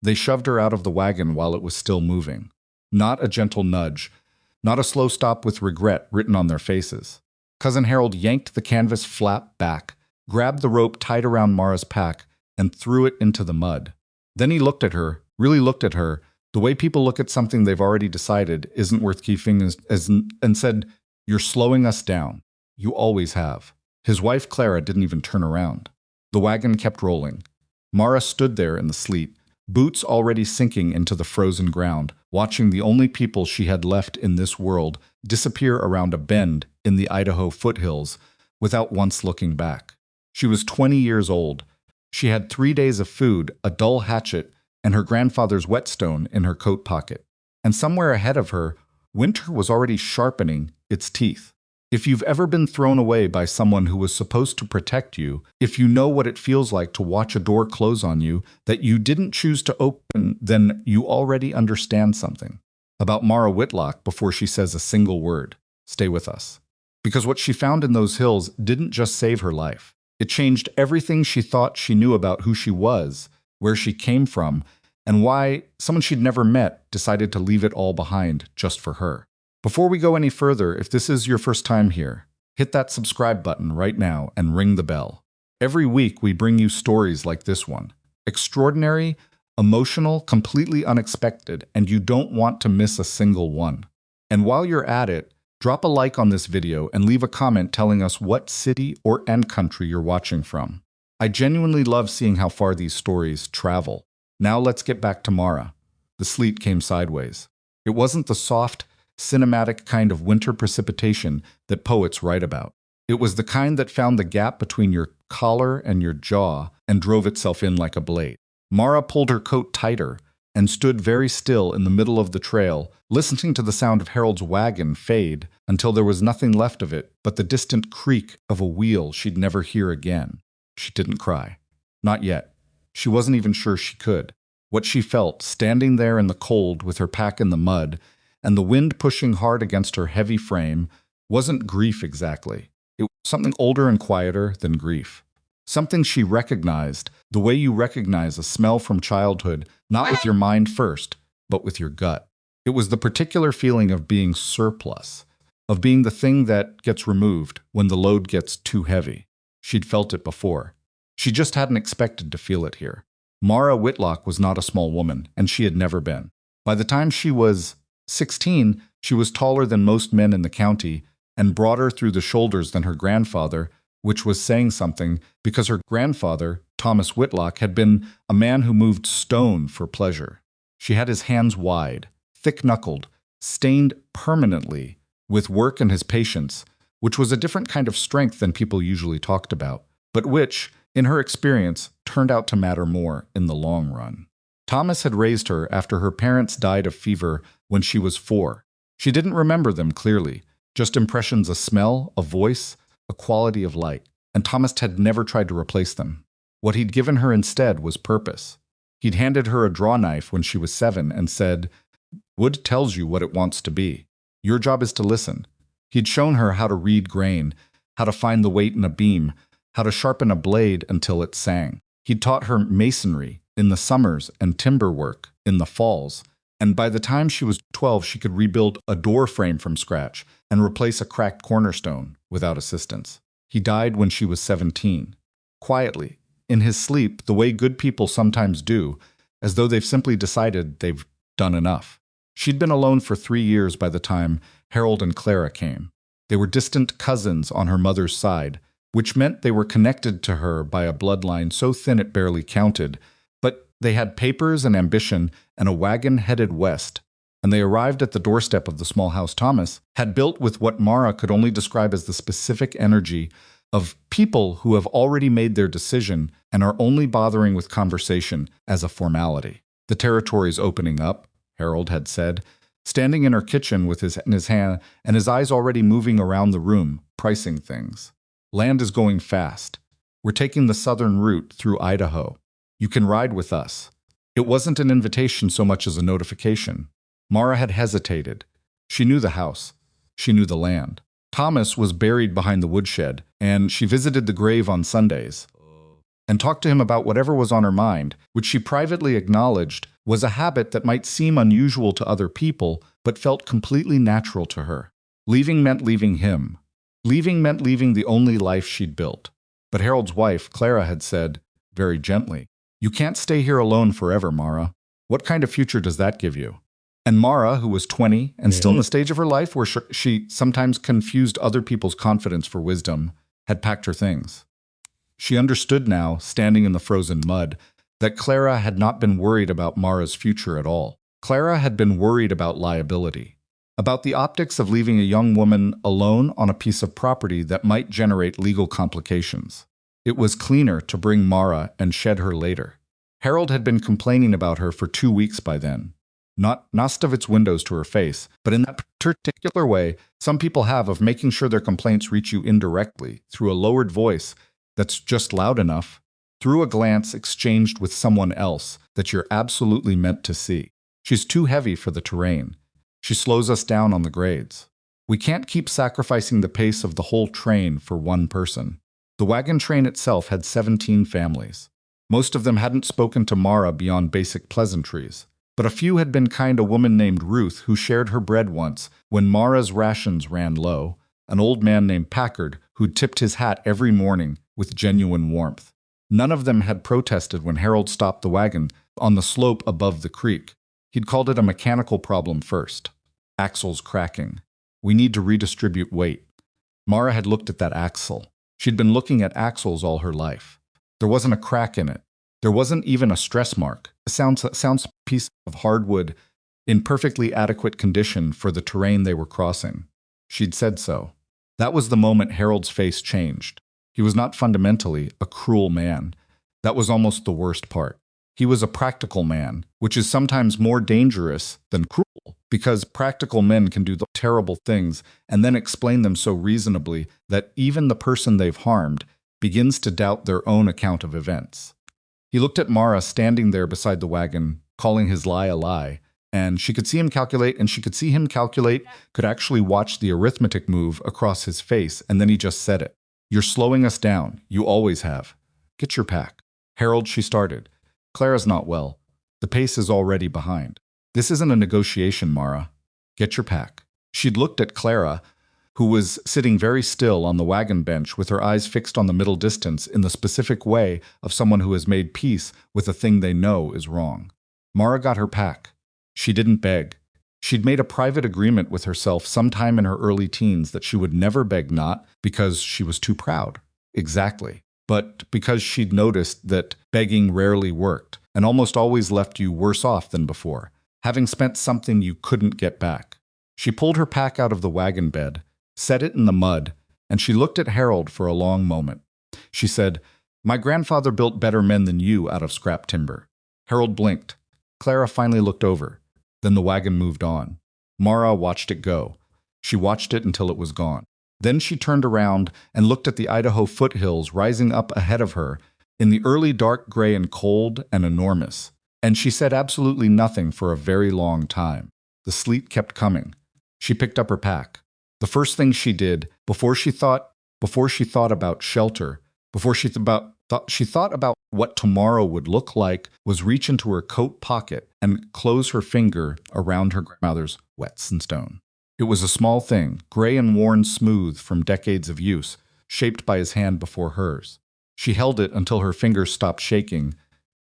They shoved her out of the wagon while it was still moving. Not a gentle nudge, not a slow stop with regret written on their faces. Cousin Harold yanked the canvas flap back, grabbed the rope tied around Mara's pack, and threw it into the mud. Then he looked at her, really looked at her, the way people look at something they've already decided isn't worth keeping, and said, "You're slowing us down. You always have." His wife Clara didn't even turn around. The wagon kept rolling. Mara stood there in the sleet, boots already sinking into the frozen ground, watching the only people she had left in this world disappear around a bend in the Idaho foothills without once looking back. She was 20 years old. She had 3 days of food, a dull hatchet, and her grandfather's whetstone in her coat pocket. And somewhere ahead of her, winter was already sharpening its teeth. If you've ever been thrown away by someone who was supposed to protect you, if you know what it feels like to watch a door close on you that you didn't choose to open, then you already understand something about Mara Whitlock before she says a single word. Stay with us. Because what she found in those hills didn't just save her life. It changed everything she thought she knew about who she was, where she came from, and why someone she'd never met decided to leave it all behind just for her. Before we go any further, if this is your first time here, hit that subscribe button right now and ring the bell. Every week we bring you stories like this one. Extraordinary, emotional, completely unexpected, and you don't want to miss a single one. And while you're at it, drop a like on this video and leave a comment telling us what city and country you're watching from. I genuinely love seeing how far these stories travel. Now let's get back to Mara. The sleet came sideways. It wasn't the soft, cinematic kind of winter precipitation that poets write about. It was the kind that found the gap between your collar and your jaw and drove itself in like a blade. Mara pulled her coat tighter and stood very still in the middle of the trail, listening to the sound of Harold's wagon fade until there was nothing left of it but the distant creak of a wheel she'd never hear again. She didn't cry. Not yet. She wasn't even sure she could. What she felt, standing there in the cold with her pack in the mud, and the wind pushing hard against her heavy frame, wasn't grief exactly. It was something older and quieter than grief. Something she recognized, the way you recognize a smell from childhood, not with your mind first, but with your gut. It was the particular feeling of being surplus, of being the thing that gets removed when the load gets too heavy. She'd felt it before. She just hadn't expected to feel it here. Mara Whitlock was not a small woman, and she had never been. By the time she was 16, she was taller than most men in the county and broader through the shoulders than her grandfather, which was saying something because her grandfather, Thomas Whitlock, had been a man who moved stone for pleasure. She had his hands wide, thick-knuckled, stained permanently with work and his patience, which was a different kind of strength than people usually talked about, but which, in her experience, turned out to matter more in the long run. Thomas had raised her after her parents died of fever when she was 4. She didn't remember them clearly, just impressions of smell, a voice, a quality of light, and Thomas had never tried to replace them. What he'd given her instead was purpose. He'd handed her a draw knife when she was 7 and said, "Wood tells you what it wants to be. Your job is to listen." He'd shown her how to read grain, how to find the weight in a beam, how to sharpen a blade until it sang. He'd taught her masonry in the summers and timber work in the falls, and by the time she was 12, she could rebuild a door frame from scratch and replace a cracked cornerstone without assistance. He died when she was 17. Quietly, in his sleep, the way good people sometimes do, as though they've simply decided they've done enough. She'd been alone for 3 years by the time Harold and Clara came. They were distant cousins on her mother's side, which meant they were connected to her by a bloodline so thin it barely counted, but they had papers and ambition and a wagon headed west, and they arrived at the doorstep of the small house Thomas had built with what Mara could only describe as the specific energy of people who have already made their decision and are only bothering with conversation as a formality. "The territory's opening up," Harold had said, standing in her kitchen with in his hand and his eyes already moving around the room, pricing things. "Land is going fast. We're taking the southern route through Idaho. You can ride with us." It wasn't an invitation so much as a notification. Mara had hesitated. She knew the house. She knew the land. Thomas was buried behind the woodshed, and she visited the grave on Sundays. and talk to him about whatever was on her mind, which she privately acknowledged was a habit that might seem unusual to other people, but felt completely natural to her. Leaving meant leaving him. Leaving meant leaving the only life she'd built. But Harold's wife, Clara, had said, very gently, "You can't stay here alone forever, Mara. What kind of future does that give you?" And Mara, who was 20 and still in the stage of her life where she sometimes confused other people's confidence for wisdom, had packed her things. She understood now, standing in the frozen mud, that Clara had not been worried about Mara's future at all. Clara had been worried about liability, about the optics of leaving a young woman alone on a piece of property that might generate legal complications. It was cleaner to bring Mara and shed her later. Harold had been complaining about her for 2 weeks by then. Not Nastavit's windows to her face, but in that particular way some people have of making sure their complaints reach you indirectly, through a lowered voice that's just loud enough, through a glance exchanged with someone else that you're absolutely meant to see. She's too heavy for the terrain. She slows us down on the grades. We can't keep sacrificing the pace of the whole train for one person. The wagon train itself had 17 families. Most of them hadn't spoken to Mara beyond basic pleasantries, but a few had been kind. A woman named Ruth, who shared her bread once when Mara's rations ran low, an old man named Packard, who'd tipped his hat every morning with genuine warmth. None of them had protested when Harold stopped the wagon on the slope above the creek. He'd called it a mechanical problem first. Axles cracking. We need to redistribute weight. Mara had looked at that axle. She'd been looking at axles all her life. There wasn't a crack in it. There wasn't even a stress mark. A sound piece of hardwood in perfectly adequate condition for the terrain they were crossing. She'd said so. That was the moment Harold's face changed. He was not fundamentally a cruel man. That was almost the worst part. He was a practical man, which is sometimes more dangerous than cruel, because practical men can do terrible things and then explain them so reasonably that even the person they've harmed begins to doubt their own account of events. He looked at Mara standing there beside the wagon, calling his lie a lie, and she could see him calculate, could actually watch the arithmetic move across his face, and then he just said it. "You're slowing us down. You always have. Get your pack." "Harold," she started. "Clara's not well. The pace is already behind. This isn't a negotiation, Mara. Get your pack." She'd looked at Clara, who was sitting very still on the wagon bench with her eyes fixed on the middle distance in the specific way of someone who has made peace with a thing they know is wrong. Mara got her pack. She didn't beg. She'd made a private agreement with herself sometime in her early teens that she would never beg, not because she was too proud. Exactly. But because she'd noticed that begging rarely worked and almost always left you worse off than before, having spent something you couldn't get back. She pulled her pack out of the wagon bed, set it in the mud, and she looked at Harold for a long moment. She said, "My grandfather built better men than you out of scrap timber." Harold blinked. Clara finally looked over. Then the wagon moved on. Mara watched it go. She watched it until it was gone. Then she turned around and looked at the Idaho foothills rising up ahead of her in the early dark gray and cold and enormous. And she said absolutely nothing for a very long time. The sleet kept coming. She picked up her pack. The first thing she did, before she thought about shelter, she thought about what tomorrow would look like, was reach into her coat pocket and close her finger around her grandmother's wet sunstone. It was a small thing, gray and worn smooth from decades of use, shaped by his hand before hers. She held it until her fingers stopped shaking.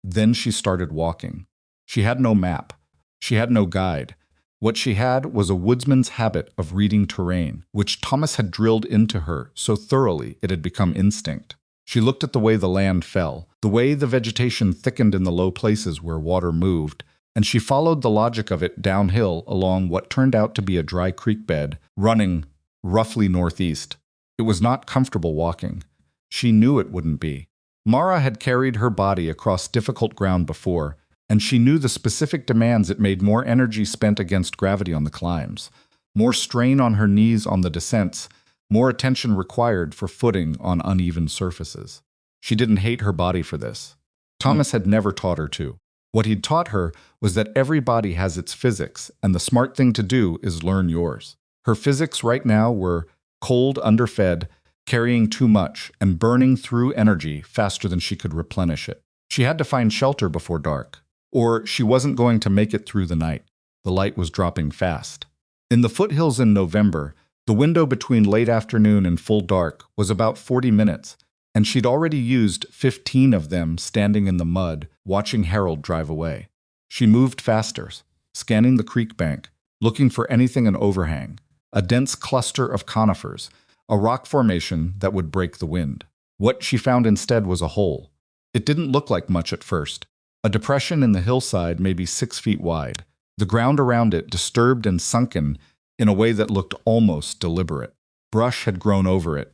Then she started walking. She had no map. She had no guide. What she had was a woodsman's habit of reading terrain, which Thomas had drilled into her so thoroughly it had become instinct. She looked at the way the land fell, the way the vegetation thickened in the low places where water moved, and she followed the logic of it downhill along what turned out to be a dry creek bed, running roughly northeast. It was not comfortable walking. She knew it wouldn't be. Mara had carried her body across difficult ground before, and she knew the specific demands it made: more energy spent against gravity on the climbs, more strain on her knees on the descents, more attention required for footing on uneven surfaces. She didn't hate her body for this. Thomas had never taught her to. What he'd taught her was that every body has its physics, and the smart thing to do is learn yours. Her physics right now were cold, underfed, carrying too much and burning through energy faster than she could replenish it. She had to find shelter before dark, or she wasn't going to make it through the night. The light was dropping fast. In the foothills in November, the window between late afternoon and full dark was about 40 minutes, and she'd already used 15 of them standing in the mud, watching Harold drive away. She moved faster, scanning the creek bank, looking for anything in overhang, a dense cluster of conifers, a rock formation that would break the wind. What she found instead was a hole. It didn't look like much at first. A depression in the hillside maybe 6 feet wide. The ground around it disturbed and sunken in a way that looked almost deliberate. Brush had grown over it.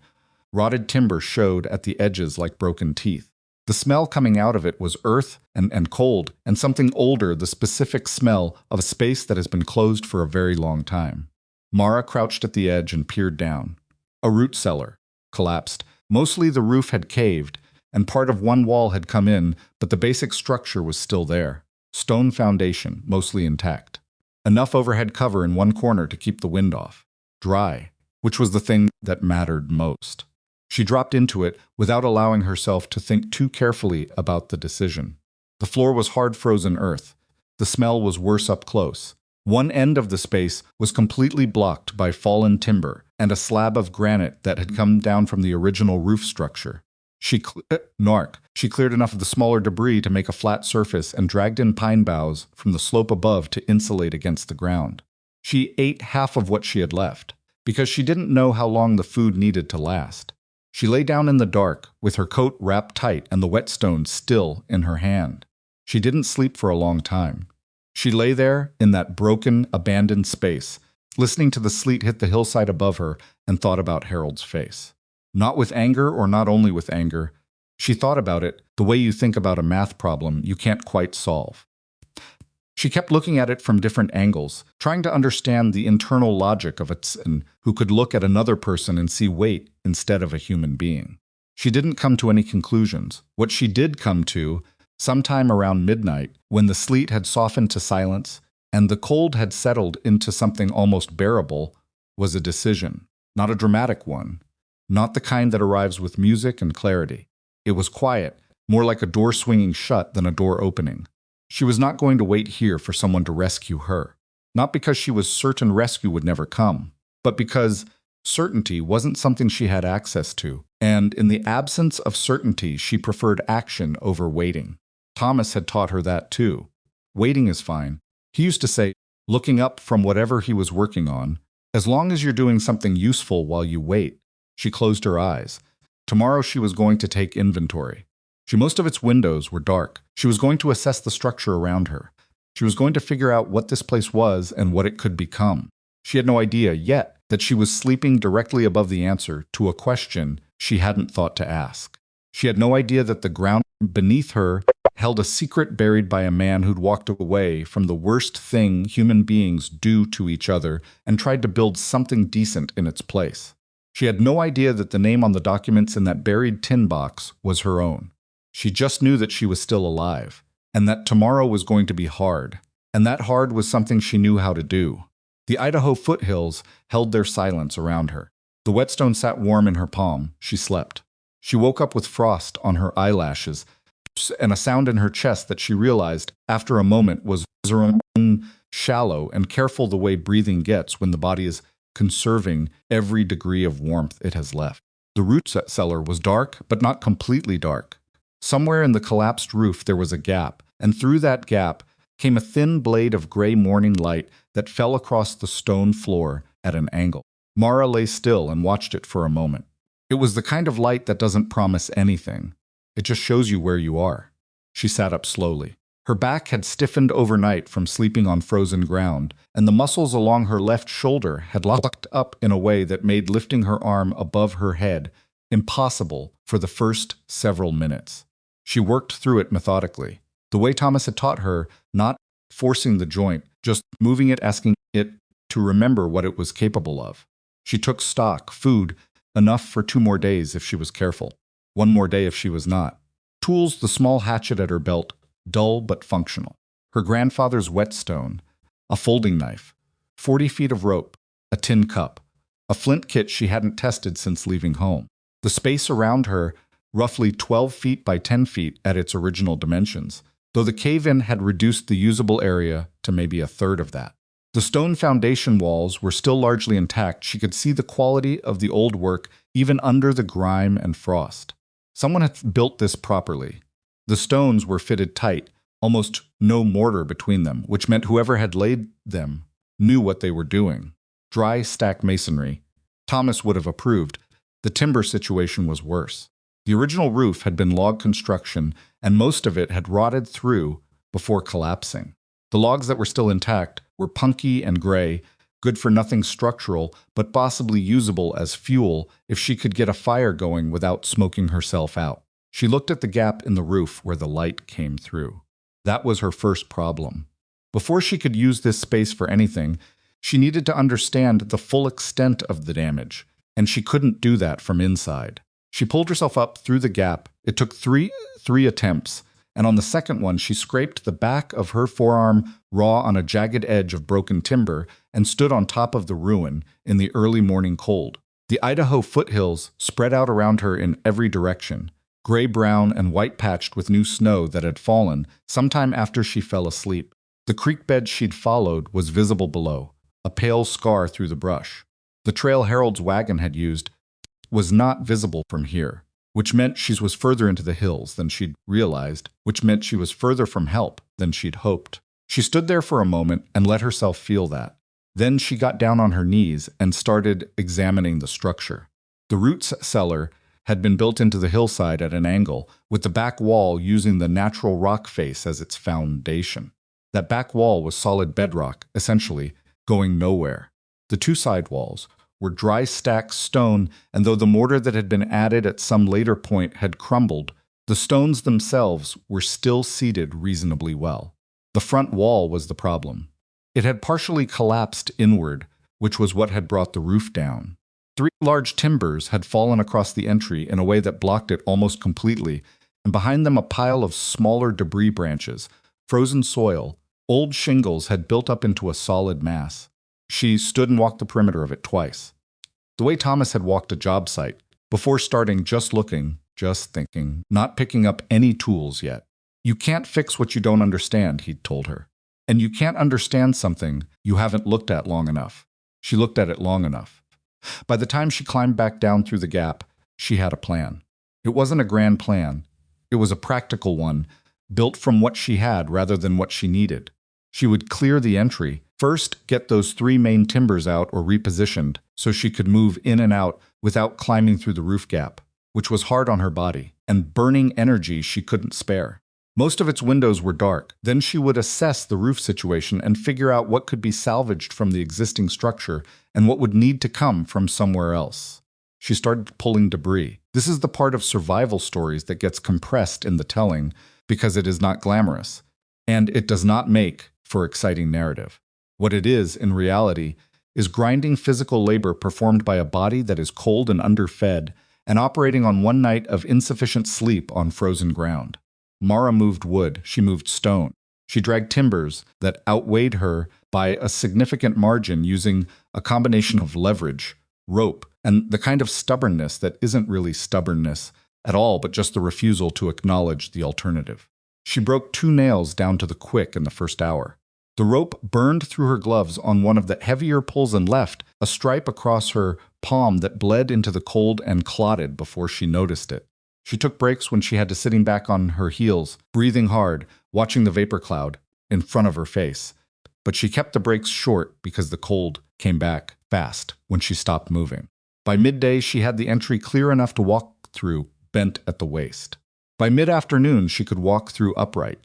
Rotted timber showed at the edges like broken teeth. The smell coming out of it was earth and cold, and something older, the specific smell of a space that has been closed for a very long time. Mara crouched at the edge and peered down. A root cellar. Collapsed. Mostly the roof had caved, and part of one wall had come in, but the basic structure was still there. Stone foundation, mostly intact. Enough overhead cover in one corner to keep the wind off. Dry, which was the thing that mattered most. She dropped into it without allowing herself to think too carefully about the decision. The floor was hard frozen earth. The smell was worse up close. One end of the space was completely blocked by fallen timber and a slab of granite that had come down from the original roof structure. She cleared enough of the smaller debris to make a flat surface and dragged in pine boughs from the slope above to insulate against the ground. She ate half of what she had left, because she didn't know how long the food needed to last. She lay down in the dark, with her coat wrapped tight and the whetstone still in her hand. She didn't sleep for a long time. She lay there in that broken, abandoned space, listening to the sleet hit the hillside above her, and thought about Harold's face. Not with anger or not only with anger. She thought about it the way you think about a math problem you can't quite solve. She kept looking at it from different angles, trying to understand the internal logic of a person who could look at another person and see weight instead of a human being. She didn't come to any conclusions. What she did come to, sometime around midnight, when the sleet had softened to silence and the cold had settled into something almost bearable, was a decision. Not a dramatic one. Not the kind that arrives with music and clarity. It was quiet, more like a door swinging shut than a door opening. She was not going to wait here for someone to rescue her. Not because she was certain rescue would never come, but because certainty wasn't something she had access to, and in the absence of certainty, she preferred action over waiting. Thomas had taught her that too. Waiting is fine. He used to say, looking up from whatever he was working on, as long as you're doing something useful while you wait. She closed her eyes. Tomorrow she was going to take inventory. Most of its windows were dark. She was going to assess the structure around her. She was going to figure out what this place was and what it could become. She had no idea yet that she was sleeping directly above the answer to a question she hadn't thought to ask. She had no idea that the ground beneath her held a secret buried by a man who'd walked away from the worst thing human beings do to each other and tried to build something decent in its place. She had no idea that the name on the documents in that buried tin box was her own. She just knew that she was still alive, and that tomorrow was going to be hard, and that hard was something she knew how to do. The Idaho foothills held their silence around her. The whetstone sat warm in her palm. She slept. She woke up with frost on her eyelashes and a sound in her chest that she realized, after a moment, was shallow and careful the way breathing gets when the body is conserving every degree of warmth it has left. The root cellar was dark, but not completely dark. Somewhere in the collapsed roof there was a gap, and through that gap came a thin blade of gray morning light that fell across the stone floor at an angle. Mara lay still and watched it for a moment. It was the kind of light that doesn't promise anything. It just shows you where you are. She sat up slowly. Her back had stiffened overnight from sleeping on frozen ground, and the muscles along her left shoulder had locked up in a way that made lifting her arm above her head impossible for the first several minutes. She worked through it methodically, the way Thomas had taught her, not forcing the joint, just moving it, asking it to remember what it was capable of. She took stock, food, enough for 2 more days if she was careful, 1 more day if she was not. Tools, the small hatchet at her belt, dull but functional. Her grandfather's whetstone, a folding knife, 40 feet of rope, a tin cup, a flint kit she hadn't tested since leaving home. The space around her, roughly 12 feet by 10 feet at its original dimensions, though the cave-in had reduced the usable area to maybe a third of that. The stone foundation walls were still largely intact. She could see the quality of the old work even under the grime and frost. Someone had built this properly. The stones were fitted tight, almost no mortar between them, which meant whoever had laid them knew what they were doing. Dry stack masonry. Thomas would have approved. The timber situation was worse. The original roof had been log construction, and most of it had rotted through before collapsing. The logs that were still intact were punky and gray, good for nothing structural, but possibly usable as fuel if she could get a fire going without smoking herself out. She looked at the gap in the roof where the light came through. That was her first problem. Before she could use this space for anything, she needed to understand the full extent of the damage, and she couldn't do that from inside. She pulled herself up through the gap. It took three attempts, and on the second one she scraped the back of her forearm raw on a jagged edge of broken timber and stood on top of the ruin in the early morning cold. The Idaho foothills spread out around her in every direction, gray-brown and white-patched with new snow that had fallen sometime after she fell asleep. The creek bed she'd followed was visible below, a pale scar through the brush. The trail Harold's wagon had used was not visible from here, which meant she was further into the hills than she'd realized, which meant she was further from help than she'd hoped. She stood there for a moment and let herself feel that. Then she got down on her knees and started examining the structure. The root cellar had been built into the hillside at an angle, with the back wall using the natural rock face as its foundation. That back wall was solid bedrock, essentially, going nowhere. The two side walls were dry stacked stone, and though the mortar that had been added at some later point had crumbled, the stones themselves were still seated reasonably well. The front wall was the problem. It had partially collapsed inward, which was what had brought the roof down. 3 large timbers had fallen across the entry in a way that blocked it almost completely, and behind them a pile of smaller debris branches, frozen soil, old shingles had built up into a solid mass. She stood and walked the perimeter of it twice. The way Thomas had walked a job site, before starting, just looking, just thinking, not picking up any tools yet. You can't fix what you don't understand, he'd told her. And you can't understand something you haven't looked at long enough. She looked at it long enough. By the time she climbed back down through the gap, she had a plan. It wasn't a grand plan. It was a practical one, built from what she had rather than what she needed. She would clear the entry, first get those 3 main timbers out or repositioned so she could move in and out without climbing through the roof gap, which was hard on her body, and burning energy she couldn't spare. Most of its windows were dark. Then she would assess the roof situation and figure out what could be salvaged from the existing structure and what would need to come from somewhere else. She started pulling debris. This is the part of survival stories that gets compressed in the telling because it is not glamorous, and it does not make for exciting narrative. What it is, in reality, is grinding physical labor performed by a body that is cold and underfed and operating on one night of insufficient sleep on frozen ground. Mara moved wood, she moved stone. She dragged timbers that outweighed her by a significant margin using a combination of leverage, rope, and the kind of stubbornness that isn't really stubbornness at all, but just the refusal to acknowledge the alternative. She broke 2 nails down to the quick in the first hour. The rope burned through her gloves on one of the heavier pulls and left a stripe across her palm that bled into the cold and clotted before she noticed it. She took breaks when she had to sitting back on her heels, breathing hard, watching the vapor cloud in front of her face. But she kept the breaks short because the cold came back fast when she stopped moving. By midday, she had the entry clear enough to walk through, bent at the waist. By mid-afternoon, she could walk through upright.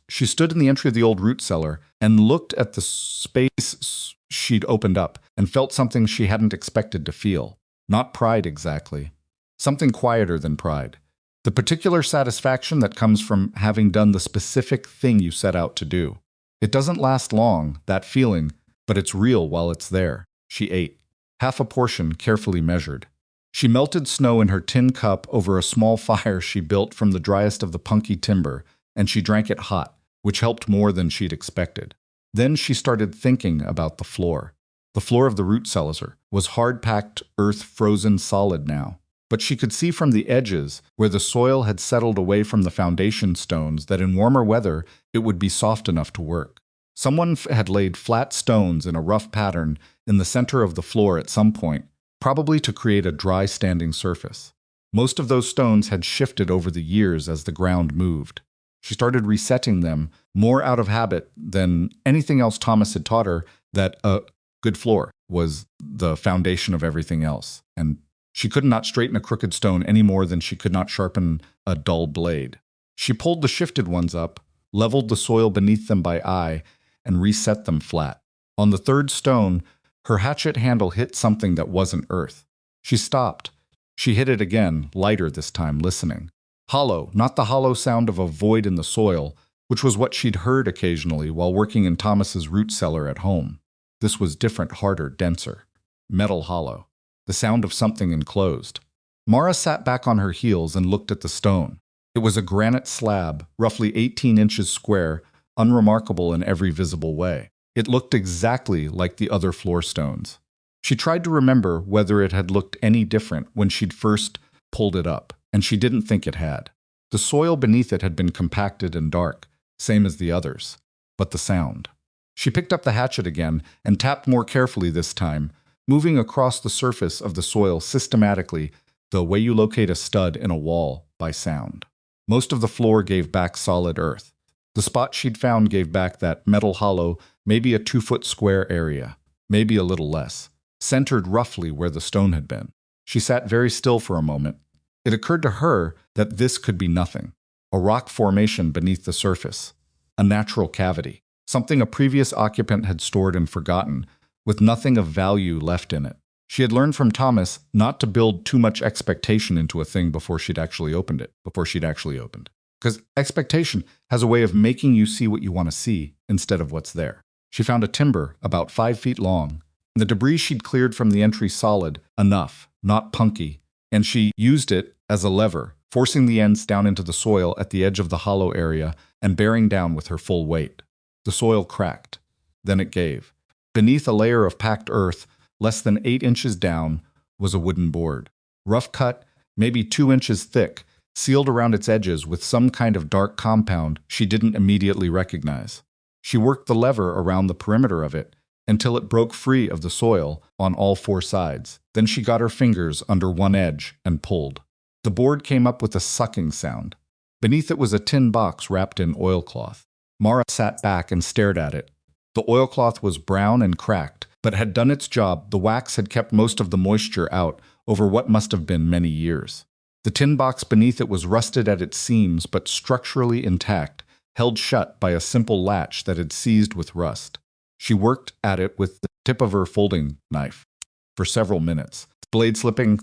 She stood in the entry of the old root cellar and looked at the space she'd opened up and felt something she hadn't expected to feel. Not pride exactly. Something quieter than pride. The particular satisfaction that comes from having done the specific thing you set out to do. It doesn't last long, that feeling, but it's real while it's there. She ate. Half a portion, carefully measured. She melted snow in her tin cup over a small fire she built from the driest of the punky timber, and she drank it hot, which helped more than she'd expected. Then she started thinking about the floor. The floor of the root cellar was hard-packed earth frozen solid now. but she could see from the edges, where the soil had settled away from the foundation stones, that in warmer weather it would be soft enough to work. Someone had laid flat stones in a rough pattern in the center of the floor at some point, probably to create a dry standing surface. Most of those stones had shifted over the years as the ground moved. She started resetting them, more out of habit than anything else Thomas had taught her, that a good floor was the foundation of everything else, and she could not straighten a crooked stone any more than she could not sharpen a dull blade. She pulled the shifted ones up, leveled the soil beneath them by eye, and reset them flat. On the third stone, her hatchet handle hit something that wasn't earth. She stopped. She hit it again, lighter this time, listening. Hollow, not the hollow sound of a void in the soil, which was what she'd heard occasionally while working in Thomas's root cellar at home. This was different, harder, denser. Metal hollow. The sound of something enclosed. Mara sat back on her heels and looked at the stone. It was a granite slab, roughly 18 inches square, unremarkable in every visible way. It looked exactly like the other floor stones. She tried to remember whether it had looked any different when she'd first pulled it up, and she didn't think it had. The soil beneath it had been compacted and dark, same as the others. But the sound. She picked up the hatchet again and tapped more carefully this time, moving across the surface of the soil systematically, the way you locate a stud in a wall, by sound. Most of the floor gave back solid earth. The spot she'd found gave back that metal hollow, maybe a 2-foot square area, maybe a little less, centered roughly where the stone had been. She sat very still for a moment. It occurred to her that this could be nothing. A rock formation beneath the surface. A natural cavity. Something a previous occupant had stored and forgotten, with nothing of value left in it. She had learned from Thomas not to build too much expectation into a thing before she'd actually opened it. Because expectation has a way of making you see what you want to see instead of what's there. She found a timber about 5 feet long. The debris she'd cleared from the entry solid, enough, not punky, and she used it as a lever, forcing the ends down into the soil at the edge of the hollow area and bearing down with her full weight. The soil cracked. Then it gave. Beneath a layer of packed earth, less than 8 inches down, was a wooden board. Rough cut, maybe 2 inches thick, sealed around its edges with some kind of dark compound she didn't immediately recognize. She worked the lever around the perimeter of it until it broke free of the soil on all 4 sides. Then she got her fingers under one edge and pulled. The board came up with a sucking sound. Beneath it was a tin box wrapped in oilcloth. Mara sat back and stared at it. The oilcloth was brown and cracked, but had done its job. The wax had kept most of the moisture out over what must have been many years. The tin box beneath it was rusted at its seams but structurally intact, held shut by a simple latch that had seized with rust. She worked at it with the tip of her folding knife for several minutes, the blade slipping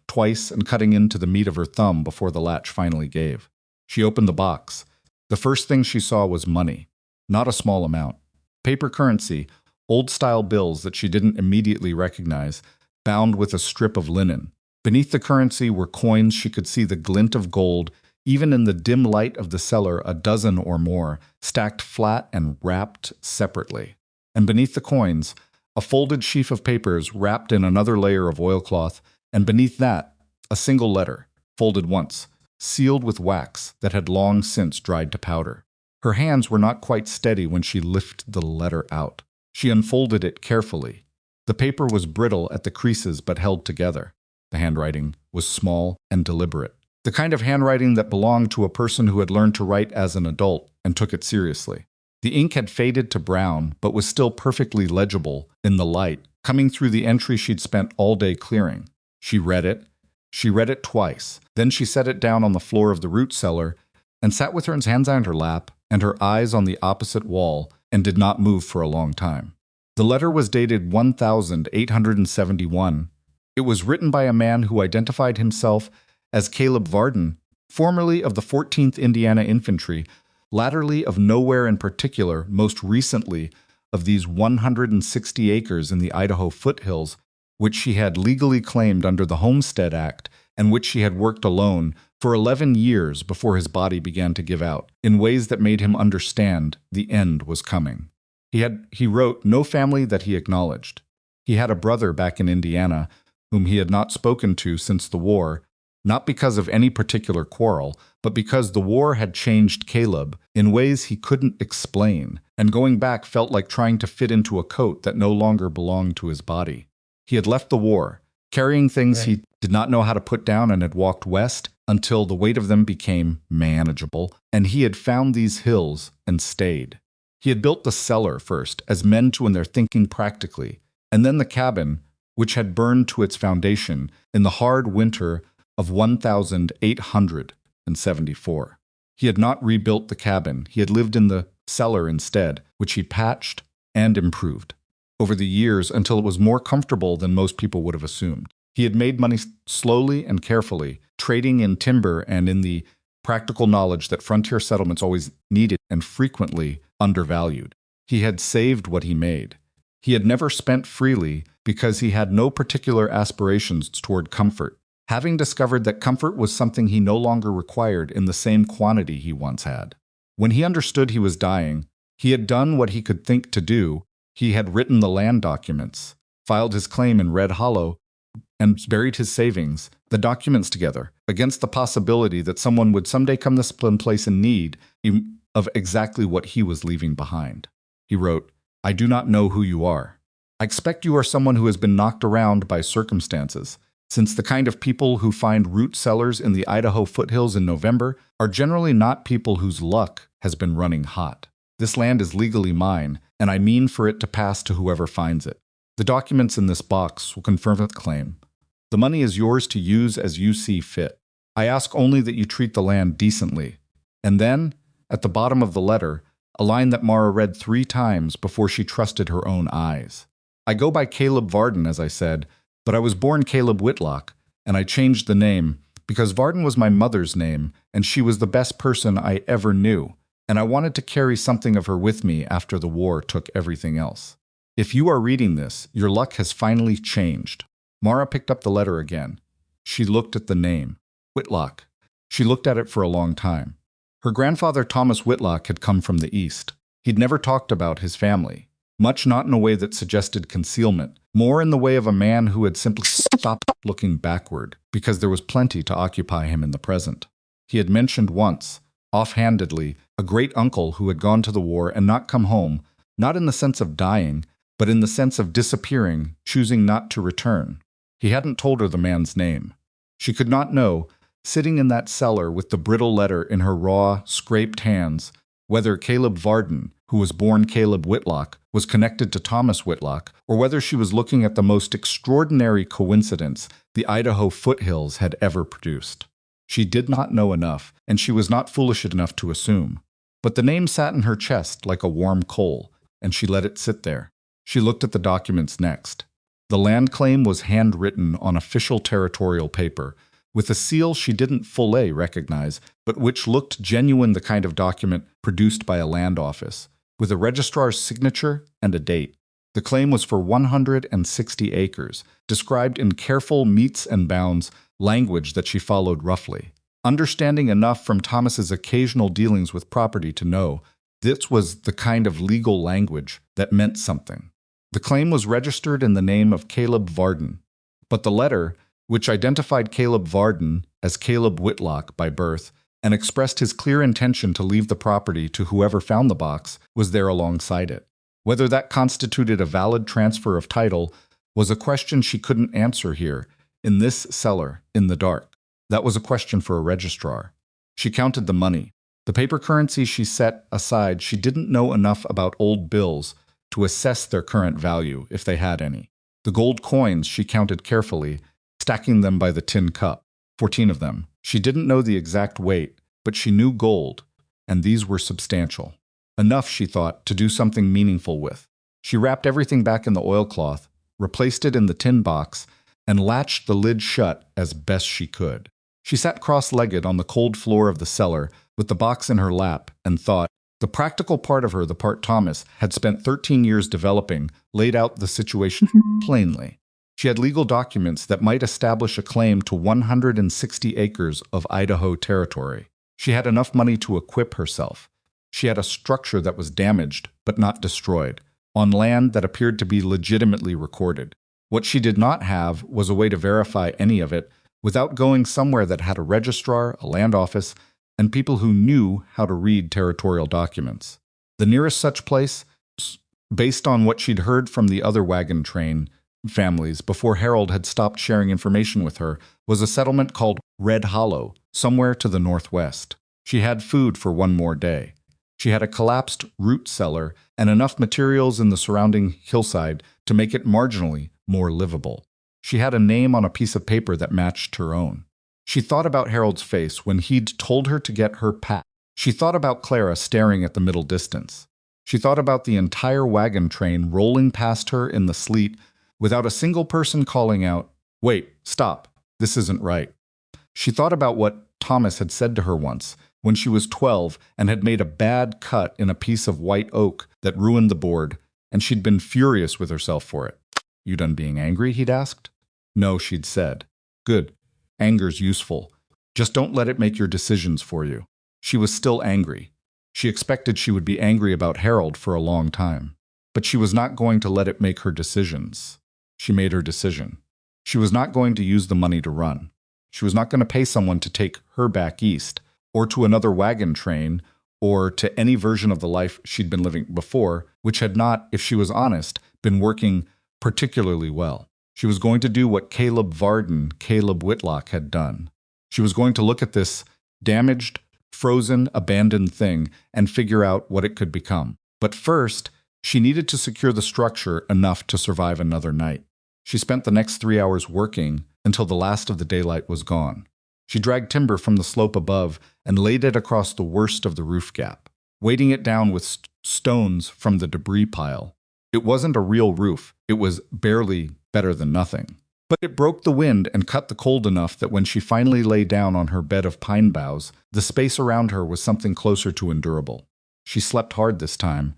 twice and cutting into the meat of her thumb before the latch finally gave. She opened the box. The first thing she saw was money, not a small amount. Paper currency, old-style bills that she didn't immediately recognize, bound with a strip of linen. Beneath the currency were coins she could see the glint of gold, even in the dim light of the cellar, a dozen or more, stacked flat and wrapped separately. And beneath the coins, a folded sheaf of papers wrapped in another layer of oilcloth, and beneath that, a single letter, folded once, sealed with wax that had long since dried to powder. Her hands were not quite steady when she lifted the letter out. She unfolded it carefully. The paper was brittle at the creases but held together. The handwriting was small and deliberate. The kind of handwriting that belonged to a person who had learned to write as an adult and took it seriously. The ink had faded to brown, but was still perfectly legible in the light, coming through the entry she'd spent all day clearing. She read it. She read it twice. Then she set it down on the floor of the root cellar and sat with her hands on her lap and her eyes on the opposite wall and did not move for a long time. The letter was dated 1871. It was written by a man who identified himself as Caleb Varden, formerly of the 14th Indiana Infantry, latterly of nowhere in particular, most recently of these 160 acres in the Idaho foothills, which she had legally claimed under the Homestead Act and which she had worked alone for 11 years before his body began to give out, in ways that made him understand the end was coming. He wrote, no family that he acknowledged. He had a brother back in Indiana, whom he had not spoken to since the war, not because of any particular quarrel, but because the war had changed Caleb in ways he couldn't explain, and going back felt like trying to fit into a coat that no longer belonged to his body. He had left the war, carrying things he did not know how to put down, and had walked west until the weight of them became manageable, and he had found these hills and stayed. He had built the cellar first, as men do when they're thinking practically, and then the cabin, which had burned to its foundation in the hard winter of 1874. He had not rebuilt the cabin. He had lived in the cellar instead, which he patched and improved over the years until it was more comfortable than most people would have assumed. He had made money slowly and carefully, trading in timber and in the practical knowledge that frontier settlements always needed and frequently undervalued. He had saved what he made. He had never spent freely because he had no particular aspirations toward comfort, having discovered that comfort was something he no longer required in the same quantity he once had. When he understood he was dying, he had done what he could think to do. He had written the land documents, filed his claim in Red Hollow, and buried his savings, the documents together, against the possibility that someone would someday come this place in need of exactly what he was leaving behind. He wrote, "I do not know who you are. I expect you are someone who has been knocked around by circumstances, since the kind of people who find root cellars in the Idaho foothills in November are generally not people whose luck has been running hot. This land is legally mine, and I mean for it to pass to whoever finds it. The documents in this box will confirm the claim. The money is yours to use as you see fit. I ask only that you treat the land decently." And then, at the bottom of the letter, a line that Mara read 3 times before she trusted her own eyes. "I go by Caleb Varden, as I said, but I was born Caleb Whitlock, and I changed the name because Varden was my mother's name, and she was the best person I ever knew, and I wanted to carry something of her with me after the war took everything else. If you are reading this, your luck has finally changed." Mara picked up the letter again. She looked at the name, Whitlock. She looked at it for a long time. Her grandfather Thomas Whitlock had come from the East. He'd never talked about his family, much not in a way that suggested concealment, more in the way of a man who had simply stopped looking backward, because there was plenty to occupy him in the present. He had mentioned once, offhandedly, a great uncle who had gone to the war and not come home, not in the sense of dying, but in the sense of disappearing, choosing not to return. He hadn't told her the man's name. She could not know, sitting in that cellar with the brittle letter in her raw, scraped hands, whether Caleb Varden, who was born Caleb Whitlock, was connected to Thomas Whitlock, or whether she was looking at the most extraordinary coincidence the Idaho foothills had ever produced. She did not know enough, and she was not foolish enough to assume. But the name sat in her chest like a warm coal, and she let it sit there. She looked at the documents next. The land claim was handwritten on official territorial paper, with a seal she didn't fully recognize, but which looked genuine, the kind of document produced by a land office, with a registrar's signature and a date. The claim was for 160 acres, described in careful metes and bounds language that she followed roughly, understanding enough from Thomas's occasional dealings with property to know this was the kind of legal language that meant something. The claim was registered in the name of Caleb Varden, but the letter, which identified Caleb Varden as Caleb Whitlock by birth and expressed his clear intention to leave the property to whoever found the box, was there alongside it. Whether that constituted a valid transfer of title was a question she couldn't answer here, in this cellar, in the dark. That was a question for a registrar. She counted the money. The paper currency she set aside, she didn't know enough about old bills to assess their current value, if they had any. The gold coins she counted carefully, stacking them by the tin cup, 14 of them. She didn't know the exact weight, but she knew gold, and these were substantial. Enough, she thought, to do something meaningful with. She wrapped everything back in the oilcloth, replaced it in the tin box, and latched the lid shut as best she could. She sat cross-legged on the cold floor of the cellar with the box in her lap and thought. The practical part of her, the part Thomas had spent 13 years developing, laid out the situation plainly. She had legal documents that might establish a claim to 160 acres of Idaho territory. She had enough money to equip herself. She had a structure that was damaged, but not destroyed, on land that appeared to be legitimately recorded. What she did not have was a way to verify any of it without going somewhere that had a registrar, a land office, and people who knew how to read territorial documents. The nearest such place, based on what she'd heard from the other wagon train families before Harold had stopped sharing information with her, was a settlement called Red Hollow, somewhere to the northwest. She had food for one more day. She had a collapsed root cellar and enough materials in the surrounding hillside to make it marginally more livable. She had a name on a piece of paper that matched her own. She thought about Harold's face when he'd told her to get her pack. She thought about Clara staring at the middle distance. She thought about the entire wagon train rolling past her in the sleet without a single person calling out, "Wait, stop, this isn't right." She thought about what Thomas had said to her once, when she was 12 and had made a bad cut in a piece of white oak that ruined the board, and she'd been furious with herself for it. "You done being angry?" he'd asked. "No," she'd said. "Good. Anger's useful. Just don't let it make your decisions for you." She was still angry. She expected she would be angry about Harold for a long time. But she was not going to let it make her decisions. She made her decision. She was not going to use the money to run. She was not going to pay someone to take her back east, or to another wagon train, or to any version of the life she'd been living before, which had not, if she was honest, been working particularly well. She was going to do what Caleb Whitlock had done. She was going to look at this damaged, frozen, abandoned thing and figure out what it could become. But first, she needed to secure the structure enough to survive another night. She spent the next 3 hours working until the last of the daylight was gone. She dragged timber from the slope above and laid it across the worst of the roof gap, weighting it down with stones from the debris pile. It wasn't a real roof. It was barely better than nothing. But it broke the wind and cut the cold enough that when she finally lay down on her bed of pine boughs, the space around her was something closer to endurable. She slept hard this time.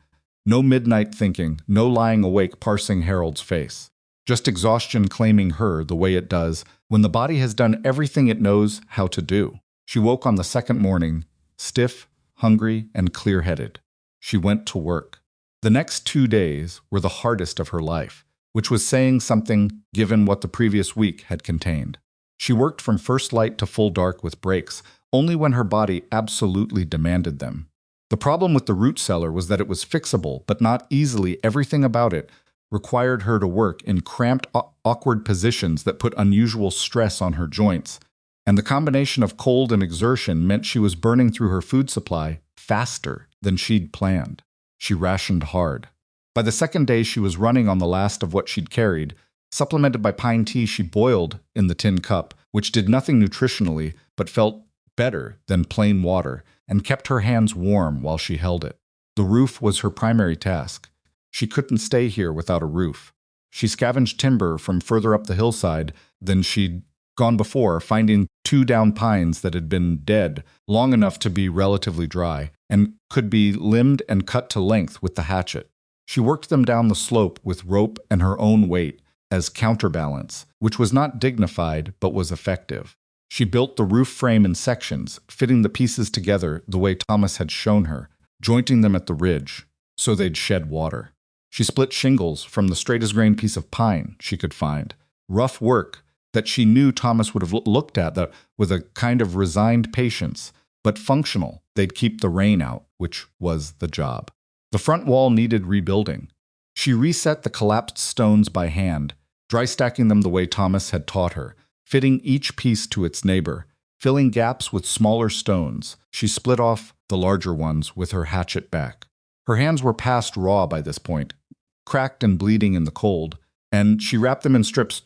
No midnight thinking, no lying awake parsing Harold's face. Just exhaustion claiming her the way it does when the body has done everything it knows how to do. She woke on the second morning, stiff, hungry, and clear-headed. She went to work. The next 2 days were the hardest of her life, which was saying something given what the previous week had contained. She worked from first light to full dark with breaks, only when her body absolutely demanded them. The problem with the root cellar was that it was fixable, but not easily. Everything about it required her to work in cramped, awkward positions that put unusual stress on her joints, and the combination of cold and exertion meant she was burning through her food supply faster than she'd planned. She rationed hard. By the second day, she was running on the last of what she'd carried, supplemented by pine tea she boiled in the tin cup, which did nothing nutritionally but felt better than plain water, and kept her hands warm while she held it. The roof was her primary task. She couldn't stay here without a roof. She scavenged timber from further up the hillside than she'd gone before, finding 2 down pines that had been dead long enough to be relatively dry, and could be limbed and cut to length with the hatchet. She worked them down the slope with rope and her own weight as counterbalance, which was not dignified but was effective. She built the roof frame in sections, fitting the pieces together the way Thomas had shown her, jointing them at the ridge, so they'd shed water. She split shingles from the straightest-grained piece of pine she could find, rough work that she knew Thomas would have looked at with a kind of resigned patience, but functional. They'd keep the rain out, which was the job. The front wall needed rebuilding. She reset the collapsed stones by hand, dry stacking them the way Thomas had taught her, fitting each piece to its neighbor, filling gaps with smaller stones. She split off the larger ones with her hatchet back. Her hands were past raw by this point, cracked and bleeding in the cold, and she wrapped them in strips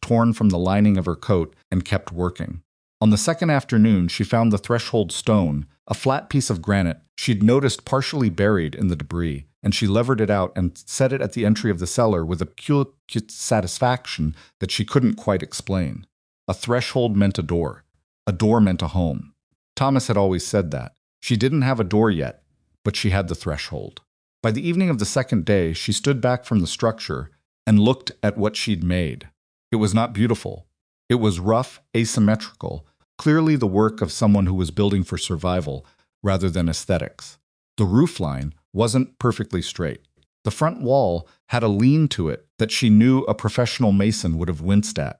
torn from the lining of her coat and kept working. On the second afternoon, she found the threshold stone, a flat piece of granite she'd noticed partially buried in the debris, and she levered it out and set it at the entry of the cellar with a peculiar satisfaction that she couldn't quite explain. A threshold meant a door meant a home. Thomas had always said that. She didn't have a door yet, but she had the threshold. By the evening of the second day, she stood back from the structure and looked at what she'd made. It was not beautiful. It was rough, asymmetrical, clearly the work of someone who was building for survival rather than aesthetics. The roofline wasn't perfectly straight. The front wall had a lean to it that she knew a professional mason would have winced at.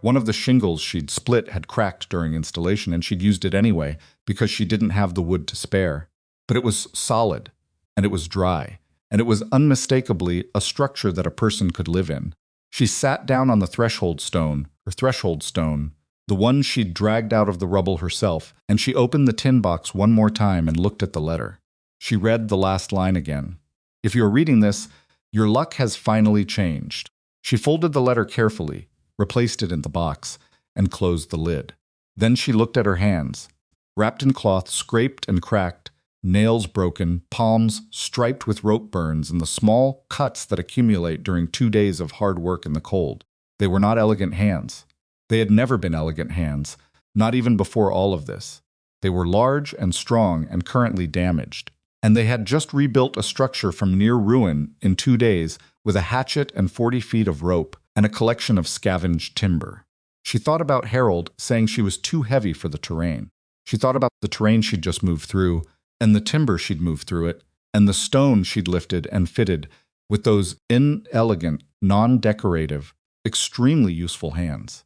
One of the shingles she'd split had cracked during installation, and she'd used it anyway because she didn't have the wood to spare. But it was solid, and it was dry, and it was unmistakably a structure that a person could live in. She sat down on the threshold stone, the one she'd dragged out of the rubble herself, and she opened the tin box one more time and looked at the letter. She read the last line again. If you're reading this, your luck has finally changed. She folded the letter carefully, replaced it in the box, and closed the lid. Then she looked at her hands, wrapped in cloth, scraped and cracked, nails broken, palms striped with rope burns, and the small cuts that accumulate during 2 days of hard work in the cold. They were not elegant hands. They had never been elegant hands, not even before all of this. They were large and strong and currently damaged. And they had just rebuilt a structure from near ruin in 2 days with a hatchet and 40 feet of rope and a collection of scavenged timber. She thought about Harold saying she was too heavy for the terrain. She thought about the terrain she'd just moved through, and the timber she'd moved through it, and the stone she'd lifted and fitted with those inelegant, non-decorative, extremely useful hands.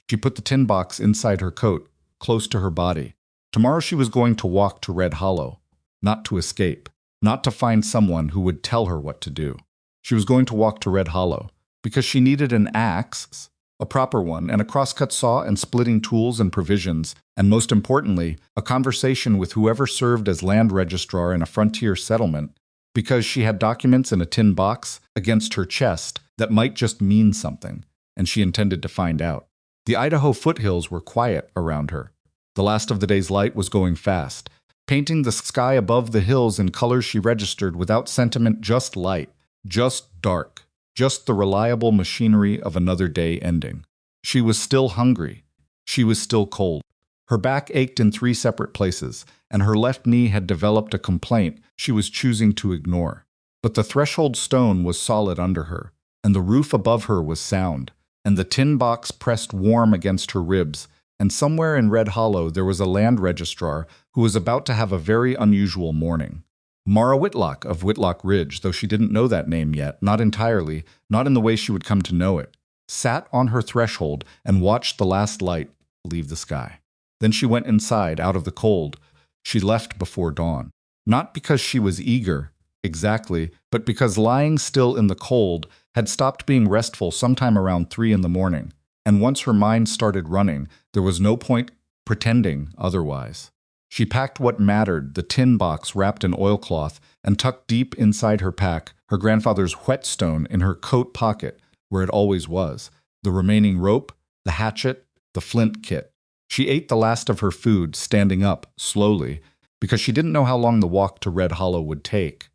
She put the tin box inside her coat, close to her body. Tomorrow she was going to walk to Red Hollow, not to escape, not to find someone who would tell her what to do. She was going to walk to Red Hollow because she needed an axe, a proper one, and a crosscut saw and splitting tools and provisions, and most importantly, a conversation with whoever served as land registrar in a frontier settlement, because she had documents in a tin box against her chest that might just mean something, and she intended to find out. The Idaho foothills were quiet around her. The last of the day's light was going fast, painting the sky above the hills in colors she registered without sentiment, just light, just dark, just the reliable machinery of another day ending. She was still hungry. She was still cold. Her back ached in 3 separate places, and her left knee had developed a complaint she was choosing to ignore. But the threshold stone was solid under her, and the roof above her was sound, and the tin box pressed warm against her ribs, and somewhere in Red Hollow there was a land registrar who was about to have a very unusual morning. Mara Whitlock of Whitlock Ridge, though she didn't know that name yet, not entirely, not in the way she would come to know it, sat on her threshold and watched the last light leave the sky. Then she went inside, out of the cold. She left before dawn. Not because she was eager, exactly, but because lying still in the cold had stopped being restful sometime around 3 in the morning. And once her mind started running, there was no point pretending otherwise. She packed what mattered, the tin box wrapped in oilcloth, and tucked deep inside her pack, her grandfather's whetstone in her coat pocket, where it always was, the remaining rope, the hatchet, the flint kit. She ate the last of her food, standing up, slowly, because she didn't know how long the walk to Red Hollow would take,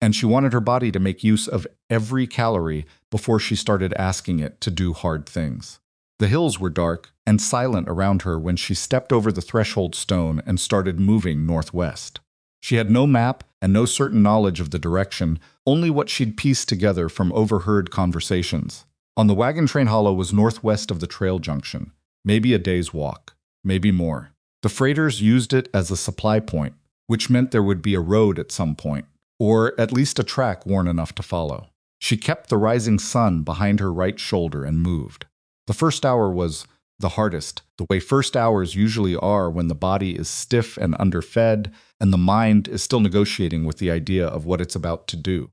and she wanted her body to make use of every calorie before she started asking it to do hard things. The hills were dark and silent around her when she stepped over the threshold stone and started moving northwest. She had no map and no certain knowledge of the direction, only what she'd pieced together from overheard conversations. On the wagon train hollow was northwest of the trail junction, maybe a day's walk, maybe more. The freighters used it as a supply point, which meant there would be a road at some point, or at least a track worn enough to follow. She kept the rising sun behind her right shoulder and moved. The first hour was the hardest, the way first hours usually are when the body is stiff and underfed, and the mind is still negotiating with the idea of what it's about to do.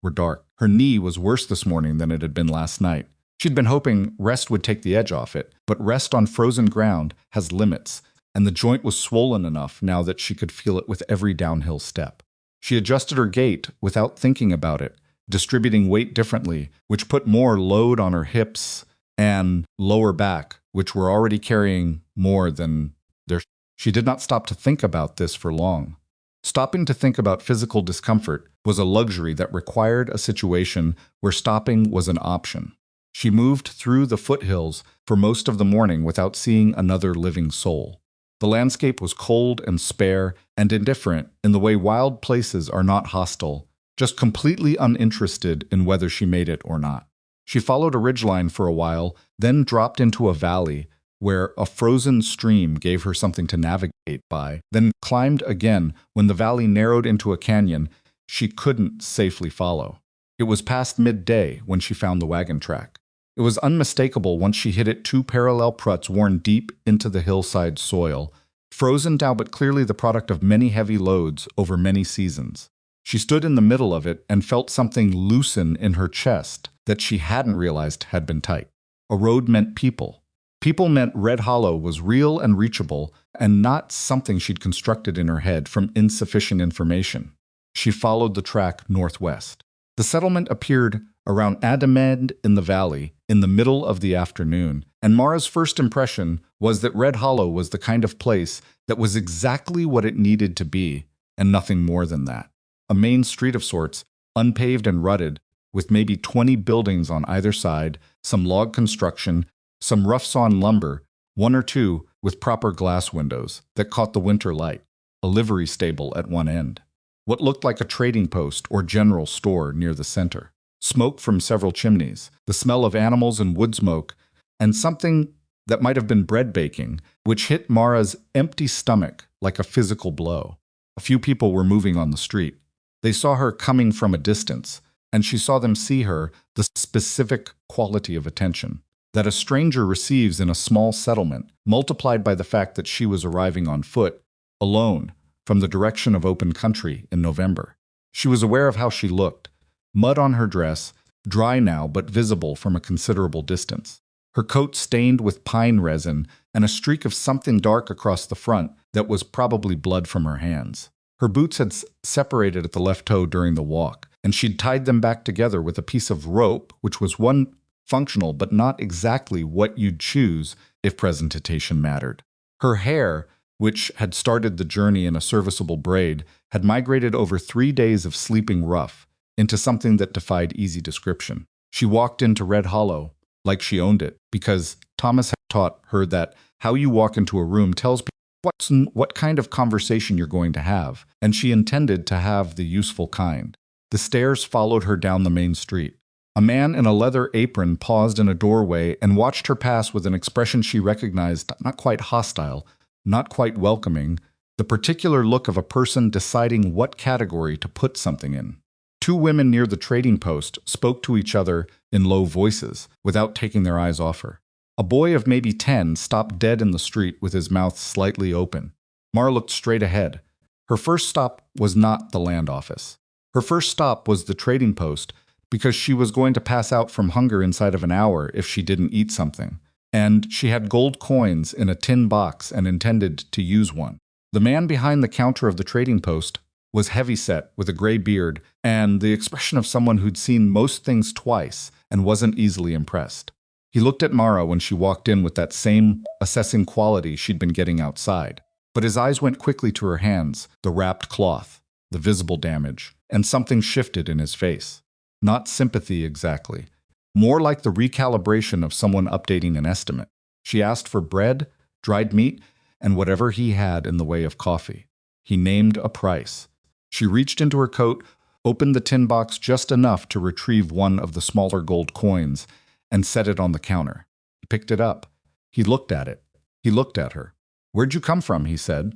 Were dark. Her knee was worse this morning than it had been last night. She'd been hoping rest would take the edge off it, but rest on frozen ground has limits, and the joint was swollen enough now that she could feel it with every downhill step. She adjusted her gait without thinking about it, distributing weight differently, which put more load on her hips and lower back, which were already carrying more than their. She did not stop to think about this for long. Stopping to think about physical discomfort was a luxury that required a situation where stopping was an option. She moved through the foothills for most of the morning without seeing another living soul. The landscape was cold and spare and indifferent in the way wild places are not hostile, just completely uninterested in whether she made it or not. She followed a ridgeline for a while, then dropped into a valley where a frozen stream gave her something to navigate by, then climbed again when the valley narrowed into a canyon she couldn't safely follow. It was past midday when she found the wagon track. It was unmistakable once she hit it, two parallel pruts worn deep into the hillside soil, frozen down but clearly the product of many heavy loads over many seasons. She stood in the middle of it and felt something loosen in her chest that she hadn't realized had been tight. A road meant people. People meant Red Hollow was real and reachable, and not something she'd constructed in her head from insufficient information. She followed the track northwest. The settlement appeared around Adamed in the valley in the middle of the afternoon, and Mara's first impression was that Red Hollow was the kind of place that was exactly what it needed to be, and nothing more than that. A main street of sorts, unpaved and rutted, with maybe 20 buildings on either side, some log construction, some rough-sawn lumber, one or two with proper glass windows that caught the winter light, a livery stable at one end, what looked like a trading post or general store near the center, smoke from several chimneys, the smell of animals and wood smoke, and something that might have been bread baking, which hit Mara's empty stomach like a physical blow. A few people were moving on the street. They saw her coming from a distance, and she saw them see her, the specific quality of attention that a stranger receives in a small settlement, multiplied by the fact that she was arriving on foot, alone, from the direction of open country in November. She was aware of how she looked, mud on her dress, dry now but visible from a considerable distance. Her coat stained with pine resin and a streak of something dark across the front that was probably blood from her hands. Her boots had separated at the left toe during the walk, and she'd tied them back together with a piece of rope, which was one functional but not exactly what you'd choose if presentation mattered. Her hair, which had started the journey in a serviceable braid, had migrated over 3 days of sleeping rough into something that defied easy description. She walked into Red Hollow like she owned it, because Thomas had taught her that how you walk into a room tells people what kind of conversation you're going to have, and she intended to have the useful kind. The stairs followed her down the main street. A man in a leather apron paused in a doorway and watched her pass with an expression she recognized, not quite hostile, not quite welcoming, the particular look of a person deciding what category to put something in. Two women near the trading post spoke to each other in low voices, without taking their eyes off her. A boy of maybe 10 stopped dead in the street with his mouth slightly open. Mara looked straight ahead. Her first stop was not the land office. Her first stop was the trading post, because she was going to pass out from hunger inside of an hour if she didn't eat something. And she had gold coins in a tin box and intended to use one. The man behind the counter of the trading post was heavy-set with a gray beard and the expression of someone who'd seen most things twice and wasn't easily impressed. He looked at Mara when she walked in with that same assessing quality she'd been getting outside. But his eyes went quickly to her hands, the wrapped cloth, the visible damage, and something shifted in his face. Not sympathy exactly. More like the recalibration of someone updating an estimate. She asked for bread, dried meat, and whatever he had in the way of coffee. He named a price. She reached into her coat, opened the tin box just enough to retrieve one of the smaller gold coins, and set it on the counter. He picked it up. He looked at it. He looked at her. "Where'd you come from?" he said.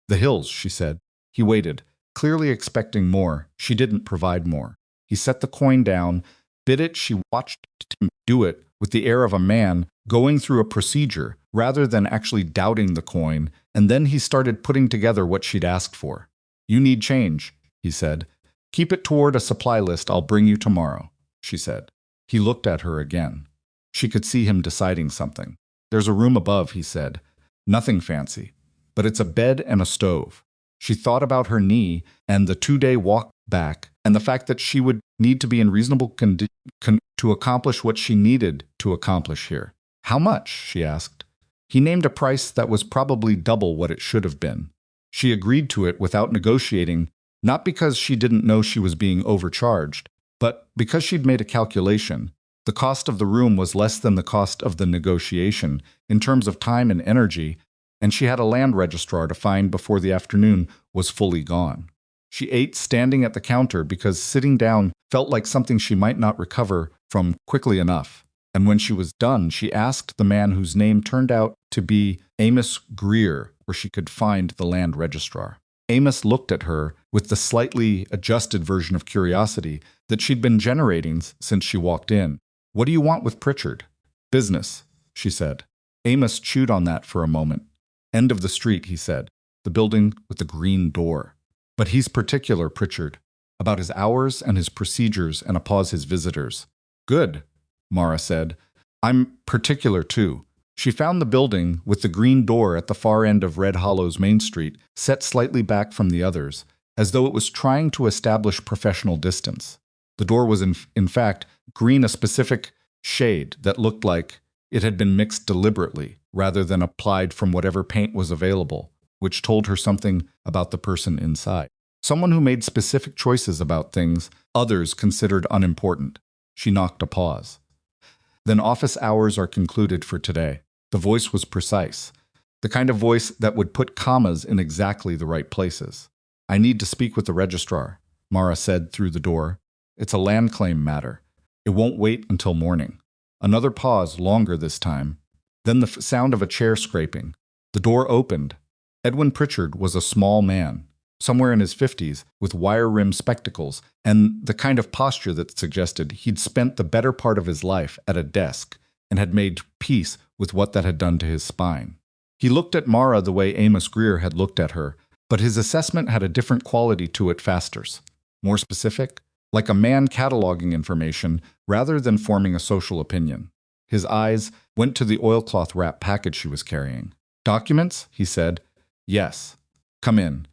"The hills," she said. He waited, clearly expecting more. She didn't provide more. He set the coin down, bit it. She watched him do it with the air of a man going through a procedure rather than actually doubting the coin, and then he started putting together what she'd asked for. "You need change," he said. "Keep it toward a supply list I'll bring you tomorrow," she said. He looked at her again. She could see him deciding something. "There's a room above," he said. "Nothing fancy, but it's a bed and a stove." She thought about her knee and the 2-day walk back, and the fact that she would need to be in reasonable condition to accomplish what she needed to accomplish here. "How much?" she asked. He named a price that was probably double what it should have been. She agreed to it without negotiating, not because she didn't know she was being overcharged, but because she'd made a calculation. The cost of the room was less than the cost of the negotiation in terms of time and energy, and she had a land registrar to find before the afternoon was fully gone. She ate standing at the counter because sitting down felt like something she might not recover from quickly enough. And when she was done, she asked the man whose name turned out to be Amos Greer where she could find the land registrar. Amos looked at her with the slightly adjusted version of curiosity that she'd been generating since she walked in. What do you want with Pritchard? Business, she said. Amos chewed on that for a moment. End of the street, he said. The building with the green door. But he's particular, Pritchard, about his hours and his procedures and upon his visitors. Good, Mara said. I'm particular, too. She found the building with the green door at the far end of Red Hollow's Main Street, set slightly back from the others, as though it was trying to establish professional distance. The door was, in fact, green, a specific shade that looked like it had been mixed deliberately, rather than applied from whatever paint was available, which told her something about the person inside. Someone who made specific choices about things others considered unimportant. She knocked a pause. Then office hours are concluded for today. The voice was precise, the kind of voice that would put commas in exactly the right places. I need to speak with the registrar, Mara said through the door. It's a land claim matter. It won't wait until morning. Another pause, longer this time. Then the sound of a chair scraping. The door opened. Edwin Pritchard was a small man, somewhere in his 50s, with wire-rimmed spectacles, and the kind of posture that suggested he'd spent the better part of his life at a desk and had made peace with what that had done to his spine. He looked at Mara the way Amos Greer had looked at her, but his assessment had a different quality to it, faster, more specific, like a man cataloging information rather than forming a social opinion. His eyes went to the oilcloth wrap package she was carrying. Documents? He said. Yes. Come in.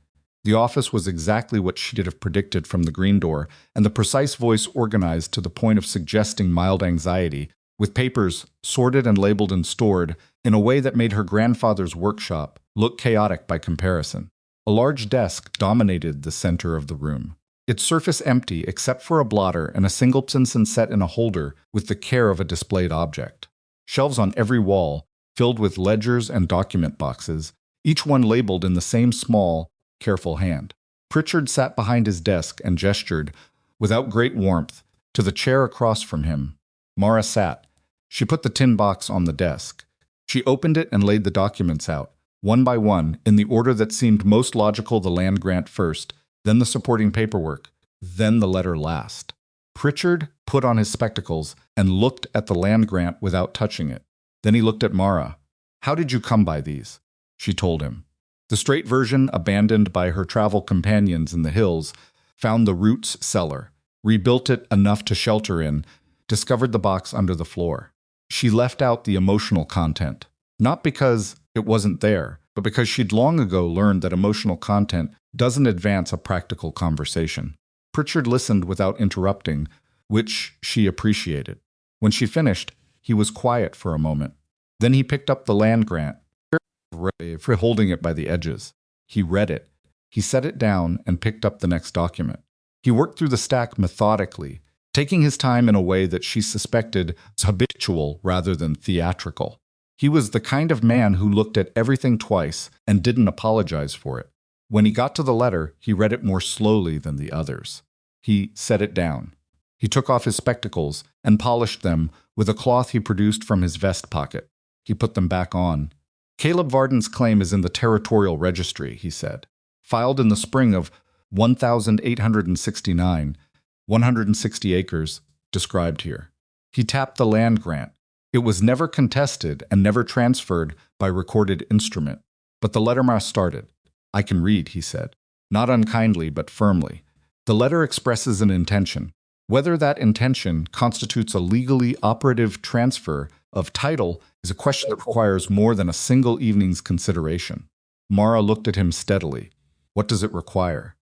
The office was exactly what she'd have predicted from the green door, and the precise voice organized to the point of suggesting mild anxiety, with papers sorted and labeled and stored in a way that made her grandfather's workshop look chaotic by comparison. A large desk dominated the center of the room, its surface empty except for a blotter and a single pencil set in a holder with the care of a displayed object. Shelves on every wall, filled with ledgers and document boxes, each one labeled in the same small, careful hand. Pritchard sat behind his desk and gestured, without great warmth, to the chair across from him. Mara sat. She put the tin box on the desk. She opened it and laid the documents out, one by one, in the order that seemed most logical: the land grant first, then the supporting paperwork, then the letter last. Pritchard put on his spectacles and looked at the land grant without touching it. Then he looked at Mara. How did you come by these? She told him. The straight version, abandoned by her travel companions in the hills, found the Roots cellar, rebuilt it enough to shelter in, discovered the box under the floor. She left out the emotional content, not because it wasn't there, but because she'd long ago learned that emotional content doesn't advance a practical conversation. Pritchard listened without interrupting, which she appreciated. When she finished, he was quiet for a moment. Then he picked up the land grant, holding it by the edges. He read it. He set it down and picked up the next document. He worked through the stack methodically, taking his time in a way that she suspected was habitual rather than theatrical. He was the kind of man who looked at everything twice and didn't apologize for it. When he got to the letter, he read it more slowly than the others. He set it down. He took off his spectacles and polished them with a cloth he produced from his vest pocket. He put them back on. Caleb Varden's claim is in the Territorial Registry, he said. Filed in the spring of 1869, 160 acres, described here. He tapped the land grant. It was never contested and never transferred by recorded instrument. But the letter started. I can read, he said. Not unkindly, but firmly. The letter expresses an intention. Whether that intention constitutes a legally operative transfer of title is a question that requires more than a single evening's consideration. Mara looked at him steadily. What does it require?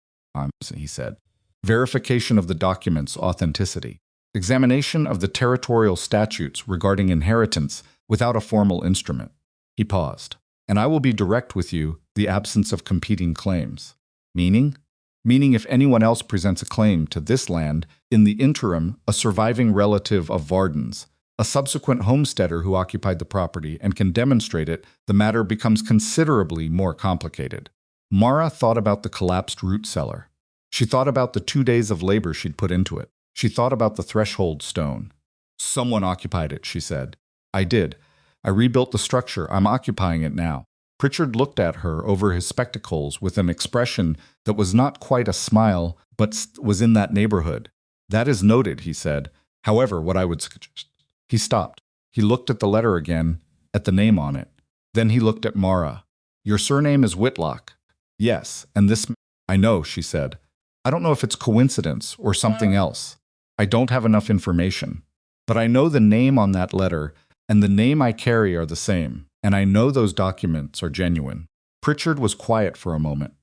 He said. Verification of the document's authenticity. Examination of the territorial statutes regarding inheritance without a formal instrument. He paused. And I will be direct with you, the absence of competing claims. Meaning? Meaning if anyone else presents a claim to this land, in the interim, a surviving relative of Varden's, a subsequent homesteader who occupied the property and can demonstrate it, the matter becomes considerably more complicated. Mara thought about the collapsed root cellar. She thought about the 2 days of labor she'd put into it. She thought about the threshold stone. Someone occupied it, she said. I did. I rebuilt the structure. I'm occupying it now. Pritchard looked at her over his spectacles with an expression that was not quite a smile, but was in that neighborhood. That is noted, he said. However, what I would suggest He stopped. He looked at the letter again, at the name on it. Then he looked at Mara. Your surname is Whitlock. Yes, and this... I know, she said. I don't know if it's coincidence or something else. I don't have enough information. But I know the name on that letter and the name I carry are the same, and I know those documents are genuine. Pritchard was quiet for a moment.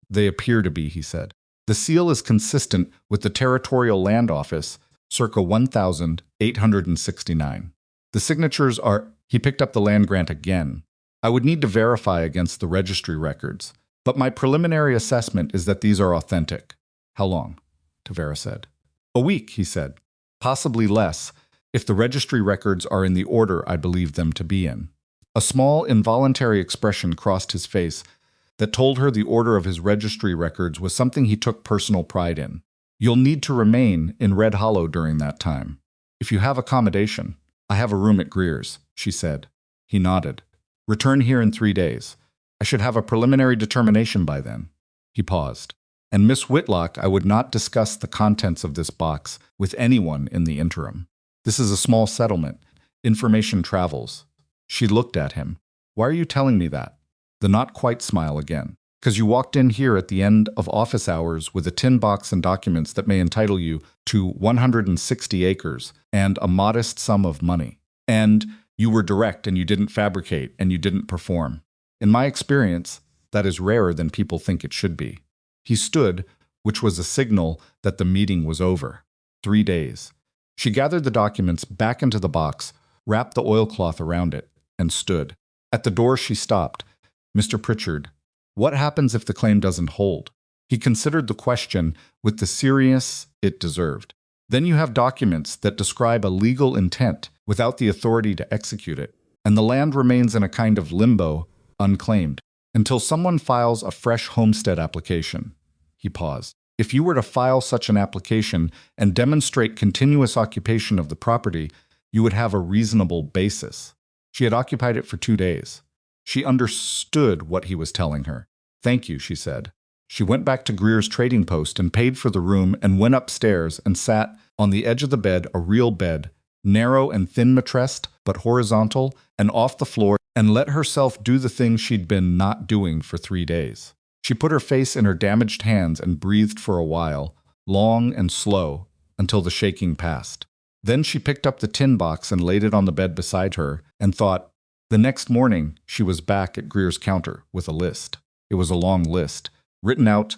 They appear to be, he said. The seal is consistent with the Territorial Land Office, circa 1869. The signatures are... He picked up the land grant again. I would need to verify against the registry records, but my preliminary assessment is that these are authentic. How long? Tavera said. A week, he said. Possibly less, if the registry records are in the order I believe them to be in. A small, involuntary expression crossed his face that told her the order of his registry records was something he took personal pride in. You'll need to remain in Red Hollow during that time. If you have accommodation, I have a room at Greer's, she said. He nodded. Return here in 3 days. I should have a preliminary determination by then. He paused. And Miss Whitlock, I would not discuss the contents of this box with anyone in the interim. This is a small settlement. Information travels. She looked at him. Why are you telling me that? The not quite smile again. Because you walked in here at the end of office hours with a tin box and documents that may entitle you to 160 acres and a modest sum of money. And you were direct and you didn't fabricate and you didn't perform. In my experience, that is rarer than people think it should be. He stood, which was a signal that the meeting was over. 3 days. She gathered the documents back into the box, wrapped the oilcloth around it, and stood. At the door she stopped. Mr. Pritchard, what happens if the claim doesn't hold? He considered the question with the seriousness it deserved. Then you have documents that describe a legal intent without the authority to execute it, and the land remains in a kind of limbo, unclaimed, until someone files a fresh homestead application. He paused. If you were to file such an application and demonstrate continuous occupation of the property, you would have a reasonable basis. She had occupied it for 2 days. She understood what he was telling her. Thank you, she said. She went back to Greer's trading post and paid for the room and went upstairs and sat on the edge of the bed, a real bed, narrow and thin mattressed, but horizontal and off the floor, and let herself do the thing she'd been not doing for 3 days. She put her face in her damaged hands and breathed for a while, long and slow, until the shaking passed. Then she picked up the tin box and laid it on the bed beside her and thought. The next morning, she was back at Greer's counter with a list. It was a long list, written out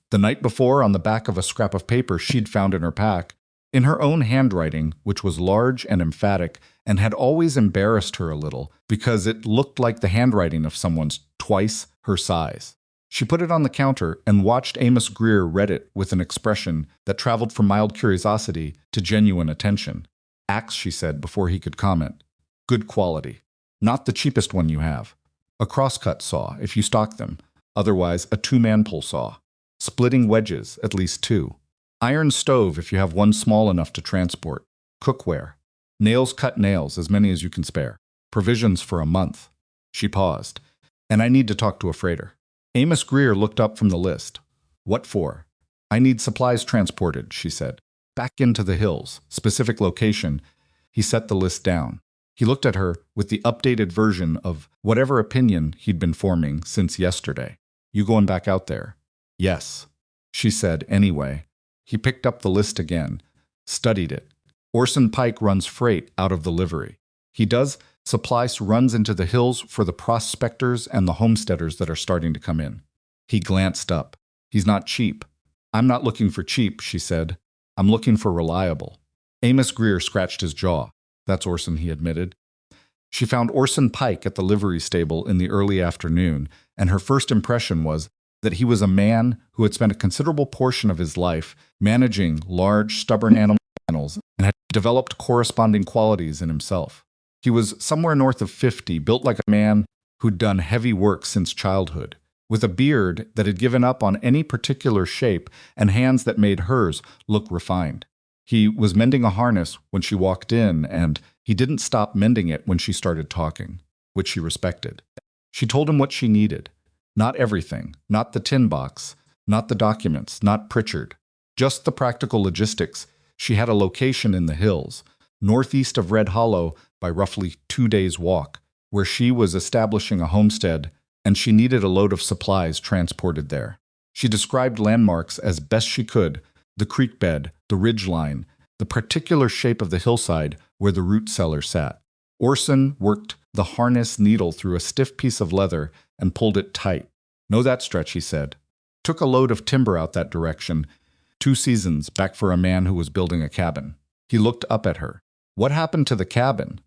the night before on the back of a scrap of paper she'd found in her pack, in her own handwriting, which was large and emphatic and had always embarrassed her a little because it looked like the handwriting of someone's twice her size. She put it on the counter and watched Amos Greer read it with an expression that traveled from mild curiosity to genuine attention. Axe, she said before he could comment. Good quality. Not the cheapest one you have. A crosscut saw, if you stock them. Otherwise, a 2-man pull saw. Splitting wedges, at least 2. Iron stove, if you have one small enough to transport. Cookware. Nails cut nails, as many as you can spare. Provisions for a month. She paused. And I need to talk to a freighter. Amos Greer looked up from the list. What for? I need supplies transported, she said. Back into the hills. Specific location. He set the list down. He looked at her with the updated version of whatever opinion he'd been forming since yesterday. You going back out there? Yes, she said anyway. He picked up the list again, studied it. Orson Pike runs freight out of the livery. He does supply runs into the hills for the prospectors and the homesteaders that are starting to come in. He glanced up. He's not cheap. I'm not looking for cheap, she said. I'm looking for reliable. Amos Greer scratched his jaw. That's Orson, he admitted. She found Orson Pike at the livery stable in the early afternoon, and her first impression was that he was a man who had spent a considerable portion of his life managing large, stubborn animals and had developed corresponding qualities in himself. He was somewhere north of 50, built like a man who'd done heavy work since childhood, with a beard that had given up on any particular shape and hands that made hers look refined. He was mending a harness when she walked in, and he didn't stop mending it when she started talking, which she respected. She told him what she needed. Not everything, not the tin box, not the documents, not Pritchard. Just the practical logistics. She had a location in the hills, northeast of Red Hollow by roughly 2 days' walk, where she was establishing a homestead and she needed a load of supplies transported there. She described landmarks as best she could: the creek bed, the ridge line, the particular shape of the hillside where the root cellar sat. Orson worked the harness needle through a stiff piece of leather and pulled it tight. "Know that stretch," he said. "Took a load of timber out that direction 2 seasons back for a man who was building a cabin." He looked up at her. "What happened to the cabin?"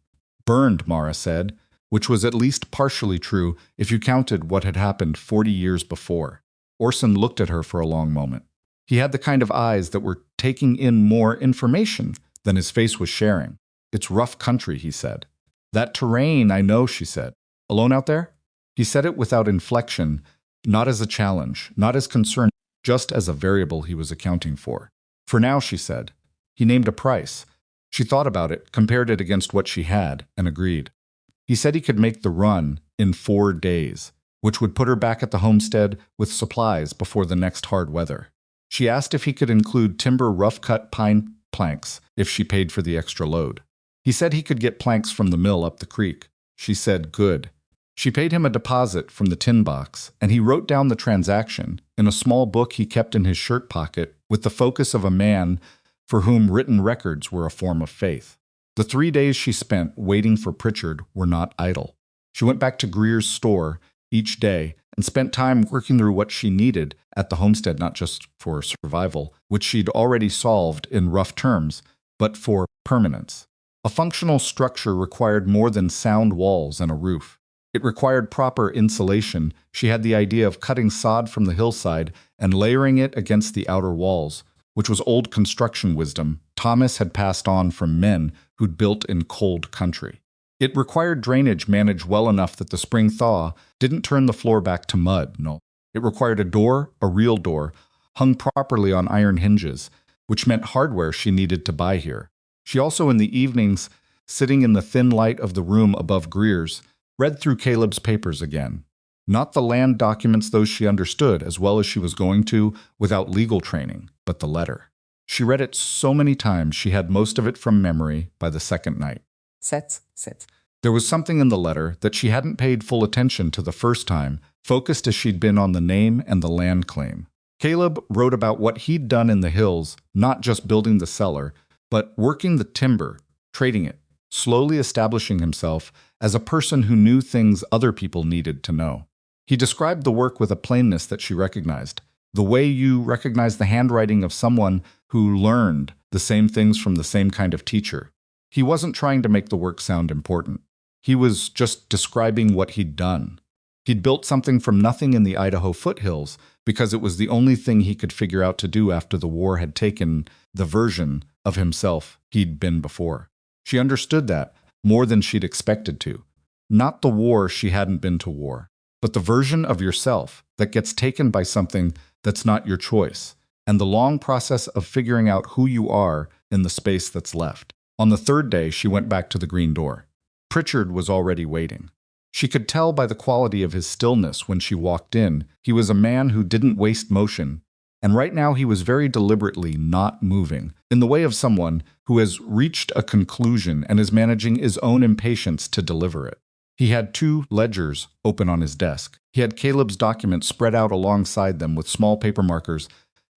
"Burned," Mara said, which was at least partially true if you counted what had happened 40 years before. Orson looked at her for a long moment. He had the kind of eyes that were taking in more information than his face was sharing. "It's rough country," he said. "That terrain, I know," she said. "Alone out there?" He said it without inflection, not as a challenge, not as concern, just as a variable he was accounting for. "For now," she said. He named a price. She thought about it, compared it against what she had, and agreed. He said he could make the run in 4 days, which would put her back at the homestead with supplies before the next hard weather. She asked if he could include timber rough-cut pine planks if she paid for the extra load. He said he could get planks from the mill up the creek. She said good. She paid him a deposit from the tin box, and he wrote down the transaction in a small book he kept in his shirt pocket with the focus of a man for whom written records were a form of faith. The 3 days she spent waiting for Pritchard were not idle. She went back to Greer's store each day and spent time working through what she needed at the homestead, not just for survival, which she'd already solved in rough terms, but for permanence. A functional structure required more than sound walls and a roof. It required proper insulation. She had the idea of cutting sod from the hillside and layering it against the outer walls, which was old construction wisdom Thomas had passed on from men who'd built in cold country. It required drainage managed well enough that the spring thaw didn't turn the floor back to mud, no. It required a door, a real door, hung properly on iron hinges, which meant hardware she needed to buy here. She also, in the evenings, sitting in the thin light of the room above Greer's, read through Caleb's papers again. Not the land documents, those she understood as well as she was going to without legal training, but the letter. She read it so many times she had most of it from memory by the second night. Sit. There was something in the letter that she hadn't paid full attention to the first time, focused as she'd been on the name and the land claim. Caleb wrote about what he'd done in the hills, not just building the cellar, but working the timber, trading it, slowly establishing himself as a person who knew things other people needed to know. He described the work with a plainness that she recognized, the way you recognize the handwriting of someone who learned the same things from the same kind of teacher. He wasn't trying to make the work sound important. He was just describing what he'd done. He'd built something from nothing in the Idaho foothills because it was the only thing he could figure out to do after the war had taken the version of himself he'd been before. She understood that more than she'd expected to. Not the war she hadn't been to war, but the version of yourself that gets taken by something that's not your choice, and the long process of figuring out who you are in the space that's left. On the 3rd day, she went back to the green door. Pritchard was already waiting. She could tell by the quality of his stillness when she walked in. He was a man who didn't waste motion, and right now he was very deliberately not moving, in the way of someone who has reached a conclusion and is managing his own impatience to deliver it. He had 2 ledgers open on his desk. He had Caleb's documents spread out alongside them with small paper markers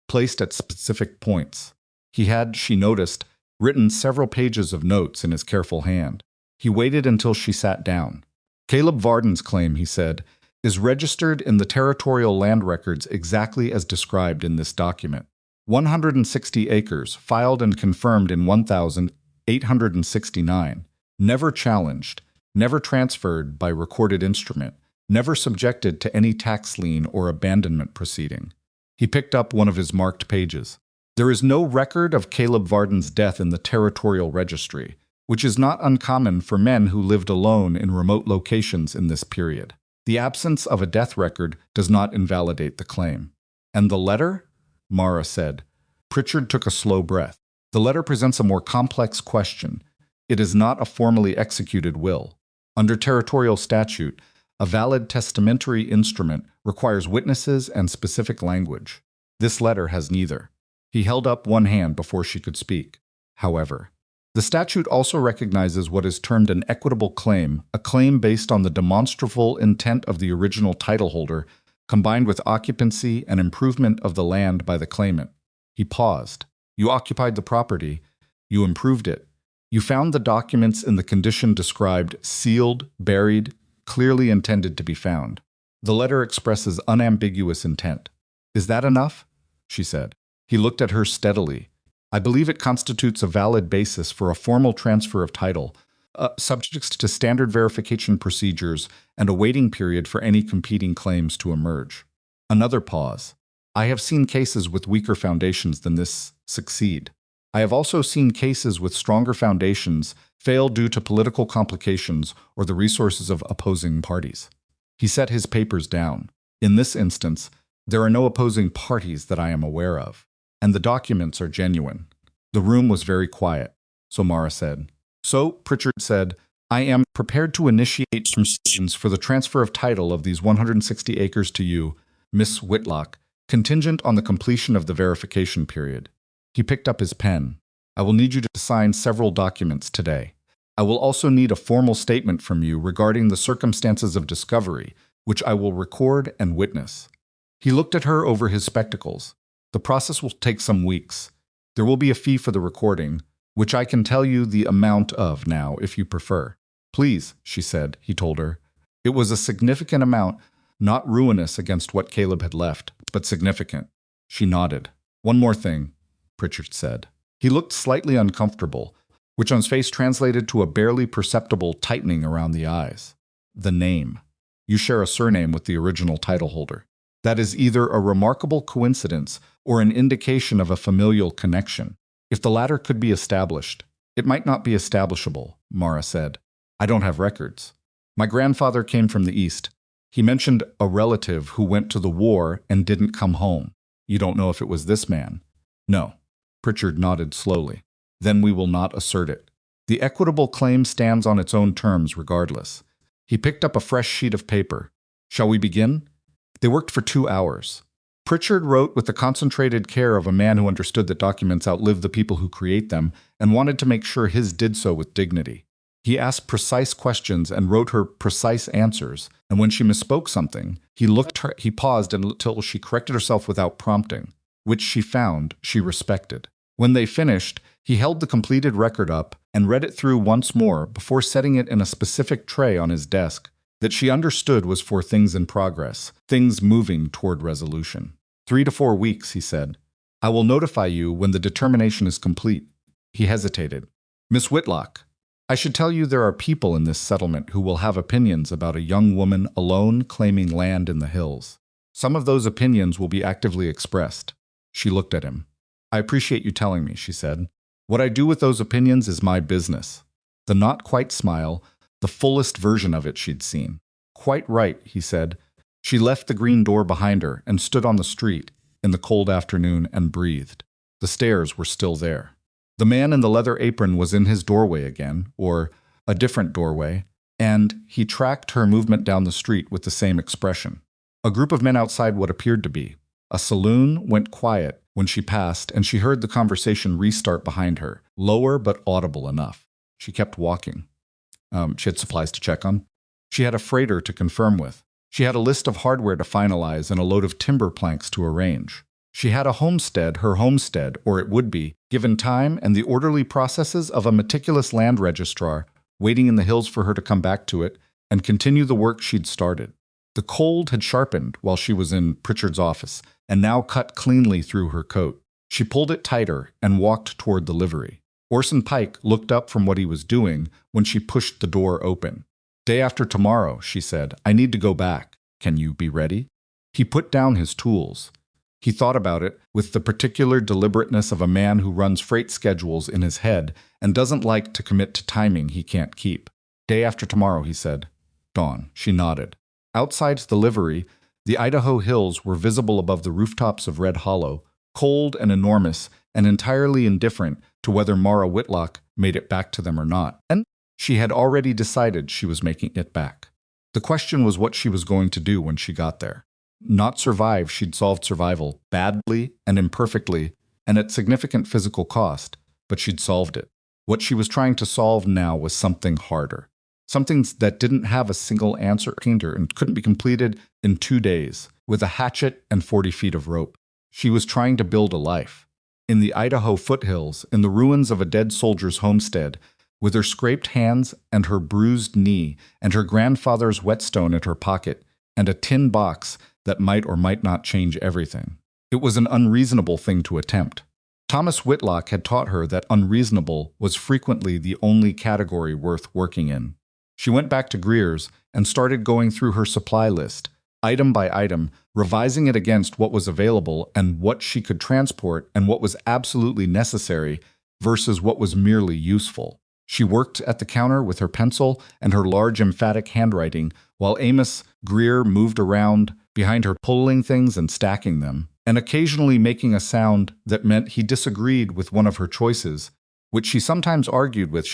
placed at specific points. He had, she noticed, written several pages of notes in his careful hand. He waited until she sat down. Caleb Varden's claim, he said, is registered in the territorial land records exactly as described in this document. 160 acres, filed and confirmed in 1869, never challenged, never transferred by recorded instrument, never subjected to any tax lien or abandonment proceeding. He picked up one of his marked pages. There is no record of Caleb Varden's death in the territorial registry, which is not uncommon for men who lived alone in remote locations in this period. The absence of a death record does not invalidate the claim. And the letter? Mara said. Pritchard took a slow breath. The letter presents a more complex question. It is not a formally executed will. Under territorial statute, a valid testamentary instrument requires witnesses and specific language. This letter has neither. He held up one hand before she could speak. However, The statute also recognizes what is termed an equitable claim, a claim based on the demonstrable intent of the original title holder, combined with occupancy and improvement of the land by the claimant. He paused. You occupied the property. You improved it. You found the documents in the condition described, sealed, buried, clearly intended to be found. The letter expresses unambiguous intent. Is that enough? She said. He looked at her steadily. I believe it constitutes a valid basis for a formal transfer of title, subject to standard verification procedures and a waiting period for any competing claims to emerge. Another pause. I have seen cases with weaker foundations than this succeed. I have also seen cases with stronger foundations fail due to political complications or the resources of opposing parties. He set his papers down. In this instance, there are no opposing parties that I am aware of, and the documents are genuine. The room was very quiet, so Mara said. So, Pritchard said, I am prepared to initiate proceedings for the transfer of title of these 160 acres to you, Miss Whitlock, contingent on the completion of the verification period. He picked up his pen. I will need you to sign several documents today. I will also need a formal statement from you regarding the circumstances of discovery, which I will record and witness. He looked at her over his spectacles. The process will take some weeks. There will be a fee for the recording, which I can tell you the amount of now if you prefer. Please, she said, he told her. It was a significant amount, not ruinous against what Caleb had left, but significant. She nodded. One more thing, Pritchard said. He looked slightly uncomfortable, which on his face translated to a barely perceptible tightening around the eyes. The name. You share a surname with the original title holder. That is either a remarkable coincidence or an indication of a familial connection. If the latter could be established, it might not be establishable, Mara said. I don't have records. My grandfather came from the East. He mentioned a relative who went to the war and didn't come home. You don't know if it was this man? No. Pritchard nodded slowly. Then we will not assert it. The equitable claim stands on its own terms regardless. He picked up a fresh sheet of paper. Shall we begin? They worked for 2 hours. Pritchard wrote with the concentrated care of a man who understood that documents outlive the people who create them and wanted to make sure his did so with dignity. He asked precise questions and wrote her precise answers, and when she misspoke something, he paused until she corrected herself without prompting, which she found she respected. When they finished, he held the completed record up and read it through once more before setting it in a specific tray on his desk that she understood was for things in progress, things moving toward resolution. 3 to 4 weeks, he said. I will notify you when the determination is complete. He hesitated. Miss Whitlock, I should tell you there are people in this settlement who will have opinions about a young woman alone claiming land in the hills. Some of those opinions will be actively expressed. She looked at him. I appreciate you telling me, she said. What I do with those opinions is my business. The not quite smile, the fullest version of it she'd seen. Quite right, he said. She left the green door behind her and stood on the street in the cold afternoon and breathed. The stairs were still there. The man in the leather apron was in his doorway again, or a different doorway, and he tracked her movement down the street with the same expression. A group of men outside what appeared to be a saloon went quiet when she passed, and she heard the conversation restart behind her, lower but audible enough. She kept walking. She had supplies to check on. She had a freighter to confirm with. She had a list of hardware to finalize and a load of timber planks to arrange. She had a homestead, her homestead, or it would be, given time and the orderly processes of a meticulous land registrar, waiting in the hills for her to come back to it and continue the work she'd started. The cold had sharpened while she was in Pritchard's office and now cut cleanly through her coat. She pulled it tighter and walked toward the livery. Orson Pike looked up from what he was doing when she pushed the door open. Day after tomorrow, she said, I need to go back. Can you be ready? He put down his tools. He thought about it with the particular deliberateness of a man who runs freight schedules in his head and doesn't like to commit to timing he can't keep. Day after tomorrow, he said. Dawn. She nodded. Outside the livery, the Idaho hills were visible above the rooftops of Red Hollow, cold and enormous and entirely indifferent to whether Mara Whitlock made it back to them or not. And she had already decided she was making it back. The question was what she was going to do when she got there. Not survive, she'd solved survival, badly and imperfectly, and at significant physical cost, but she'd solved it. What she was trying to solve now was something harder. Something that didn't have a single answer and couldn't be completed in 2 days, with a hatchet and 40 feet of rope. She was trying to build a life. In the Idaho foothills, in the ruins of a dead soldier's homestead, with her scraped hands and her bruised knee and her grandfather's whetstone in her pocket, and a tin box that might or might not change everything. It was an unreasonable thing to attempt. Thomas Whitlock had taught her that unreasonable was frequently the only category worth working in. She went back to Greer's and started going through her supply list, item by item, revising it against what was available and what she could transport and what was absolutely necessary versus what was merely useful. She worked at the counter with her pencil and her large emphatic handwriting while Amos Greer moved around behind her, pulling things and stacking them, and occasionally making a sound that meant he disagreed with one of her choices, which she sometimes argued with,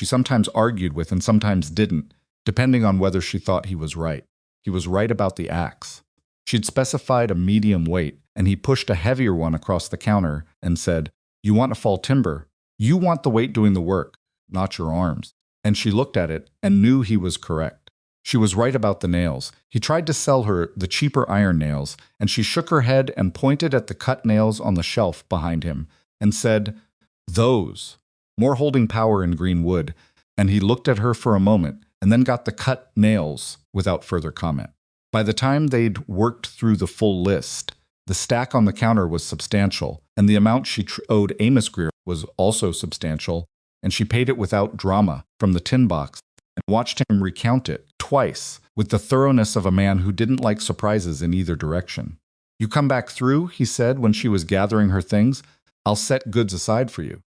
and sometimes didn't, depending on whether she thought he was right. He was right about the axe. She'd specified a medium weight, and he pushed a heavier one across the counter and said, "You want to fall timber? You want the weight doing the work, not your arms." And she looked at it and knew he was correct. She was right about the nails. He tried to sell her the cheaper iron nails, and she shook her head and pointed at the cut nails on the shelf behind him and said, "Those." More holding power in green wood, and he looked at her for a moment and then got the cut nails without further comment. By the time they'd worked through the full list, the stack on the counter was substantial, and the amount she owed Amos Greer was also substantial, and she paid it without drama from the tin box and watched him recount it twice with the thoroughness of a man who didn't like surprises in either direction. "You come back through," he said when she was gathering her things. "I'll set goods aside for you.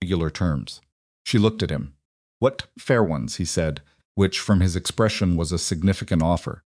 Regular terms." She looked at him. "What fair ones?" he said, which from his expression was a significant offer.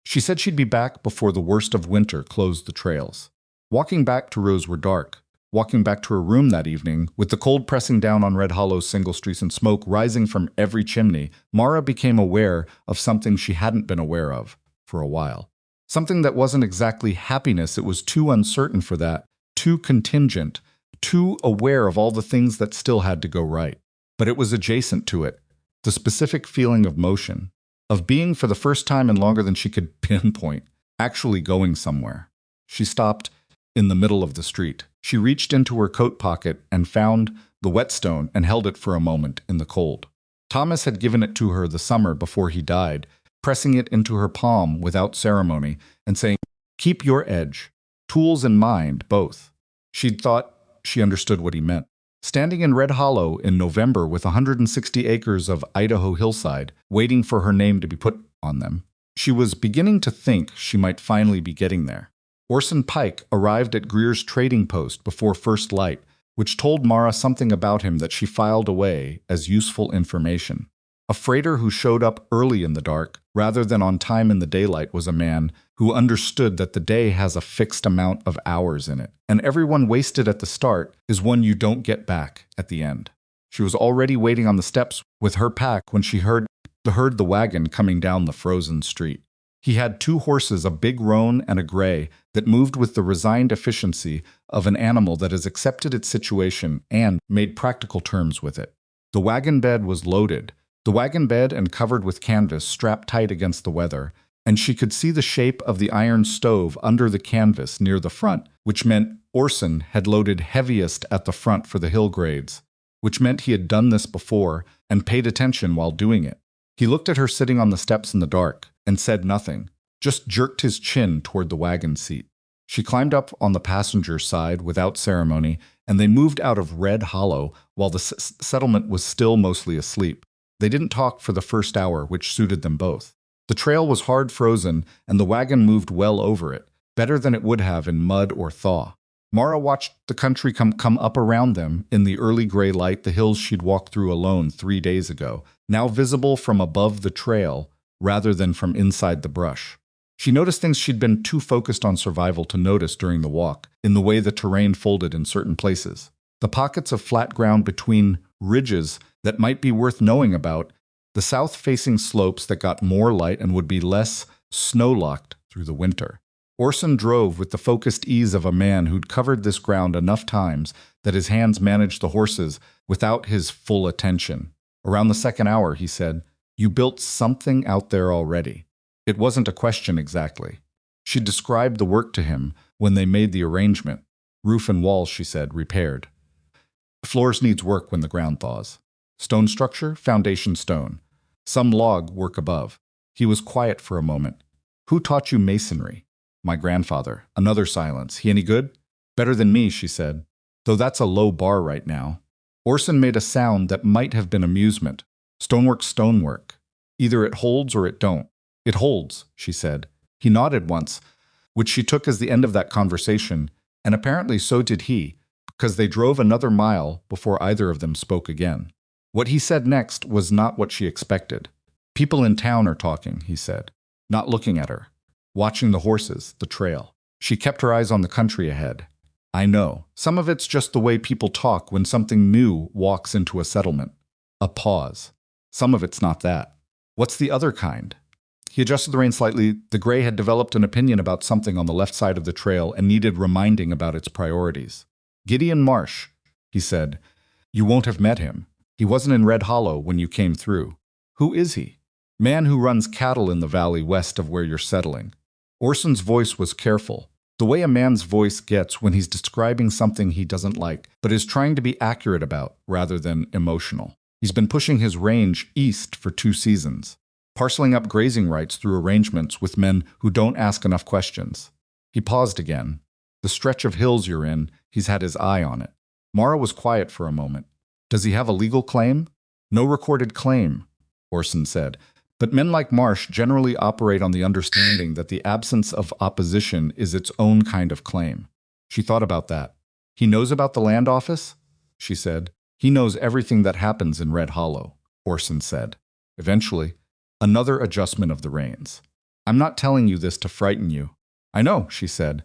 She said she'd be back before the worst of winter closed the trails. Walking back to Rose were dark. Walking back to her room that evening, with the cold pressing down on Red Hollow's single streets and smoke rising from every chimney, Mara became aware of something she hadn't been aware of for a while. Something that wasn't exactly happiness. It was too uncertain for that, too contingent, too aware of all the things that still had to go right. But it was adjacent to it, the specific feeling of motion, of being for the first time in longer than she could pinpoint, actually going somewhere. She stopped in the middle of the street. She reached into her coat pocket and found the whetstone and held it for a moment in the cold. Thomas had given it to her the summer before he died, pressing it into her palm without ceremony and saying, "Keep your edge, tools in mind, both." She'd thought she understood what he meant. Standing in Red Hollow in November with 160 acres of Idaho hillside, waiting for her name to be put on them, she was beginning to think she might finally be getting there. Orson Pike arrived at Greer's trading post before first light, which told Mara something about him that she filed away as useful information. A freighter who showed up early in the dark, rather than on time in the daylight, was a man who understood that the day has a fixed amount of hours in it, and everyone wasted at the start is one you don't get back at the end. She was already waiting on the steps with her pack when she heard the wagon coming down the frozen street. He had 2 horses, a big roan and a gray, that moved with the resigned efficiency of an animal that has accepted its situation and made practical terms with it. The wagon bed was loaded, and covered with canvas strapped tight against the weather, and she could see the shape of the iron stove under the canvas near the front, which meant Orson had loaded heaviest at the front for the hill grades, which meant he had done this before and paid attention while doing it. He looked at her sitting on the steps in the dark and said nothing, just jerked his chin toward the wagon seat. She climbed up on the passenger side without ceremony, and they moved out of Red Hollow while the settlement was still mostly asleep. They didn't talk for the first hour, which suited them both. The trail was hard frozen, and the wagon moved well over it, better than it would have in mud or thaw. Mara watched the country come up around them in the early gray light, the hills she'd walked through alone 3 days ago, now visible from above the trail rather than from inside the brush. She noticed things she'd been too focused on survival to notice during the walk, in the way the terrain folded in certain places. The pockets of flat ground between ridges that might be worth knowing about, the south-facing slopes that got more light and would be less snow-locked through the winter. Orson drove with the focused ease of a man who'd covered this ground enough times that his hands managed the horses without his full attention. Around the second hour, he said, "You built something out there already." It wasn't a question exactly. She described the work to him when they made the arrangement. "Roof and walls," she said, "repaired. Floors needs work when the ground thaws. Stone structure, foundation stone. Some log work above." He was quiet for a moment. "Who taught you masonry?" "My grandfather." Another silence. "He any good?" "Better than me," she said. "Though that's a low bar right now." Orson made a sound that might have been amusement. "Stonework's stonework. Either it holds or it don't." "It holds," she said. He nodded once, which she took as the end of that conversation, and apparently so did he, because they drove another mile before either of them spoke again. What he said next was not what she expected. "People in town are talking," he said, not looking at her, watching the horses, the trail. She kept her eyes on the country ahead. "I know. Some of it's just the way people talk when something new walks into a settlement." A pause. "Some of it's not that." "What's the other kind?" He adjusted the rein slightly. The gray had developed an opinion about something on the left side of the trail and needed reminding about its priorities. "Gideon Marsh," he said. "You won't have met him. He wasn't in Red Hollow when you came through." "Who is he?" "Man who runs cattle in the valley west of where you're settling." Orson's voice was careful, the way a man's voice gets when he's describing something he doesn't like, but is trying to be accurate about rather than emotional. "He's been pushing his range east for 2 seasons, parceling up grazing rights through arrangements with men who don't ask enough questions." He paused again. "The stretch of hills you're in, he's had his eye on it." Mara was quiet for a moment. "Does he have a legal claim?" "No recorded claim," Orson said. "But men like Marsh generally operate on the understanding that the absence of opposition is its own kind of claim." She thought about that. "He knows about the land office?" she said. "He knows everything that happens in Red Hollow," Orson said. Eventually, another adjustment of the reins. "I'm not telling you this to frighten you." "I know," she said.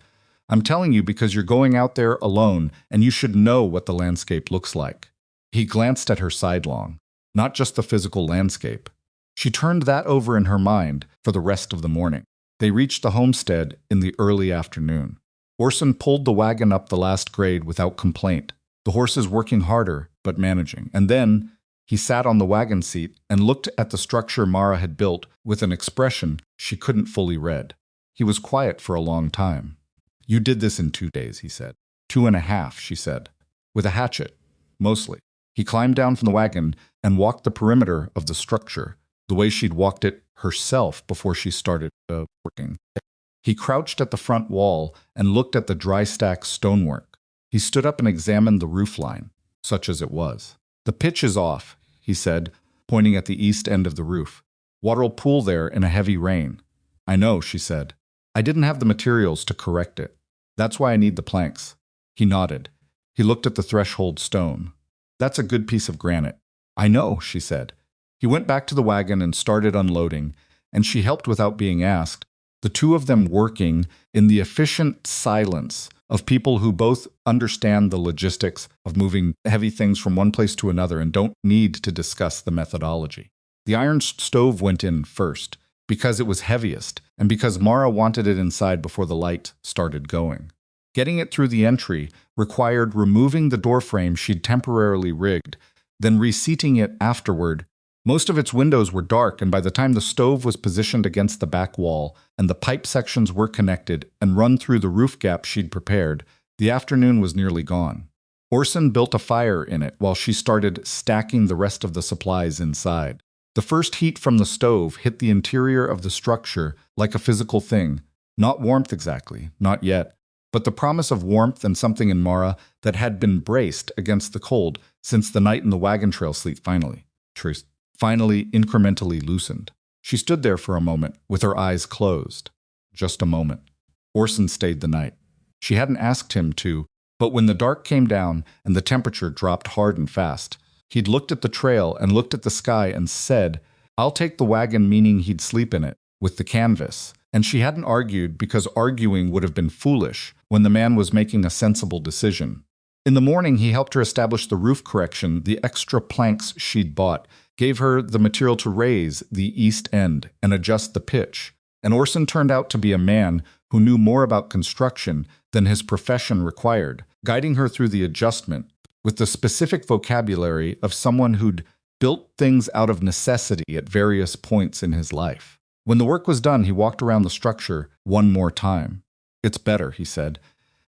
"I'm telling you because you're going out there alone and you should know what the landscape looks like." He glanced at her sidelong, not just the physical landscape. She turned that over in her mind for the rest of the morning. They reached the homestead in the early afternoon. Orson pulled the wagon up the last grade without complaint, the horses working harder but managing. And then he sat on the wagon seat and looked at the structure Mara had built with an expression she couldn't fully read. He was quiet for a long time. "You did this in 2 days," he said. 2.5, she said. "With a hatchet, mostly." He climbed down from the wagon and walked the perimeter of the structure, the way she'd walked it herself before she started working. He crouched at the front wall and looked at the dry stack stonework. He stood up and examined the roofline, such as it was. "The pitch is off," he said, pointing at the east end of the roof. "Water'll pool there in a heavy rain." "I know," she said. "I didn't have the materials to correct it. That's why I need the planks." He nodded. He looked at the threshold stone. "That's a good piece of granite." "I know," she said. He went back to the wagon and started unloading, and she helped without being asked, the two of them working in the efficient silence of people who both understand the logistics of moving heavy things from one place to another and don't need to discuss the methodology. The iron stove went in first, because it was heaviest, and because Mara wanted it inside before the light started going. Getting it through the entry required removing the doorframe she'd temporarily rigged, then reseating it afterward. Most of its windows were dark, and by the time the stove was positioned against the back wall and the pipe sections were connected and run through the roof gap she'd prepared, the afternoon was nearly gone. Orson built a fire in it while she started stacking the rest of the supplies inside. The first heat from the stove hit the interior of the structure like a physical thing, not warmth exactly, not yet, but the promise of warmth and something in Mara that had been braced against the cold since the night in the wagon trail sleep finally incrementally loosened. She stood there for a moment with her eyes closed. Just a moment. Orson stayed the night. She hadn't asked him to, but when the dark came down and the temperature dropped hard and fast, he'd looked at the trail and looked at the sky and said, "I'll take the wagon," meaning he'd sleep in it, with the canvas. And she hadn't argued because arguing would have been foolish when the man was making a sensible decision. In the morning, he helped her establish the roof correction. The extra planks she'd bought gave her the material to raise the east end and adjust the pitch. And Orson turned out to be a man who knew more about construction than his profession required, guiding her through the adjustment with the specific vocabulary of someone who'd built things out of necessity at various points in his life. When the work was done, he walked around the structure one more time. "It's better," he said.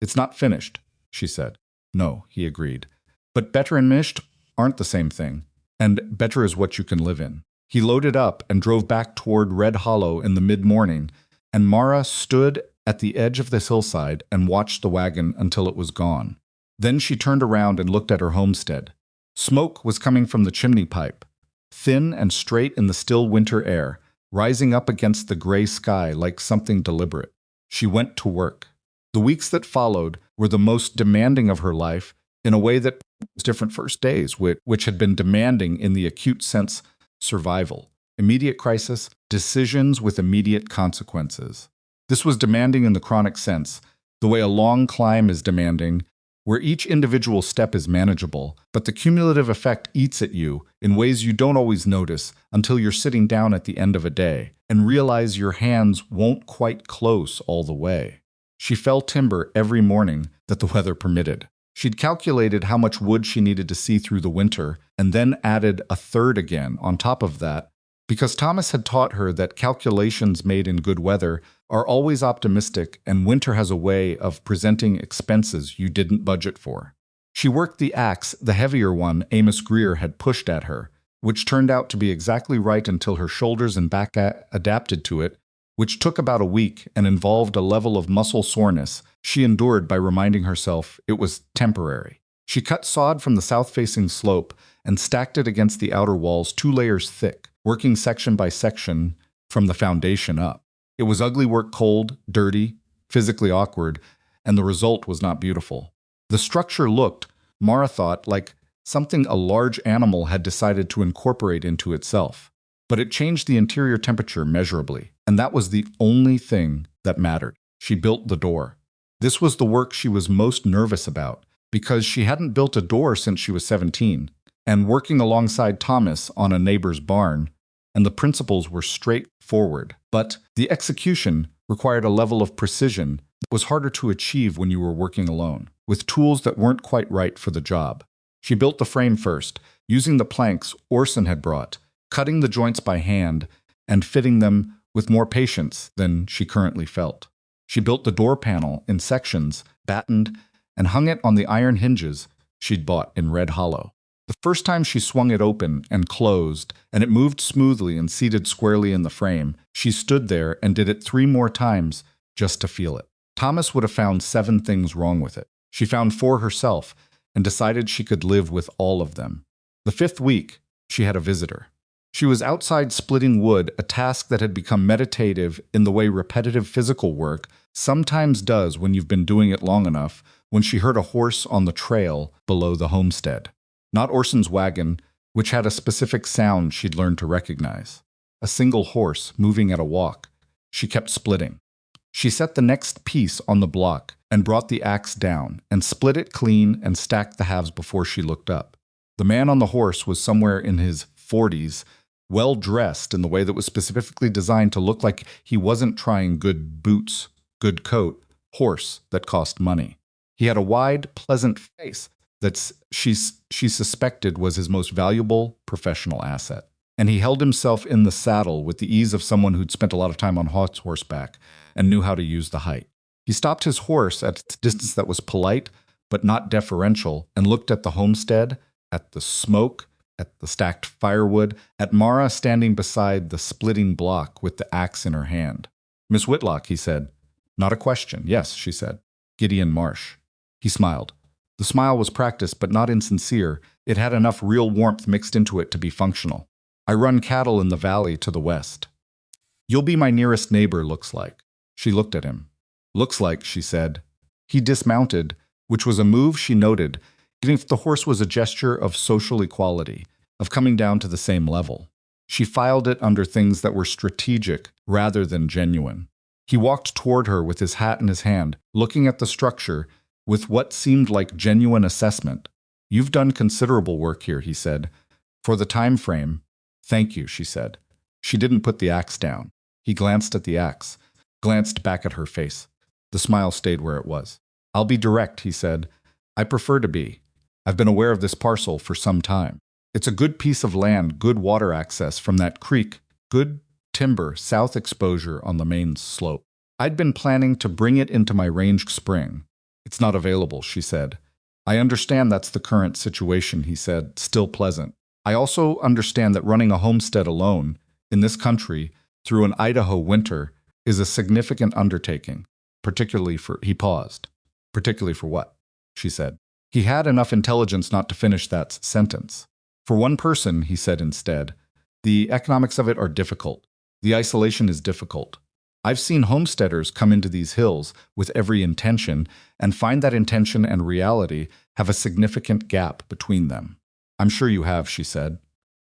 "It's not finished," she said. "No," he agreed. "But better and finished aren't the same thing, and better is what you can live in." He loaded up and drove back toward Red Hollow in the mid-morning, and Mara stood at the edge of this hillside and watched the wagon until it was gone. Then she turned around and looked at her homestead. Smoke was coming from the chimney pipe, thin and straight in the still winter air, rising up against the gray sky like something deliberate. She went to work. The weeks that followed were the most demanding of her life in a way that was different first days, which had been demanding in the acute sense survival, immediate crisis, decisions with immediate consequences. This was demanding in the chronic sense, the way a long climb is demanding, where each individual step is manageable, but the cumulative effect eats at you in ways you don't always notice until you're sitting down at the end of a day and realize your hands won't quite close all the way. She fell timber every morning that the weather permitted. She'd calculated how much wood she needed to see through the winter and then added a third again on top of that, because Thomas had taught her that calculations made in good weather are always optimistic, and winter has a way of presenting expenses you didn't budget for. She worked the axe, the heavier one Amos Greer had pushed at her, which turned out to be exactly right until her shoulders and back adapted to it, which took about a week and involved a level of muscle soreness she endured by reminding herself it was temporary. She cut sod from the south-facing slope and stacked it against the outer walls 2 layers thick, working section by section from the foundation up. It was ugly work, cold, dirty, physically awkward, and the result was not beautiful. The structure looked, Mara thought, like something a large animal had decided to incorporate into itself. But it changed the interior temperature measurably, and that was the only thing that mattered. She built the door. This was the work she was most nervous about, because she hadn't built a door since she was 17, and working alongside Thomas on a neighbor's barn, and the principles were straightforward, but the execution required a level of precision that was harder to achieve when you were working alone, with tools that weren't quite right for the job. She built the frame first, using the planks Orson had brought, cutting the joints by hand and fitting them with more patience than she currently felt. She built the door panel in sections, battened, and hung it on the iron hinges she'd bought in Red Hollow. The first time she swung it open and closed, and it moved smoothly and seated squarely in the frame, she stood there and did it 3 more times just to feel it. Thomas would have found 7 things wrong with it. She found 4 herself and decided she could live with all of them. The 5th week, she had a visitor. She was outside splitting wood, a task that had become meditative in the way repetitive physical work sometimes does when you've been doing it long enough, when she heard a horse on the trail below the homestead. Not Orson's wagon, which had a specific sound she'd learned to recognize. A single horse moving at a walk. She kept splitting. She set the next piece on the block and brought the axe down and split it clean and stacked the halves before she looked up. The man on the horse was somewhere in his 40s, well dressed in the way that was specifically designed to look like he wasn't trying good boots, good coat, horse that cost money. He had a wide, pleasant face that she suspected was his most valuable professional asset. And he held himself in the saddle with the ease of someone who'd spent a lot of time on horseback and knew how to use the height. He stopped his horse at a distance that was polite but not deferential and looked at the homestead, at the smoke, at the stacked firewood, at Mara standing beside the splitting block with the axe in her hand. "Miss Whitlock," he said. "Not a question." "Yes," she said. "Gideon Marsh." He smiled. The smile was practiced but not insincere. It had enough real warmth mixed into it to be functional. "I run cattle in the valley to the west. You'll be my nearest neighbor, looks like." She looked at him. "Looks like," she said. He dismounted, which was a move she noted, even if the horse was a gesture of social equality, of coming down to the same level. She filed it under things that were strategic rather than genuine. He walked toward her with his hat in his hand, looking at the structure with what seemed like genuine assessment. "You've done considerable work here," he said. "For the time frame." "Thank you," she said. She didn't put the axe down. He glanced at the axe, glanced back at her face. The smile stayed where it was. I'll be direct, he said. I prefer to be. I've been aware of this parcel for some time. It's a good piece of land, good water access from that creek, good timber, south exposure on the main slope. I'd been planning to bring it into my range spring. It's not available, she said. I understand that's the current situation, he said, still pleasant. I also understand that running a homestead alone, in this country, through an Idaho winter, is a significant undertaking, he paused. Particularly for what? She said. He had enough intelligence not to finish that sentence. For one person, he said instead, the economics of it are difficult. The isolation is difficult. I've seen homesteaders come into these hills with every intention and find that intention and reality have a significant gap between them. I'm sure you have, she said.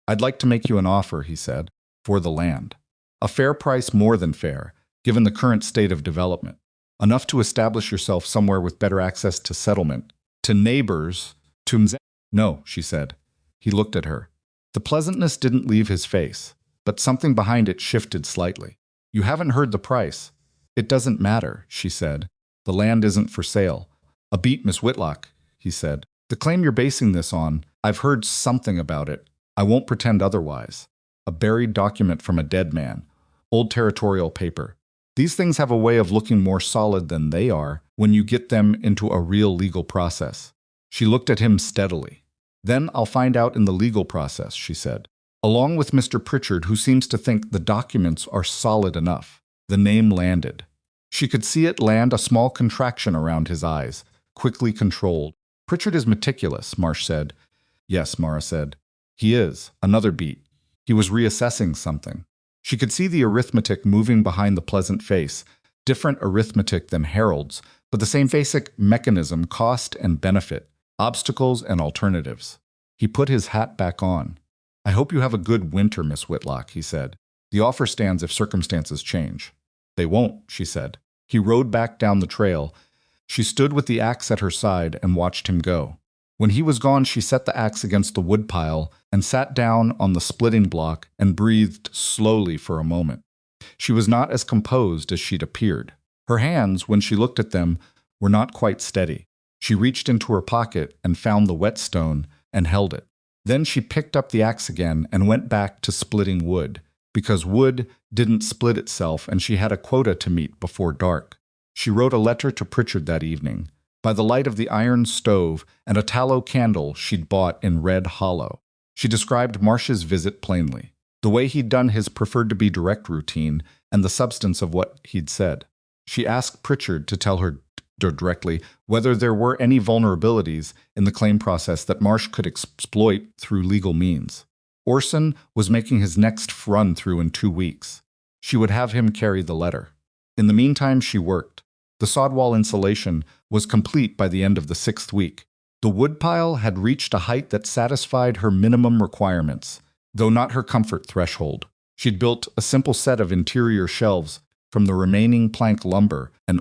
I'd like to make you an offer, he said, for the land. A fair price, more than fair, given the current state of development. Enough to establish yourself somewhere with better access to settlement, to neighbors, to No, she said. He looked at her. The pleasantness didn't leave his face, but something behind it shifted slightly. You haven't heard the price. It doesn't matter, she said. The land isn't for sale. A beat, Miss Whitlock, he said. The claim you're basing this on, I've heard something about it. I won't pretend otherwise. A buried document from a dead man. Old territorial paper. These things have a way of looking more solid than they are when you get them into a real legal process. She looked at him steadily. Then I'll find out in the legal process, she said. Along with Mr. Pritchard, who seems to think the documents are solid enough. The name landed. She could see it land, a small contraction around his eyes, quickly controlled. Pritchard is meticulous, Marsh said. Yes, Mara said. He is. Another beat. He was reassessing something. She could see the arithmetic moving behind the pleasant face, different arithmetic than Harold's, but the same basic mechanism, cost and benefit, obstacles and alternatives. He put his hat back on. I hope you have a good winter, Miss Whitlock, he said. The offer stands if circumstances change. They won't, she said. He rode back down the trail. She stood with the axe at her side and watched him go. When he was gone, she set the axe against the woodpile and sat down on the splitting block and breathed slowly for a moment. She was not as composed as she'd appeared. Her hands, when she looked at them, were not quite steady. She reached into her pocket and found the whetstone and held it. Then she picked up the axe again and went back to splitting wood, because wood didn't split itself and she had a quota to meet before dark. She wrote a letter to Pritchard that evening, by the light of the iron stove and a tallow candle she'd bought in Red Hollow. She described Marsh's visit plainly, the way he'd done his preferred-to-be direct routine and the substance of what he'd said. She asked Pritchard to tell her directly whether there were any vulnerabilities in the claim process that Marsh could exploit through legal means. Orson was making his next run through in 2 weeks. She would have him carry the letter. In the meantime, she worked. The sod-wall insulation was complete by the end of the 6th week. The woodpile had reached a height that satisfied her minimum requirements, though not her comfort threshold. She'd built a simple set of interior shelves from the remaining plank lumber and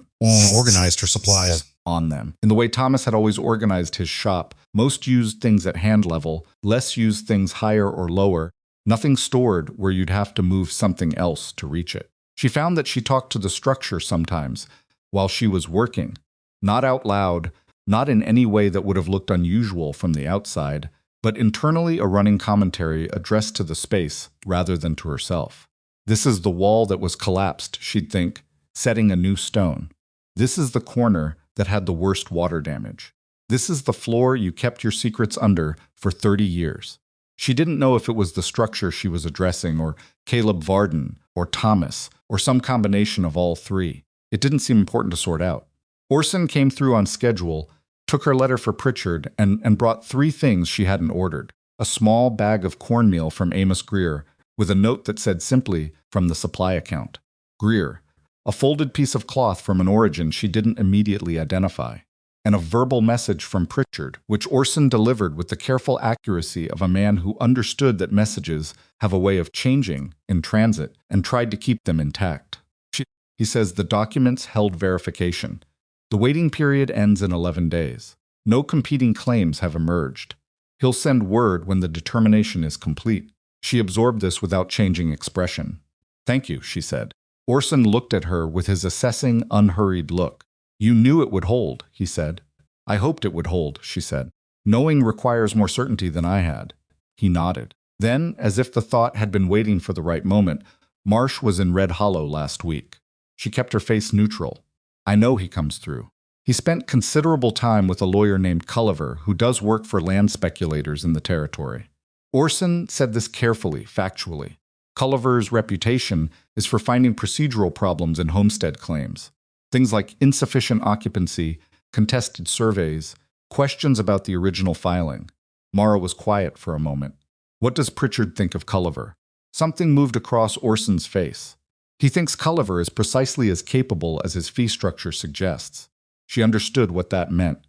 organized her supplies on them. In the way Thomas had always organized his shop, most used things at hand level, less used things higher or lower, nothing stored where you'd have to move something else to reach it. She found that she talked to the structure sometimes while she was working, not out loud, not in any way that would have looked unusual from the outside, but internally a running commentary addressed to the space rather than to herself. This is the wall that was collapsed, she'd think, setting a new stone. This is the corner that had the worst water damage. This is the floor you kept your secrets under for 30 years. She didn't know if it was the structure she was addressing, or Caleb Varden, or Thomas, or some combination of all three. It didn't seem important to sort out. Orson came through on schedule, took her letter for Pritchard, and brought 3 things she hadn't ordered. A small bag of cornmeal from Amos Greer, with a note that said simply, from the supply account. Greer. A folded piece of cloth from an origin she didn't immediately identify. And a verbal message from Pritchard, which Orson delivered with the careful accuracy of a man who understood that messages have a way of changing in transit and tried to keep them intact. He says the documents held verification. The waiting period ends in 11 days. No competing claims have emerged. He'll send word when the determination is complete. She absorbed this without changing expression. Thank you, she said. Orson looked at her with his assessing, unhurried look. You knew it would hold, he said. I hoped it would hold, she said. Knowing requires more certainty than I had. He nodded. Then, as if the thought had been waiting for the right moment, Marsh was in Red Hollow last week. She kept her face neutral. I know he comes through. He spent considerable time with a lawyer named Culliver, who does work for land speculators in the territory. Orson said this carefully, factually. Culliver's reputation is for finding procedural problems in homestead claims. Things like insufficient occupancy, contested surveys, questions about the original filing. Mara was quiet for a moment. What does Pritchard think of Culliver? Something moved across Orson's face. He thinks Culliver is precisely as capable as his fee structure suggests. She understood what that meant.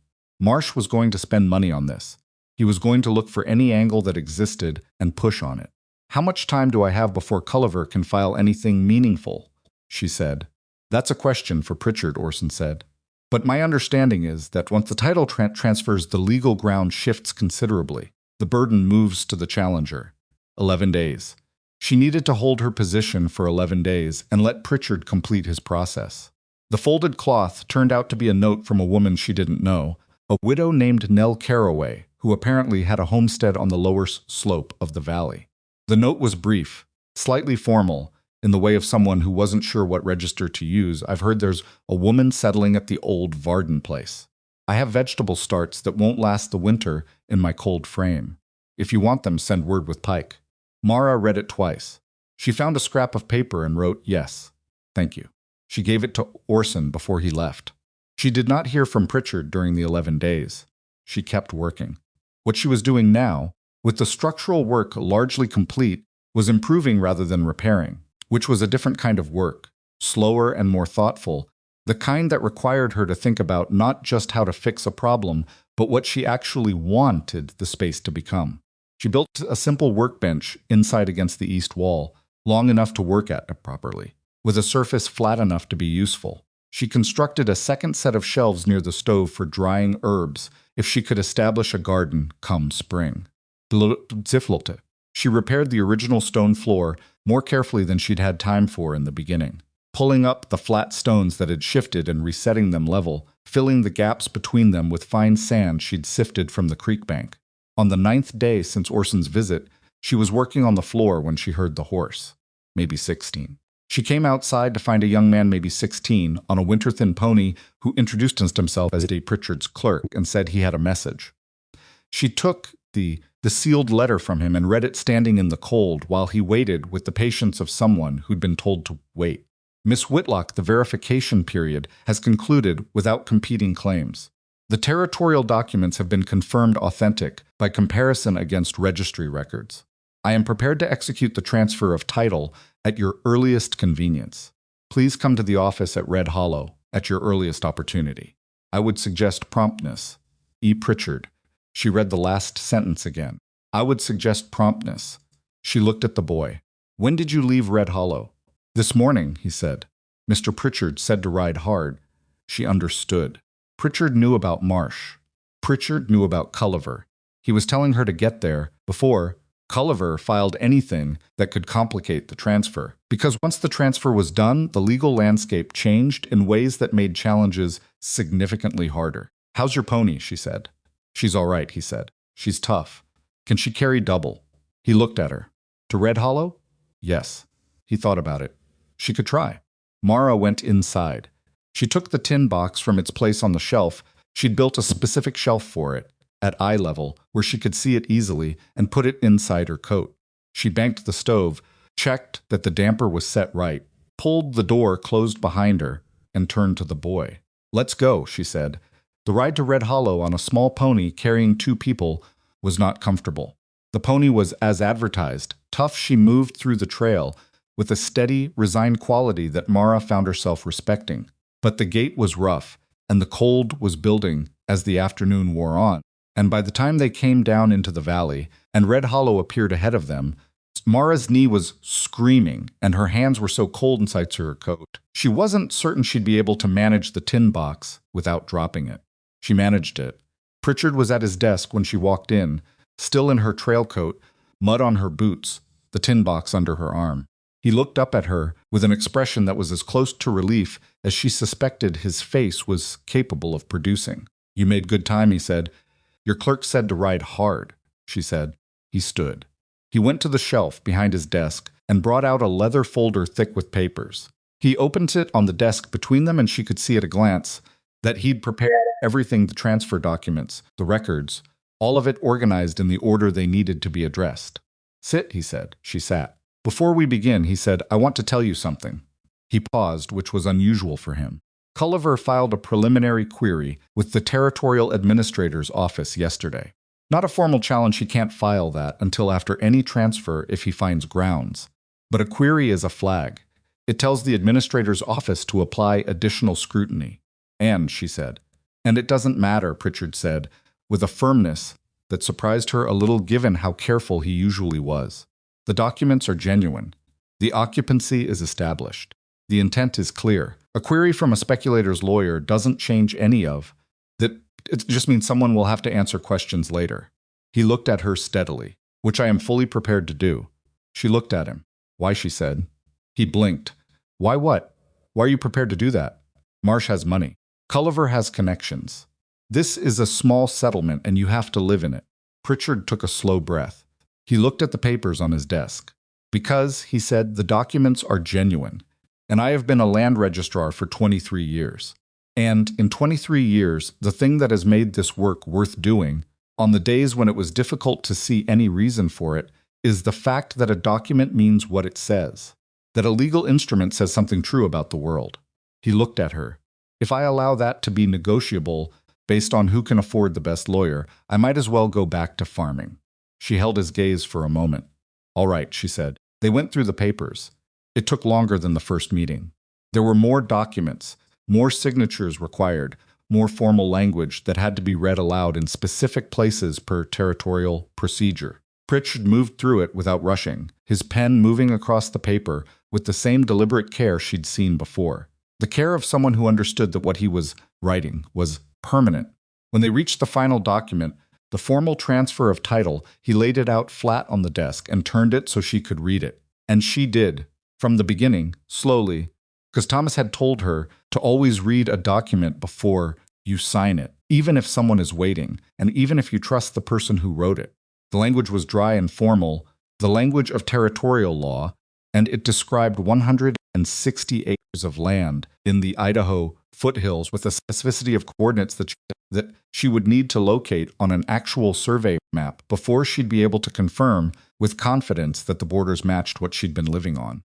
Marsh was going to spend money on this. He was going to look for any angle that existed and push on it. How much time do I have before Culliver can file anything meaningful? She said. That's a question for Pritchard, Orson said. But my understanding is that once the title transfers, the legal ground shifts considerably. The burden moves to the challenger. 11 days. She needed to hold her position for 11 days and let Pritchard complete his process. The folded cloth turned out to be a note from a woman she didn't know, a widow named Nell Carraway, who apparently had a homestead on the lower slope of the valley. The note was brief, slightly formal, in the way of someone who wasn't sure what register to use. I've heard there's a woman settling at the old Varden place. I have vegetable starts that won't last the winter in my cold frame. If you want them, send word with Pike. Mara read it twice. She found a scrap of paper and wrote, yes, thank you. She gave it to Orson before he left. She did not hear from Pritchard during the 11 days. She kept working. What she was doing now, with the structural work largely complete, was improving rather than repairing, which was a different kind of work, slower and more thoughtful, the kind that required her to think about not just how to fix a problem, but what she actually wanted the space to become. She built a simple workbench inside against the east wall, long enough to work at properly, with a surface flat enough to be useful. She constructed a second set of shelves near the stove for drying herbs if she could establish a garden come spring. She repaired the original stone floor more carefully than she'd had time for in the beginning, pulling up the flat stones that had shifted and resetting them level, filling the gaps between them with fine sand she'd sifted from the creek bank. On the 9th day since Orson's visit, she was working on the floor when she heard the horse, maybe 16. She came outside to find a young man, maybe 16, on a winter-thin pony who introduced himself as Pritchard's clerk and said he had a message. She took the sealed letter from him and read it standing in the cold while he waited with the patience of someone who'd been told to wait. Miss Whitlock, the verification period has concluded without competing claims. The territorial documents have been confirmed authentic by comparison against registry records. I am prepared to execute the transfer of title at your earliest convenience. Please come to the office at Red Hollow at your earliest opportunity. I would suggest promptness. E. Pritchard. She read the last sentence again. I would suggest promptness. She looked at the boy. When did you leave Red Hollow? This morning, he said. Mr. Pritchard said to ride hard. She understood. Pritchard knew about Marsh. Pritchard knew about Culliver. He was telling her to get there before Culliver filed anything that could complicate the transfer. Because once the transfer was done, the legal landscape changed in ways that made challenges significantly harder. How's your pony? She said. She's all right, he said. She's tough. Can she carry double? He looked at her. To Red Hollow? Yes. He thought about it. She could try. Mara went inside. She took the tin box from its place on the shelf. She'd built a specific shelf for it, at eye level, where she could see it easily, and put it inside her coat. She banked the stove, checked that the damper was set right, pulled the door closed behind her, and turned to the boy. Let's go, she said. The ride to Red Hollow on a small pony carrying 2 people was not comfortable. The pony was as advertised. Tough, she moved through the trail with a steady, resigned quality that Mara found herself respecting. But the gait was rough, and the cold was building as the afternoon wore on. And by the time they came down into the valley, and Red Hollow appeared ahead of them, Mara's knee was screaming, and her hands were so cold inside her coat. She wasn't certain she'd be able to manage the tin box without dropping it. She managed it. Pritchard was at his desk when she walked in, still in her trail coat, mud on her boots, the tin box under her arm. He looked up at her with an expression that was as close to relief as she suspected his face was capable of producing. "You made good time," he said. "Your clerk said to ride hard," she said. He stood. He went to the shelf behind his desk and brought out a leather folder thick with papers. He opened it on the desk between them, and she could see at a glance that he'd prepared everything: the transfer documents, the records, all of it organized in the order they needed to be addressed. "Sit," he said. She sat. "Before we begin," he said, "I want to tell you something." He paused, which was unusual for him. Culliver filed a preliminary query with the Territorial Administrator's office yesterday. Not a formal challenge, he can't file that until after any transfer if he finds grounds. But a query is a flag. It tells the Administrator's office to apply additional scrutiny. "And," she said. "And it doesn't matter," Pritchard said, with a firmness that surprised her a little given how careful he usually was. "The documents are genuine. The occupancy is established. The intent is clear. A query from a speculator's lawyer doesn't change any of that. It just means someone will have to answer questions later." He looked at her steadily, "Which I am fully prepared to do." She looked at him. "Why?" she said. He blinked. "Why what? Why are you prepared to do that?" "Marsh has money. Culliver has connections. This is a small settlement and you have to live in it." Pritchard took a slow breath. He looked at the papers on his desk. "Because," he said, "the documents are genuine. And I have been a land registrar for 23 years. And in 23 years, the thing that has made this work worth doing, on the days when it was difficult to see any reason for it, is the fact that a document means what it says. That a legal instrument says something true about the world." He looked at her. "If I allow that to be negotiable based on who can afford the best lawyer, I might as well go back to farming." She held his gaze for a moment. "All right," she said. They went through the papers. It took longer than the first meeting. There were more documents, more signatures required, more formal language that had to be read aloud in specific places per territorial procedure. Pritchard moved through it without rushing, his pen moving across the paper with the same deliberate care she'd seen before. The care of someone who understood that what he was writing was permanent. When they reached the final document, the formal transfer of title, he laid it out flat on the desk and turned it so she could read it. And she did. From the beginning, slowly, because Thomas had told her to always read a document before you sign it, even if someone is waiting, and even if you trust the person who wrote it. The language was dry and formal, the language of territorial law, and it described 160 acres of land in the Idaho foothills with a specificity of coordinates that she would need to locate on an actual survey map before she'd be able to confirm with confidence that the borders matched what she'd been living on.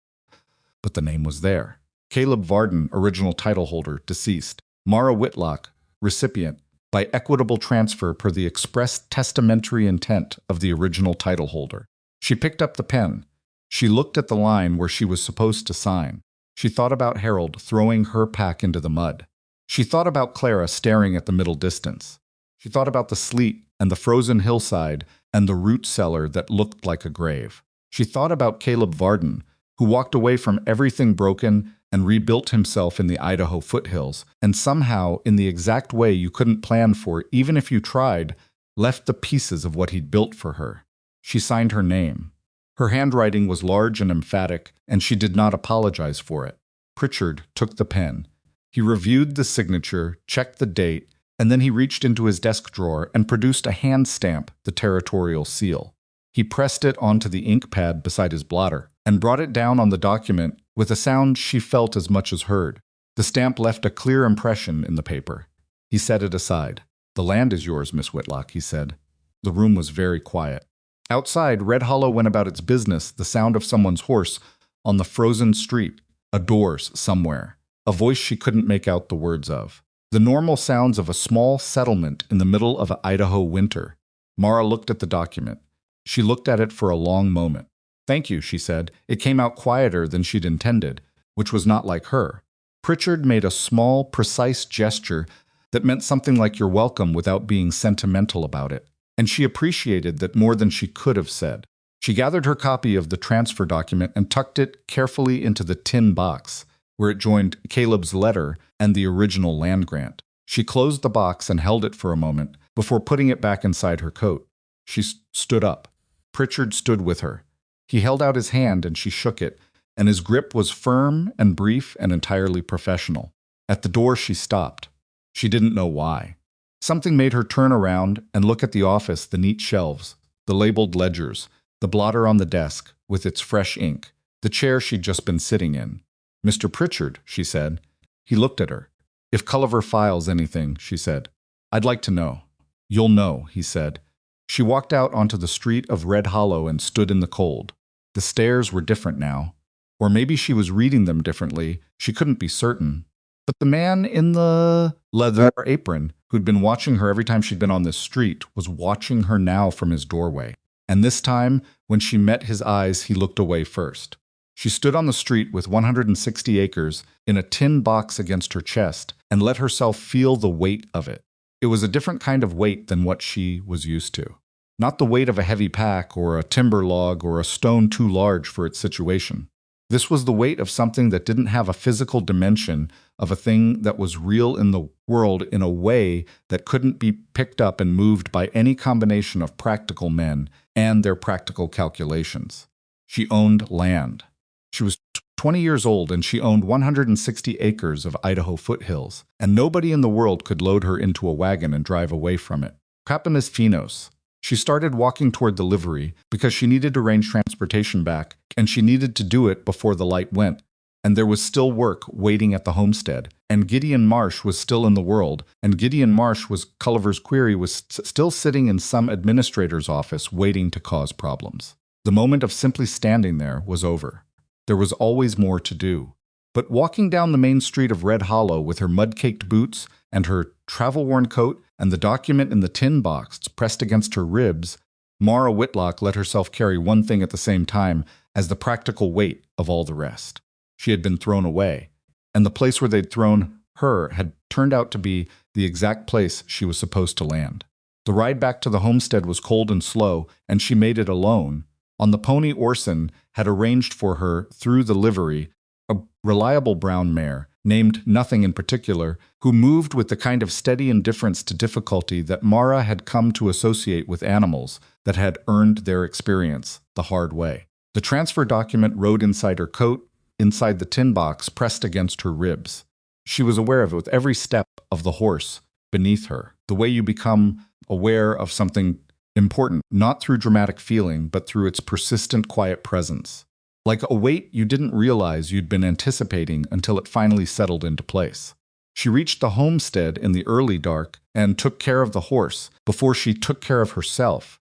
But the name was there. Caleb Varden, original title holder, deceased. Mara Whitlock, recipient, by equitable transfer per the express testamentary intent of the original title holder. She picked up the pen. She looked at the line where she was supposed to sign. She thought about Harold throwing her pack into the mud. She thought about Clara staring at the middle distance. She thought about the sleet and the frozen hillside and the root cellar that looked like a grave. She thought about Caleb Varden, who walked away from everything broken and rebuilt himself in the Idaho foothills, and somehow, in the exact way you couldn't plan for even if you tried, left the pieces of what he'd built for her. She signed her name. Her handwriting was large and emphatic, and she did not apologize for it. Pritchard took the pen. He reviewed the signature, checked the date, and then he reached into his desk drawer and produced a hand stamp, the territorial seal. He pressed it onto the ink pad beside his blotter and brought it down on the document with a sound she felt as much as heard. The stamp left a clear impression in the paper. He set it aside. "The land is yours, Miss Whitlock," he said. The room was very quiet. Outside, Red Hollow went about its business, the sound of someone's horse on the frozen street, a doors somewhere, a voice she couldn't make out the words of. The normal sounds of a small settlement in the middle of an Idaho winter. Mara looked at the document. She looked at it for a long moment. "Thank you," she said. It came out quieter than she'd intended, which was not like her. Pritchard made a small, precise gesture that meant something like "you're welcome" without being sentimental about it, and she appreciated that more than she could have said. She gathered her copy of the transfer document and tucked it carefully into the tin box, where it joined Caleb's letter and the original land grant. She closed the box and held it for a moment before putting it back inside her coat. She stood up. Pritchard stood with her. He held out his hand and she shook it, and his grip was firm and brief and entirely professional. At the door, she stopped. She didn't know why. Something made her turn around and look at the office, the neat shelves, the labeled ledgers, the blotter on the desk with its fresh ink, the chair she'd just been sitting in. "Mr. Pritchard," she said. He looked at her. "If Culliver files anything," she said, "I'd like to know." "You'll know," he said. She walked out onto the street of Red Hollow and stood in the cold. The stairs were different now. Or maybe she was reading them differently. She couldn't be certain. But the man in the leather apron, who'd been watching her every time she'd been on this street, was watching her now from his doorway. And this time, when she met his eyes, he looked away first. She stood on the street with 160 acres in a tin box against her chest and let herself feel the weight of it. It was a different kind of weight than what she was used to. Not the weight of a heavy pack or a timber log or a stone too large for its situation. This was the weight of something that didn't have a physical dimension, of a thing that was real in the world in a way that couldn't be picked up and moved by any combination of practical men and their practical calculations. She owned land. She was 20 years old and she owned 160 acres of Idaho foothills, and nobody in the world could load her into a wagon and drive away from it. Capimis Finos. She started walking toward the livery because she needed to arrange transportation back, and she needed to do it before the light went. And there was still work waiting at the homestead, and Gideon Marsh was still in the world, and Gideon Marsh was Culliver's query was still sitting in some administrator's office waiting to cause problems. The moment of simply standing there was over. There was always more to do. But walking down the main street of Red Hollow with her mud-caked boots and her travel-worn coat and the document in the tin box pressed against her ribs, Mara Whitlock let herself carry one thing at the same time as the practical weight of all the rest. She had been thrown away, and the place where they'd thrown her had turned out to be the exact place she was supposed to land. The ride back to the homestead was cold and slow, and she made it alone. On the pony Orson had arranged for her through the livery, a reliable brown mare, named nothing in particular, who moved with the kind of steady indifference to difficulty that Mara had come to associate with animals that had earned their experience the hard way. The transfer document rode inside her coat, inside the tin box pressed against her ribs. She was aware of it with every step of the horse beneath her, the way you become aware of something important, not through dramatic feeling, but through its persistent, quiet presence. Like a weight you didn't realize you'd been anticipating until it finally settled into place. She reached the homestead in the early dark and took care of the horse before she took care of herself,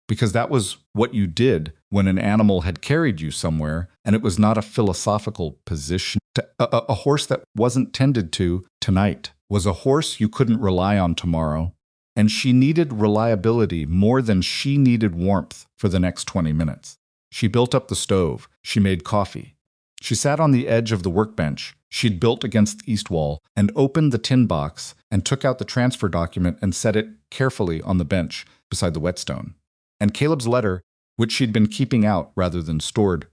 because that was what you did when an animal had carried you somewhere, and it was not a philosophical position. A horse that wasn't tended to tonight was a horse you couldn't rely on tomorrow, and she needed reliability more than she needed warmth for the next 20 minutes. She built up the stove. She made coffee. She sat on the edge of the workbench she'd built against the east wall and opened the tin box and took out the transfer document and set it carefully on the bench beside the whetstone. And Caleb's letter, which she'd been keeping out rather than stored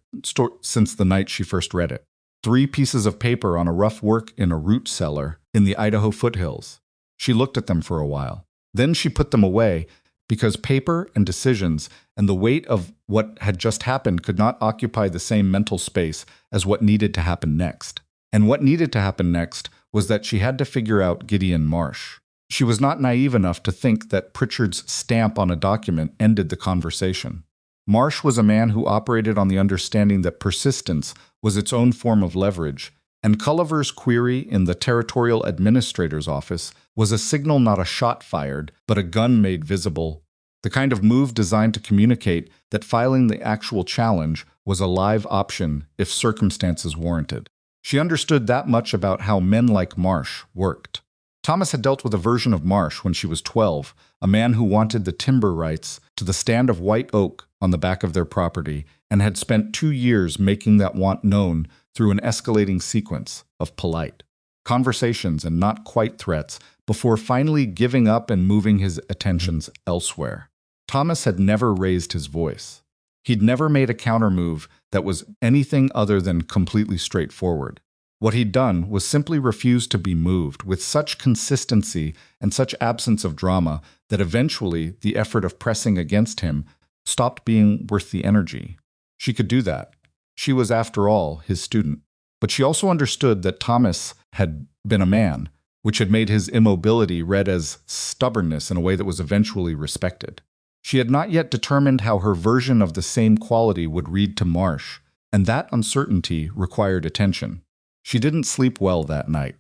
since the night she first read it. 3 pieces of paper on a rough work in a root cellar in the Idaho foothills. She looked at them for a while. Then she put them away because paper and decisions and the weight of what had just happened could not occupy the same mental space as what needed to happen next. And what needed to happen next was that she had to figure out Gideon Marsh. She was not naive enough to think that Pritchard's stamp on a document ended the conversation. Marsh was a man who operated on the understanding that persistence was its own form of leverage, and Culliver's query in the territorial administrator's office was a signal, not a shot fired, but a gun made visible, the kind of move designed to communicate that filing the actual challenge was a live option if circumstances warranted. She understood that much about how men like Marsh worked. Thomas had dealt with a version of Marsh when she was 12, a man who wanted the timber rights to the stand of white oak on the back of their property and had spent 2 years making that want known through an escalating sequence of polite conversations and not quite threats before finally giving up and moving his attentions elsewhere. Thomas had never raised his voice. He'd never made a countermove that was anything other than completely straightforward. What he'd done was simply refuse to be moved with such consistency and such absence of drama that eventually the effort of pressing against him stopped being worth the energy. She could do that. She was, after all, his student. But she also understood that Thomas had been a man, which had made his immobility read as stubbornness in a way that was eventually respected. She had not yet determined how her version of the same quality would read to Marsh, and that uncertainty required attention. She didn't sleep well that night.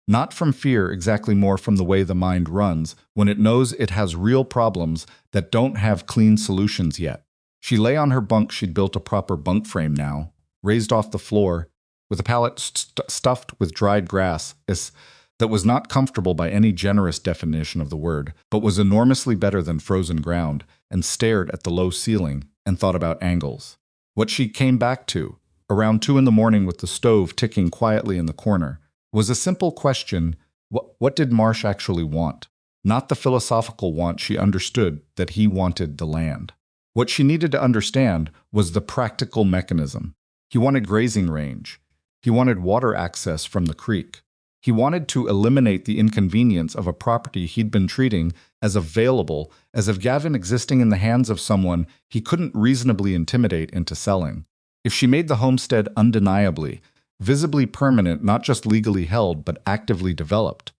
Not from fear, exactly, more from the way the mind runs when it knows it has real problems that don't have clean solutions yet. She lay on her bunk. She'd built a proper bunk frame now, raised off the floor, with a pallet stuffed with dried grass that was not comfortable by any generous definition of the word, but was enormously better than frozen ground, and stared at the low ceiling and thought about angles. What she came back to, around 2 a.m. with the stove ticking quietly in the corner, was a simple question: what did Marsh actually want? Not the philosophical want she understood, that he wanted the land. What she needed to understand was the practical mechanism. He wanted grazing range. He wanted water access from the creek. He wanted to eliminate the inconvenience of a property he'd been treating as available, as if Gavin existing in the hands of someone he couldn't reasonably intimidate into selling. If she made the homestead undeniably, visibly permanent, not just legally held, but actively developed.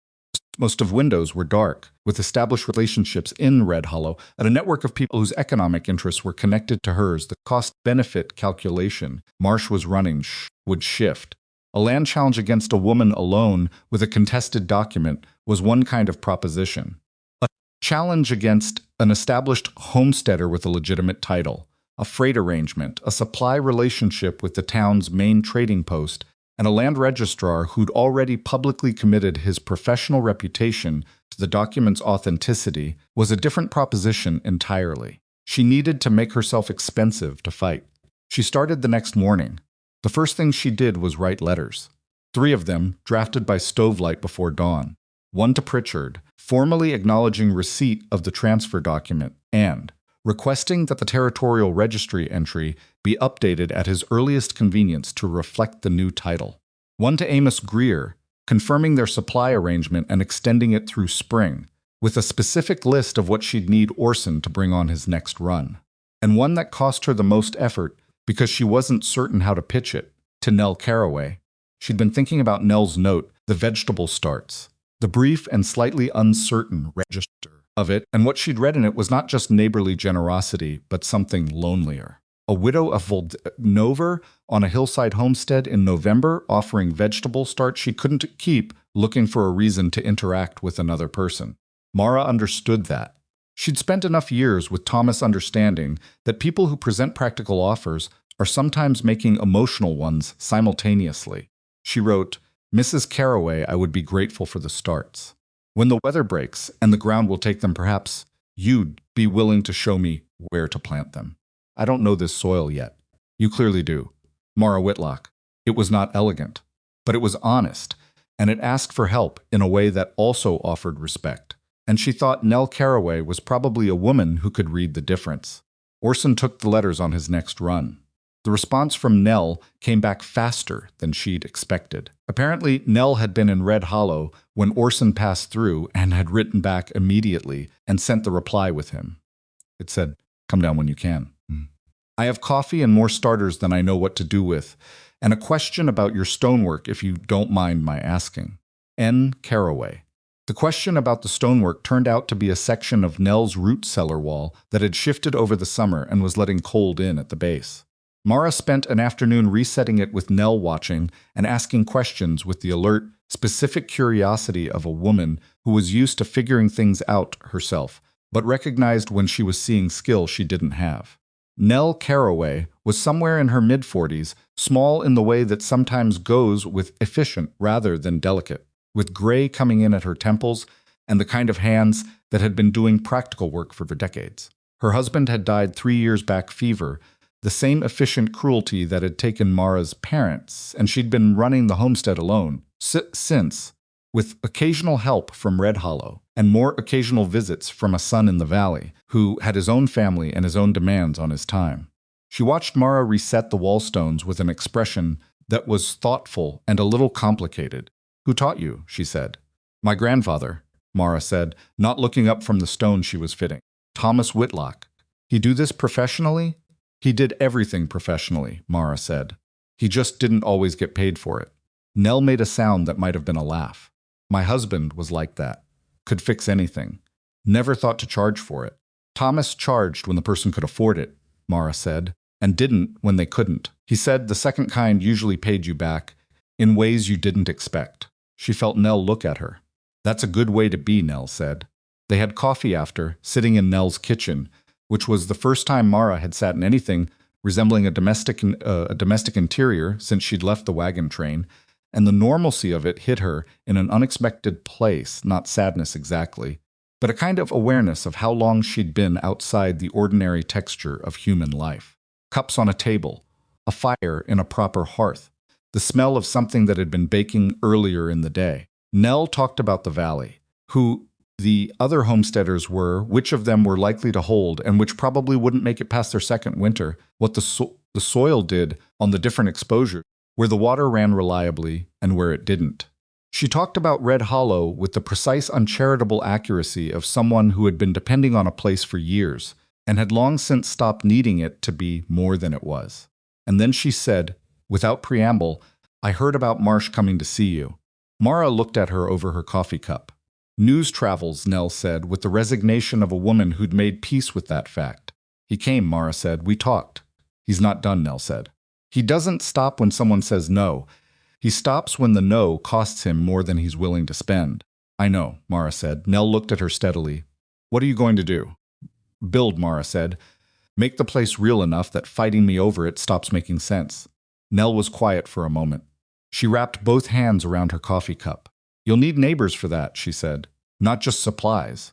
Most of windows were dark, with established relationships in Red Hollow, and a network of people whose economic interests were connected to hers. The cost-benefit calculation Marsh was running would shift. A land challenge against a woman alone with a contested document was one kind of proposition. A challenge against an established homesteader with a legitimate title, a freight arrangement, a supply relationship with the town's main trading post, and a land registrar who'd already publicly committed his professional reputation to the document's authenticity, was a different proposition entirely. She needed to make herself expensive to fight. She started the next morning. The first thing she did was write letters. 3 of them, drafted by stovelight before dawn. One to Pritchard, formally acknowledging receipt of the transfer document, and requesting that the territorial registry entry be updated at his earliest convenience to reflect the new title. One to Amos Greer, confirming their supply arrangement and extending it through spring, with a specific list of what she'd need Orson to bring on his next run. And one that cost her the most effort because she wasn't certain how to pitch it, to Nell Carraway. She'd been thinking about Nell's note, the vegetable starts, the brief and slightly uncertain register of it, and what she'd read in it was not just neighborly generosity, but something lonelier. A widow of Voldnover on a hillside homestead in November offering vegetable starts she couldn't keep, looking for a reason to interact with another person. Mara understood that. She'd spent enough years with Thomas understanding that people who present practical offers are sometimes making emotional ones simultaneously. She wrote, "Mrs. Carraway, I would be grateful for the starts. When the weather breaks and the ground will take them, perhaps you'd be willing to show me where to plant them. I don't know this soil yet. You clearly do. Mara Whitlock." It was not elegant, but it was honest, and it asked for help in a way that also offered respect. And she thought Nell Carraway was probably a woman who could read the difference. Orson took the letters on his next run. The response from Nell came back faster than she'd expected. Apparently, Nell had been in Red Hollow when Orson passed through and had written back immediately and sent the reply with him. It said, "Come down when you can. I have coffee and more starters than I know what to do with, and a question about your stonework if you don't mind my asking. N. Carraway." The question about the stonework turned out to be a section of Nell's root cellar wall that had shifted over the summer and was letting cold in at the base. Mara spent an afternoon resetting it with Nell watching and asking questions with the alert, specific curiosity of a woman who was used to figuring things out herself, but recognized when she was seeing skill she didn't have. Nell Carraway was somewhere in her mid-40s, small in the way that sometimes goes with efficient rather than delicate, with gray coming in at her temples and the kind of hands that had been doing practical work for decades. Her husband had died 3 years back, fever, the same efficient cruelty that had taken Mara's parents, and she'd been running the homestead alone since, with occasional help from Red Hollow and more occasional visits from a son in the valley who had his own family and his own demands on his time. She watched Mara reset the wallstones with an expression that was thoughtful and a little complicated. "Who taught you?" she said. "My grandfather," Mara said, not looking up from the stone she was fitting. "Thomas Whitlock. He do this professionally?" "He did everything professionally," Mara said. He just didn't always get paid for it. Nell made a sound that might have been a laugh. My husband was like that. Could fix anything. Never thought to charge for it. Thomas charged when the person could afford it, Mara said, and didn't when they couldn't. He said the second kind usually paid you back in ways you didn't expect. She felt Nell look at her. That's a good way to be, Nell said. They had coffee after, sitting in Nell's kitchen, which was the first time Mara had sat in anything resembling a domestic interior since she'd left the wagon train, and the normalcy of it hit her in an unexpected place, not sadness exactly, but a kind of awareness of how long she'd been outside the ordinary texture of human life. Cups on a table, a fire in a proper hearth, the smell of something that had been baking earlier in the day. Nell talked about the valley, who the other homesteaders were, which of them were likely to hold, and which probably wouldn't make it past their second winter, what the soil did on the different exposures, where the water ran reliably and where it didn't. She talked about Red Hollow with the precise, uncharitable accuracy of someone who had been depending on a place for years and had long since stopped needing it to be more than it was. And then she said, without preamble, I heard about Marsh coming to see you. Mara looked at her over her coffee cup. News travels, Nell said, with the resignation of a woman who'd made peace with that fact. He came, Mara said. We talked. He's not done, Nell said. He doesn't stop when someone says no. He stops when the no costs him more than he's willing to spend. I know, Mara said. Nell looked at her steadily. What are you going to do? Build, Mara said. Make the place real enough that fighting me over it stops making sense. Nell was quiet for a moment. She wrapped both hands around her coffee cup. You'll need neighbors for that, she said. Not just supplies.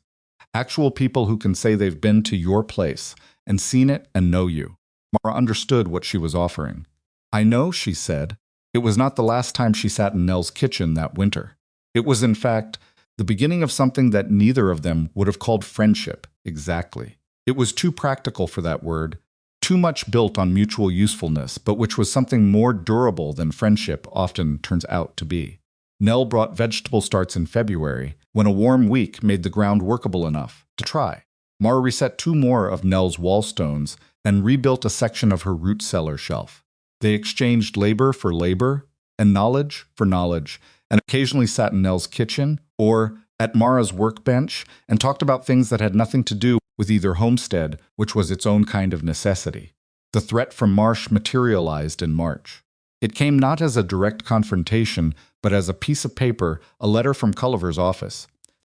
Actual people who can say they've been to your place and seen it and know you. Mara understood what she was offering. I know, she said. It was not the last time she sat in Nell's kitchen that winter. It was, in fact, the beginning of something that neither of them would have called friendship, exactly. It was too practical for that word, too much built on mutual usefulness, but which was something more durable than friendship often turns out to be. Nell brought vegetable starts in February, when a warm week made the ground workable enough to try. Mara reset 2 more of Nell's wall stones and rebuilt a section of her root cellar shelf. They exchanged labor for labor and knowledge for knowledge, and occasionally sat in Nell's kitchen or at Mara's workbench and talked about things that had nothing to do with either homestead, which was its own kind of necessity. The threat from Marsh materialized in March. It came not as a direct confrontation, but as a piece of paper, a letter from Culliver's office,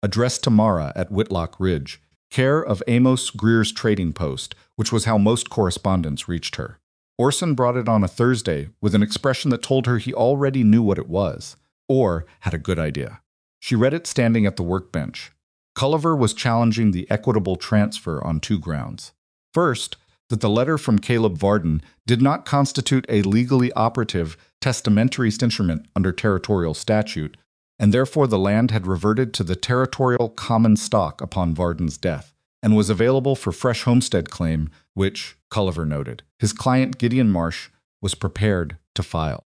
addressed to Mara at Whitlock Ridge, care of Amos Greer's trading post, which was how most correspondence reached her. Orson brought it on a Thursday with an expression that told her he already knew what it was, or had a good idea. She read it standing at the workbench. Culliver was challenging the equitable transfer on 2 grounds. First, that the letter from Caleb Varden did not constitute a legally operative testamentary instrument under territorial statute, and therefore the land had reverted to the territorial common stock upon Varden's death, and was available for fresh homestead claim, which, Culliver noted, his client Gideon Marsh was prepared to file.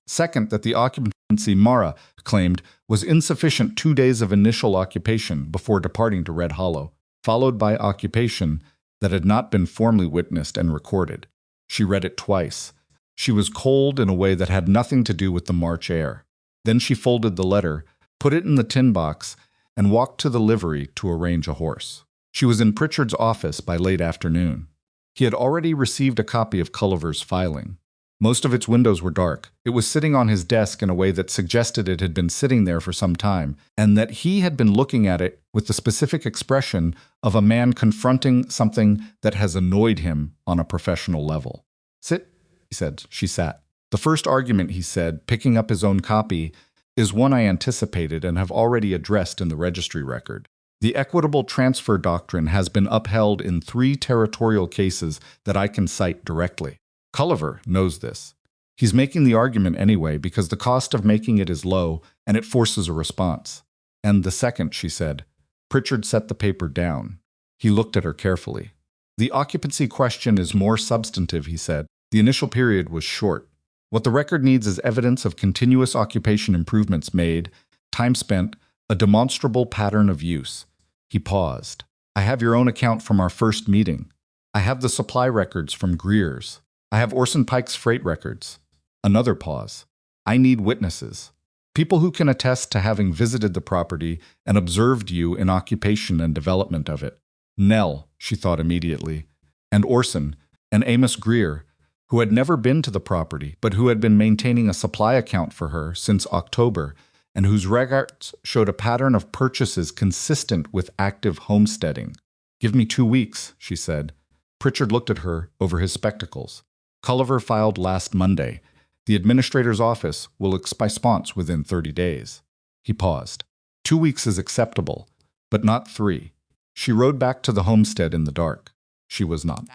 Second, that the occupancy Mara claimed was insufficient 2 days of initial occupation before departing to Red Hollow, followed by occupation that had not been formally witnessed and recorded. She read it twice. She was cold in a way that had nothing to do with the March air. Then she folded the letter, put it in the tin box, and walked to the livery to arrange a horse. She was in Pritchard's office by late afternoon. He had already received a copy of Culliver's filing. Most of its windows were dark. It was sitting on his desk in a way that suggested it had been sitting there for some time, and that he had been looking at it with the specific expression of a man confronting something that has annoyed him on a professional level. Sit, he said. She sat. The first argument, he said, picking up his own copy, is one I anticipated and have already addressed in the registry record. The equitable transfer doctrine has been upheld in 3 territorial cases that I can cite directly. Culliver knows this. He's making the argument anyway because the cost of making it is low and it forces a response. And the second, she said. Pritchard set the paper down. He looked at her carefully. The occupancy question is more substantive, he said. The initial period was short. What the record needs is evidence of continuous occupation improvements made, time spent, a demonstrable pattern of use. He paused. I have your own account from our first meeting. I have the supply records from Greer's. I have Orson Pike's freight records. Another pause. I need witnesses. People who can attest to having visited the property and observed you in occupation and development of it. Nell, she thought immediately, and Orson, and Amos Greer, who had never been to the property but who had been maintaining a supply account for her since October and whose records showed a pattern of purchases consistent with active homesteading. Give me 2 weeks, she said. Pritchard looked at her over his spectacles. Culliver filed last Monday. The administrator's office will expect response within 30 days. He paused. 2 weeks is acceptable, but not 3. She rode back to the homestead in the dark. She was not.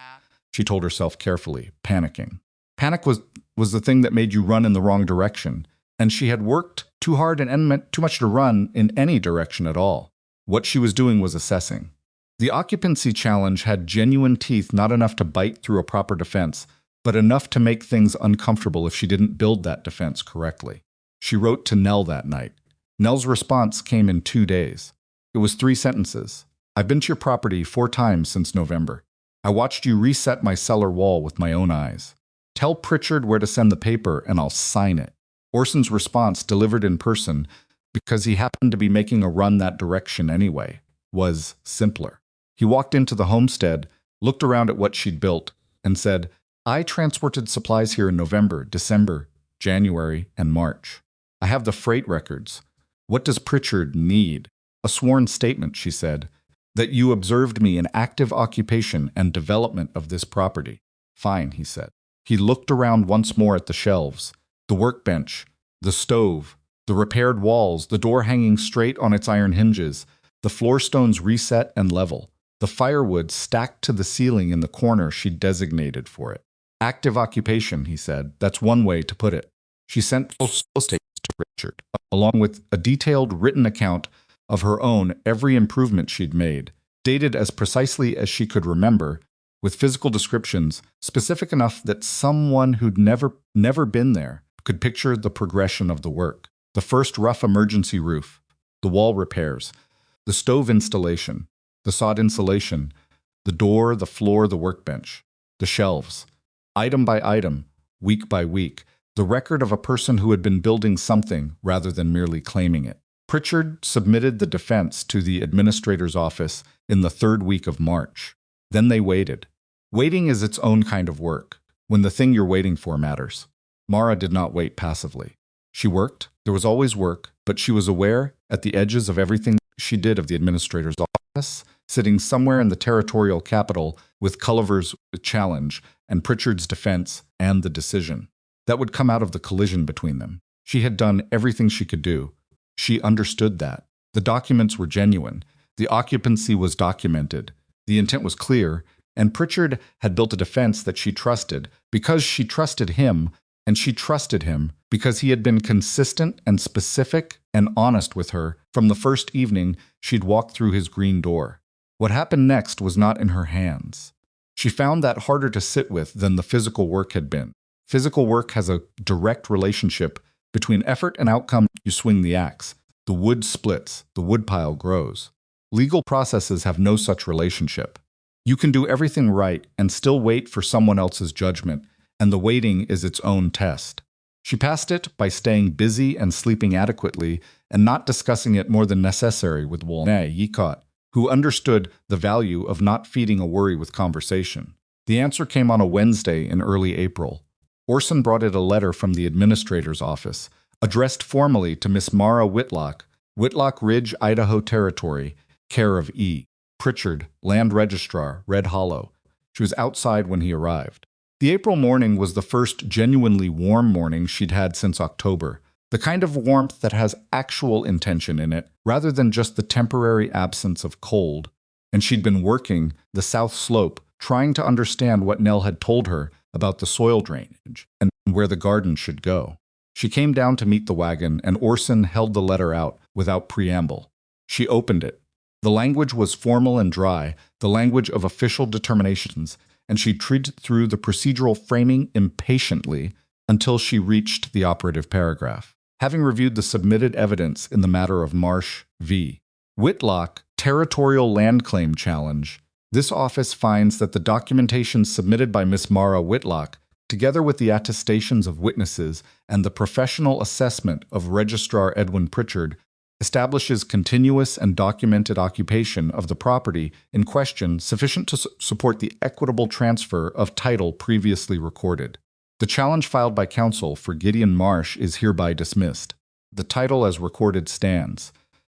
She told herself carefully, panicking. Panic was the thing that made you run in the wrong direction, and she had worked too hard and meant too much to run in any direction at all. What she was doing was assessing. The occupancy challenge had genuine teeth, not enough to bite through a proper defense, but enough to make things uncomfortable if she didn't build that defense correctly. She wrote to Nell that night. Nell's response came in 2 days. It was 3 sentences. I've been to your property 4 times since November. I watched you reset my cellar wall with my own eyes. Tell Pritchard where to send the paper and I'll sign it. Orson's response, delivered in person, because he happened to be making a run that direction anyway, was simpler. He walked into the homestead, looked around at what she'd built, and said, I transported supplies here in November, December, January, and March. I have the freight records. What does Pritchard need? A sworn statement, she said, that you observed me in active occupation and development of this property. Fine, he said. He looked around once more at the shelves, the workbench, the stove, the repaired walls, the door hanging straight on its iron hinges, the floor stones reset and level, the firewood stacked to the ceiling in the corner she'd designated for it. Active occupation, he said. That's one way to put it. She sent full statements to Richard, along with a detailed written account of her own every improvement she'd made, dated as precisely as she could remember, with physical descriptions specific enough that someone who'd never been there could picture the progression of the work. The first rough emergency roof, the wall repairs, the stove installation, the sod insulation, the door, the floor, the workbench, the shelves, item by item, week by week, the record of a person who had been building something rather than merely claiming it. Pritchard submitted the defense to the administrator's office in the 3rd week of March. Then they waited. Waiting is its own kind of work, when the thing you're waiting for matters. Mara did not wait passively. She worked, there was always work, but she was aware, at the edges of everything she did of the administrator's office, sitting somewhere in the territorial capital with Culliver's challenge and Pritchard's defense and the decision. That would come out of the collision between them. She had done everything she could do. She understood that. The documents were genuine. The occupancy was documented. The intent was clear, and Pritchard had built a defense that she trusted because she trusted him, and she trusted him because he had been consistent and specific and honest with her from the first evening she'd walked through his green door. What happened next was not in her hands. She found that harder to sit with than the physical work had been. Physical work has a direct relationship between effort and outcome. You swing the axe. The wood splits. The woodpile grows. Legal processes have no such relationship. You can do everything right and still wait for someone else's judgment, and the waiting is its own test. She passed it by staying busy and sleeping adequately and not discussing it more than necessary with Wolnay Yicot, who understood the value of not feeding a worry with conversation. The answer came on a Wednesday in early April. Orson brought it a letter from the administrator's office, addressed formally to Miss Mara Whitlock, Whitlock Ridge, Idaho Territory, care of E. Pritchard, Land Registrar, Red Hollow. She was outside when he arrived. The April morning was the first genuinely warm morning she'd had since October, the kind of warmth that has actual intention in it, rather than just the temporary absence of cold. And she'd been working the south slope, trying to understand what Nell had told her about the soil drainage and where the garden should go. She came down to meet the wagon, and Orson held the letter out without preamble. She opened it. The language was formal and dry, the language of official determinations, and she treated through the procedural framing impatiently until she reached the operative paragraph. Having reviewed the submitted evidence in the matter of Marsh v. Whitlock Territorial Land Claim Challenge, this office finds that the documentation submitted by Miss Mara Whitlock together with the attestations of witnesses and the professional assessment of Registrar Edwin Pritchard, establishes continuous and documented occupation of the property in question sufficient to support the equitable transfer of title previously recorded. The challenge filed by counsel for Gideon Marsh is hereby dismissed. The title as recorded stands.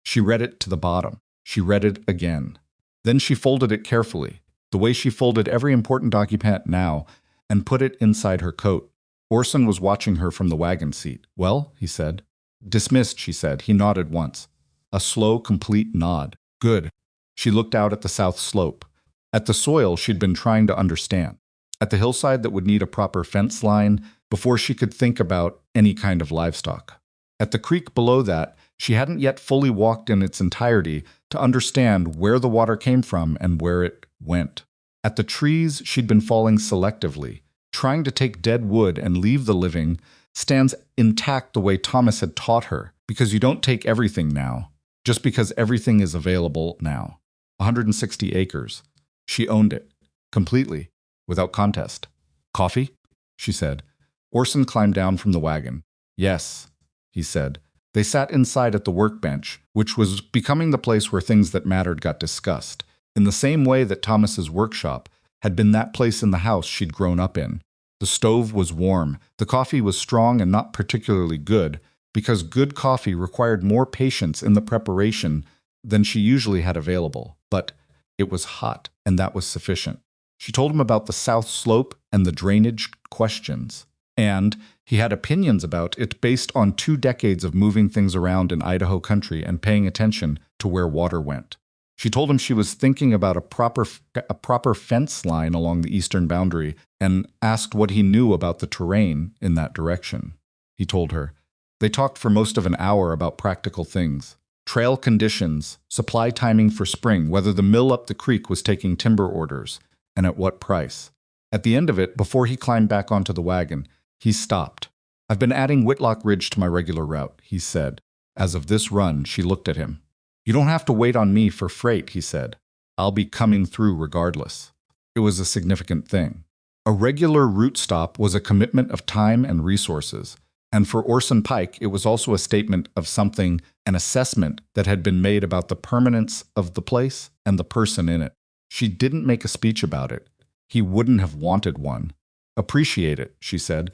She read it to the bottom. She read it again. Then she folded it carefully, the way she folded every important document now, and put it inside her coat. Orson was watching her from the wagon seat. "Well?" he said. "Dismissed," she said. He nodded once. A slow, complete nod. "Good." She looked out at the south slope, at the soil she'd been trying to understand, at the hillside that would need a proper fence line before she could think about any kind of livestock. At the creek below that, she hadn't yet fully walked in its entirety to understand where the water came from and where it went. At the trees she'd been falling selectively, trying to take dead wood and leave the living, stands intact the way Thomas had taught her, because you don't take everything now, just because everything is available now. 160 acres. She owned it, completely, without contest. "Coffee?" she said. Orson climbed down from the wagon. "Yes," he said. They sat inside at the workbench, which was becoming the place where things that mattered got discussed, in the same way that Thomas's workshop had been that place in the house she'd grown up in. The stove was warm, the coffee was strong and not particularly good, because good coffee required more patience in the preparation than she usually had available, but it was hot, and that was sufficient. She told him about the south slope and the drainage questions, and he had opinions about it based on 2 decades of moving things around in Idaho country and paying attention to where water went. She told him she was thinking about a proper fence line along the eastern boundary and asked what he knew about the terrain in that direction. He told her. They talked for most of an hour about practical things. Trail conditions, supply timing for spring, whether the mill up the creek was taking timber orders, and at what price. At the end of it, before he climbed back onto the wagon, he stopped. "I've been adding Whitlock Ridge to my regular route," he said. As of this run, she looked at him. "You don't have to wait on me for freight," he said. "I'll be coming through regardless." It was a significant thing. A regular route stop was a commitment of time and resources, and for Orson Pike it was also a statement of something, an assessment that had been made about the permanence of the place and the person in it. She didn't make a speech about it. He wouldn't have wanted one. "Appreciate it," she said.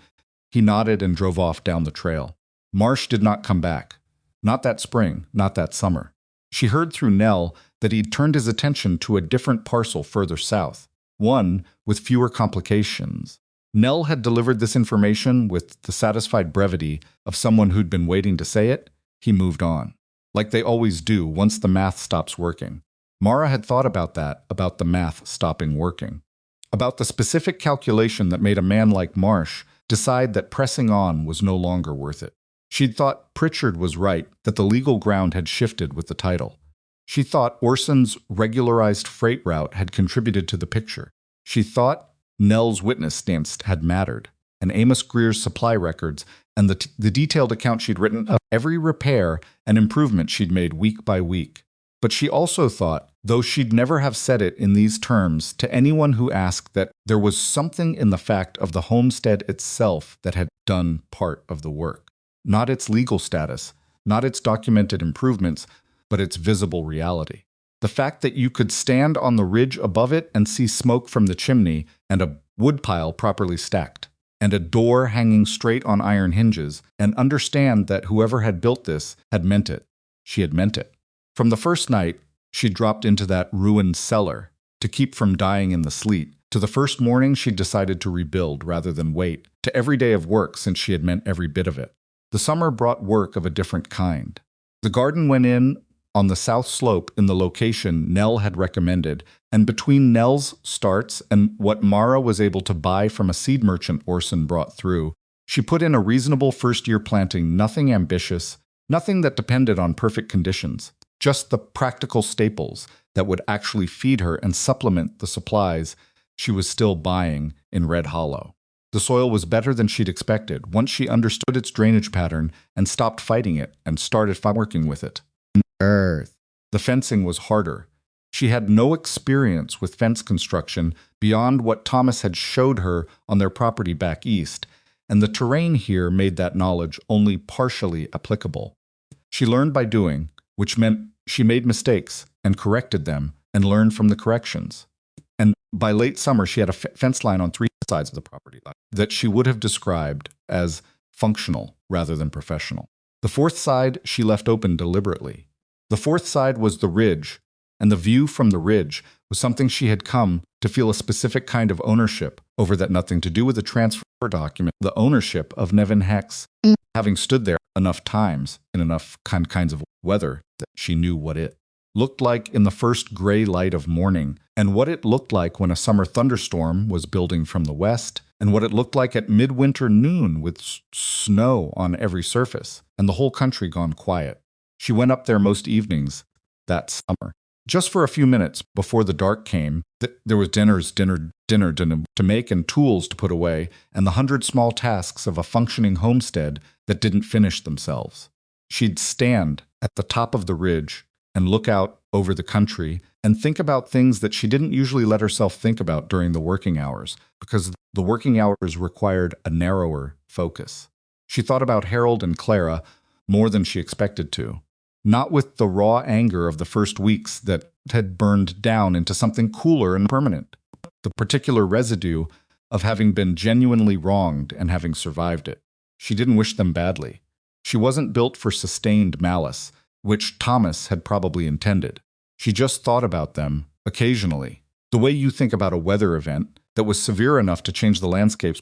He nodded and drove off down the trail. Marsh did not come back. Not that spring, not that summer. She heard through Nell that he'd turned his attention to a different parcel further south, one with fewer complications. Nell had delivered this information with the satisfied brevity of someone who'd been waiting to say it. He moved on, like they always do once the math stops working. Mara had thought about that, about the math stopping working, about the specific calculation that made a man like Marsh decide that pressing on was no longer worth it. She'd thought Pritchard was right, that the legal ground had shifted with the title. She thought Orson's regularized freight route had contributed to the picture. She thought Nell's witness stance had mattered, and Amos Greer's supply records, and the detailed account she'd written of every repair and improvement she'd made week by week. But she also thought, though she'd never have said it in these terms to anyone who asked, that there was something in the fact of the homestead itself that had done part of the work. Not its legal status, not its documented improvements, but its visible reality. The fact that you could stand on the ridge above it and see smoke from the chimney and a woodpile properly stacked, and a door hanging straight on iron hinges, and understand that whoever had built this had meant it. She had meant it. From the first night, she dropped into that ruined cellar to keep from dying in the sleet, to the first morning she'd decided to rebuild rather than wait, to every day of work since she had meant every bit of it. The summer brought work of a different kind. The garden went in on the south slope in the location Nell had recommended, and between Nell's starts and what Mara was able to buy from a seed merchant Orson brought through, she put in a reasonable first-year planting, nothing ambitious, nothing that depended on perfect conditions, just the practical staples that would actually feed her and supplement the supplies she was still buying in Red Hollow. The soil was better than she'd expected once she understood its drainage pattern and stopped fighting it and started working with it. Earth. The fencing was harder. She had no experience with fence construction beyond what Thomas had showed her on their property back east, and the terrain here made that knowledge only partially applicable. She learned by doing, which meant she made mistakes and corrected them and learned from the corrections. And by late summer, she had a fence line on 3 sides of the property line that she would have described as functional rather than professional. The 4th side she left open deliberately. The 4th side was the ridge, and the view from the ridge was something she had come to feel a specific kind of ownership over that nothing to do with the transfer document, the ownership of Nevin Hex, having stood there enough times in enough kinds of weather that she knew what it looked like in the first gray light of morning, and what it looked like when a summer thunderstorm was building from the west, and what it looked like at midwinter noon with snow on every surface, and the whole country gone quiet. She went up there most evenings that summer. Just for a few minutes before the dark came, there was dinner to make and tools to put away, and the 100 small tasks of a functioning homestead that didn't finish themselves. She'd stand at the top of the ridge and look out over the country and think about things that she didn't usually let herself think about during the working hours, because the working hours required a narrower focus. She thought about Harold and Clara more than she expected to. Not with the raw anger of the first weeks that had burned down into something cooler and permanent, the particular residue of having been genuinely wronged and having survived it. She didn't wish them badly. She wasn't built for sustained malice, which Thomas had probably intended. She just thought about them occasionally, the way you think about a weather event that was severe enough to change the landscapes,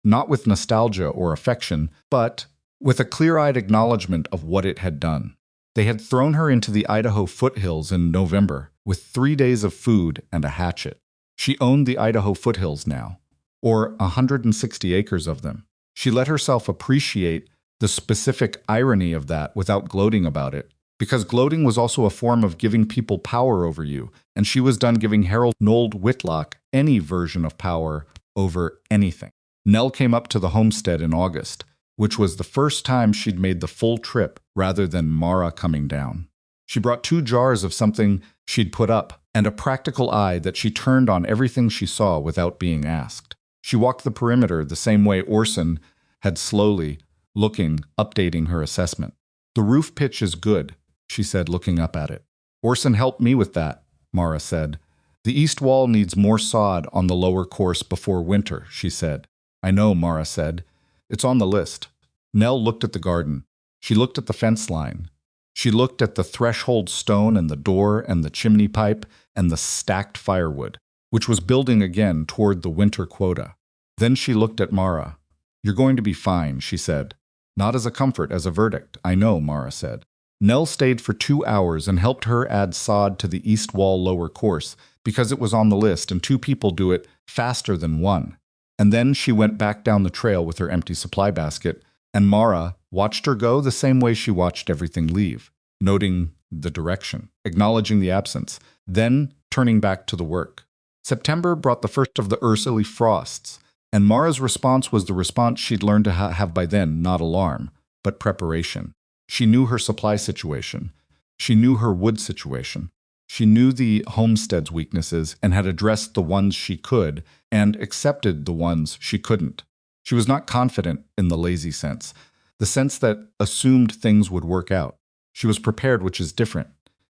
not with nostalgia or affection, but with a clear-eyed acknowledgement of what it had done. They had thrown her into the Idaho foothills in November with 3 days of food and a hatchet. She owned the Idaho foothills now, or 160 acres of them. She let herself appreciate the specific irony of that without gloating about it, because gloating was also a form of giving people power over you, and she was done giving Harold Nold Whitlock any version of power over anything. Nell came up to the homestead in August, which was the first time she'd made the full trip rather than Mara coming down. She brought 2 jars of something she'd put up and a practical eye that she turned on everything she saw without being asked. She walked the perimeter the same way Orson had, slowly, looking, updating her assessment. "The roof pitch is good," she said, looking up at it. "Orson helped me with that," Mara said. "The east wall needs more sod on the lower course before winter," she said. "I know," Mara said. "It's on the list." Nell looked at the garden. She looked at the fence line. She looked at the threshold stone and the door and the chimney pipe and the stacked firewood, which was building again toward the winter quota. Then she looked at Mara. "You're going to be fine," she said. "Not as a comfort, as a verdict, I know," Mara said. Nell stayed for 2 hours and helped her add sod to the east wall lower course, because it was on the list and 2 people do it faster than 1. And then she went back down the trail with her empty supply basket, and Mara watched her go the same way she watched everything leave, noting the direction, acknowledging the absence, then turning back to the work. September brought the first of the early frosts, and Mara's response was the response she'd learned to have by then, not alarm, but preparation. She knew her supply situation. She knew her wood situation. She knew the homestead's weaknesses and had addressed the ones she could and accepted the ones she couldn't. She was not confident in the lazy sense, the sense that assumed things would work out. She was prepared, which is different.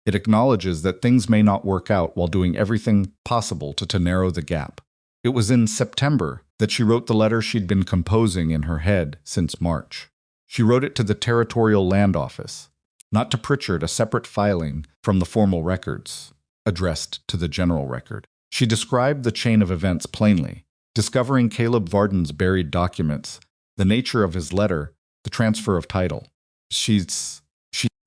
It acknowledges that things may not work out while doing everything possible to narrow the gap. It was in September that she wrote the letter she'd been composing in her head since March. She wrote it to the Territorial Land Office, not to Pritchard, a separate filing from the formal records, addressed to the general record. She described the chain of events plainly, discovering Caleb Varden's buried documents, the nature of his letter, the transfer of title. She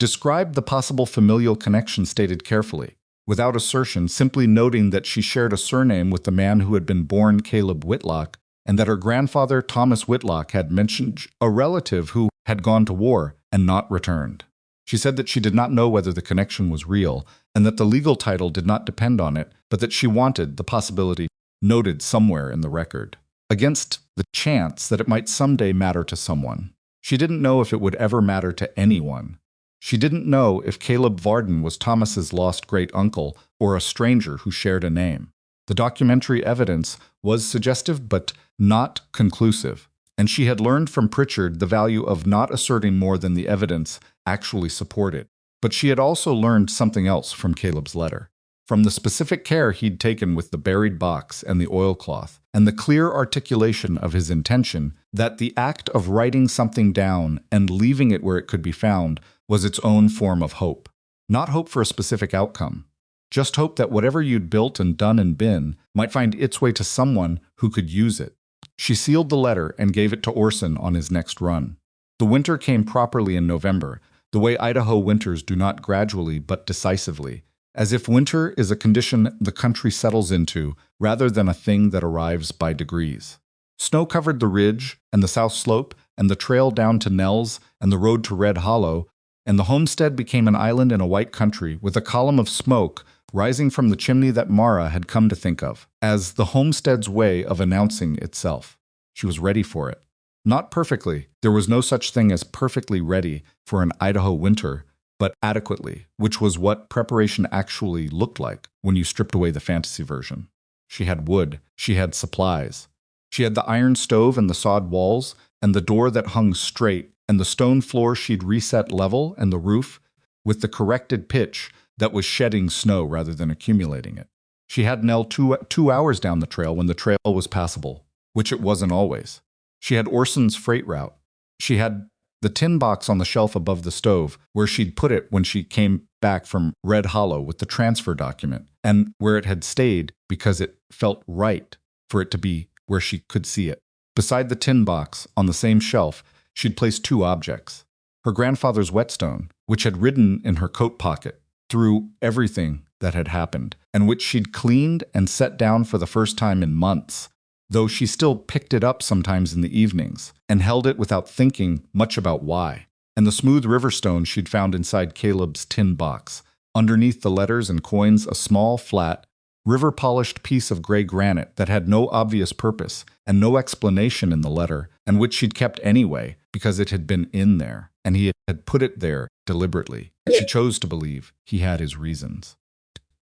described the possible familial connection stated carefully, without assertion, simply noting that she shared a surname with the man who had been born Caleb Whitlock, and that her grandfather, Thomas Whitlock, had mentioned a relative who had gone to war and not returned. She said that she did not know whether the connection was real, and that the legal title did not depend on it, but that she wanted the possibility noted somewhere in the record, against the chance that it might someday matter to someone. She didn't know if it would ever matter to anyone. She didn't know if Caleb Varden was Thomas's lost great-uncle or a stranger who shared a name. The documentary evidence was suggestive but not conclusive, and she had learned from Pritchard the value of not asserting more than the evidence actually supported. But she had also learned something else from Caleb's letter. From the specific care he'd taken with the buried box and the oilcloth, and the clear articulation of his intention that the act of writing something down and leaving it where it could be found was its own form of hope. Not hope for a specific outcome, just hope that whatever you'd built and done and been might find its way to someone who could use it. She sealed the letter and gave it to Orson on his next run. The winter came properly in November, the way Idaho winters do not gradually but decisively, as if winter is a condition the country settles into rather than a thing that arrives by degrees. Snow covered the ridge and the south slope and the trail down to Nell's and the road to Red Hollow, and the homestead became an island in a white country with a column of smoke rising from the chimney that Mara had come to think of as the homestead's way of announcing itself. She was ready for it. Not perfectly. There was no such thing as perfectly ready for an Idaho winter, but adequately, which was what preparation actually looked like when you stripped away the fantasy version. She had wood. She had supplies. She had the iron stove and the sod walls, and the door that hung straight, and the stone floor she'd reset level, and the roof with the corrected pitch that was shedding snow rather than accumulating it. She had Nell 2 hours down the trail when the trail was passable, which it wasn't always. She had Orson's freight route. She had the tin box on the shelf above the stove, where she'd put it when she came back from Red Hollow with the transfer document, and where it had stayed because it felt right for it to be where she could see it. Beside the tin box, on the same shelf, she'd placed 2 objects. Her grandfather's whetstone, which had ridden in her coat pocket through everything that had happened, and which she'd cleaned and set down for the first time in months, though she still picked it up sometimes in the evenings, and held it without thinking much about why. And the smooth river stone she'd found inside Caleb's tin box. Underneath the letters and coins, a small, flat, river-polished piece of gray granite that had no obvious purpose and no explanation in the letter, and which she'd kept anyway because it had been in there, and he had put it there deliberately. She chose to believe he had his reasons.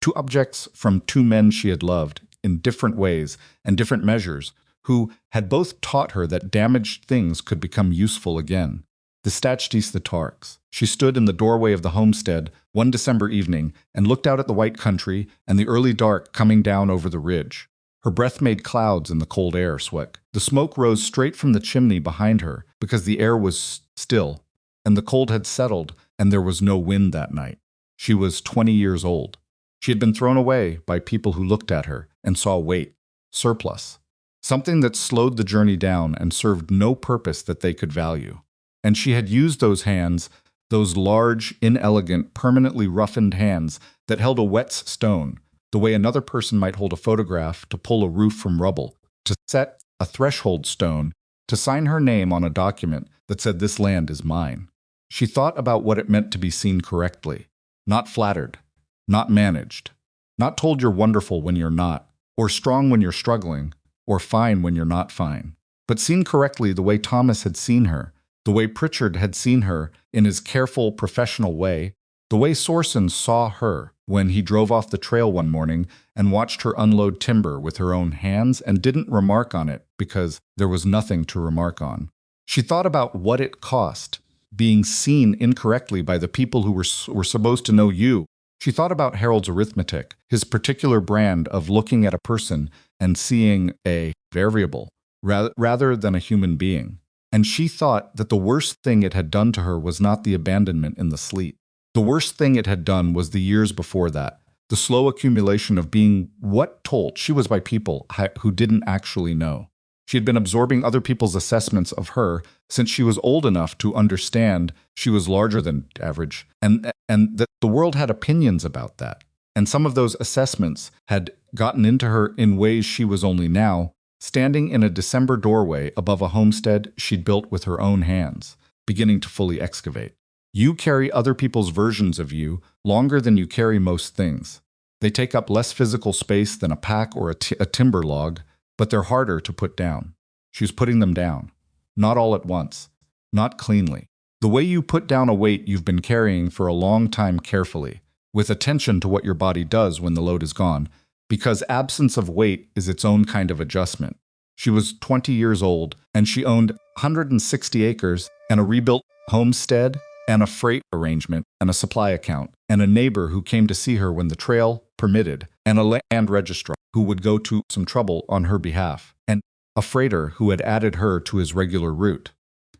2 objects from 2 men she had loved, in different ways and different measures, who had both taught her that damaged things could become useful again. The Stachtis the Tarks. She stood in the doorway of the homestead one December evening and looked out at the white country and the early dark coming down over the ridge. Her breath made clouds in the cold air sweat. The smoke rose straight from the chimney behind her because the air was still, and the cold had settled, and there was no wind that night. She was 20 years old. She had been thrown away by people who looked at her and saw weight, surplus, something that slowed the journey down and served no purpose that they could value. And she had used those hands, those large, inelegant, permanently roughened hands that held a whetstone, the way another person might hold a photograph to pull a roof from rubble, to set a threshold stone, to sign her name on a document that said this land is mine. She thought about what it meant to be seen correctly, not flattered, not managed, not told you're wonderful when you're not, or strong when you're struggling, or fine when you're not fine, but seen correctly the way Thomas had seen her, the way Pritchard had seen her in his careful, professional way, the way Sorson saw her when he drove off the trail one morning and watched her unload timber with her own hands and didn't remark on it because there was nothing to remark on. She thought about what it cost, being seen incorrectly by the people who were supposed to know you. She thought about Harold's arithmetic, his particular brand of looking at a person and seeing a variable rather than a human being. And she thought that the worst thing it had done to her was not the abandonment in the sleet. The worst thing it had done was the years before that, the slow accumulation of being what told she was by people who didn't actually know. She had been absorbing other people's assessments of her since she was old enough to understand she was larger than average, and that the world had opinions about that. And some of those assessments had gotten into her in ways she was only now, standing in a December doorway above a homestead she'd built with her own hands, beginning to fully excavate. You carry other people's versions of you longer than you carry most things. They take up less physical space than a pack or a timber log, but they're harder to put down. She was putting them down. Not all at once. Not cleanly. The way you put down a weight you've been carrying for a long time carefully, with attention to what your body does when the load is gone, because absence of weight is its own kind of adjustment. She was 20 years old, and she owned 160 acres and a rebuilt homestead and a freight arrangement and a supply account, and a neighbor who came to see her when the trail permitted, and a land registrar who would go to some trouble on her behalf, and a freighter who had added her to his regular route.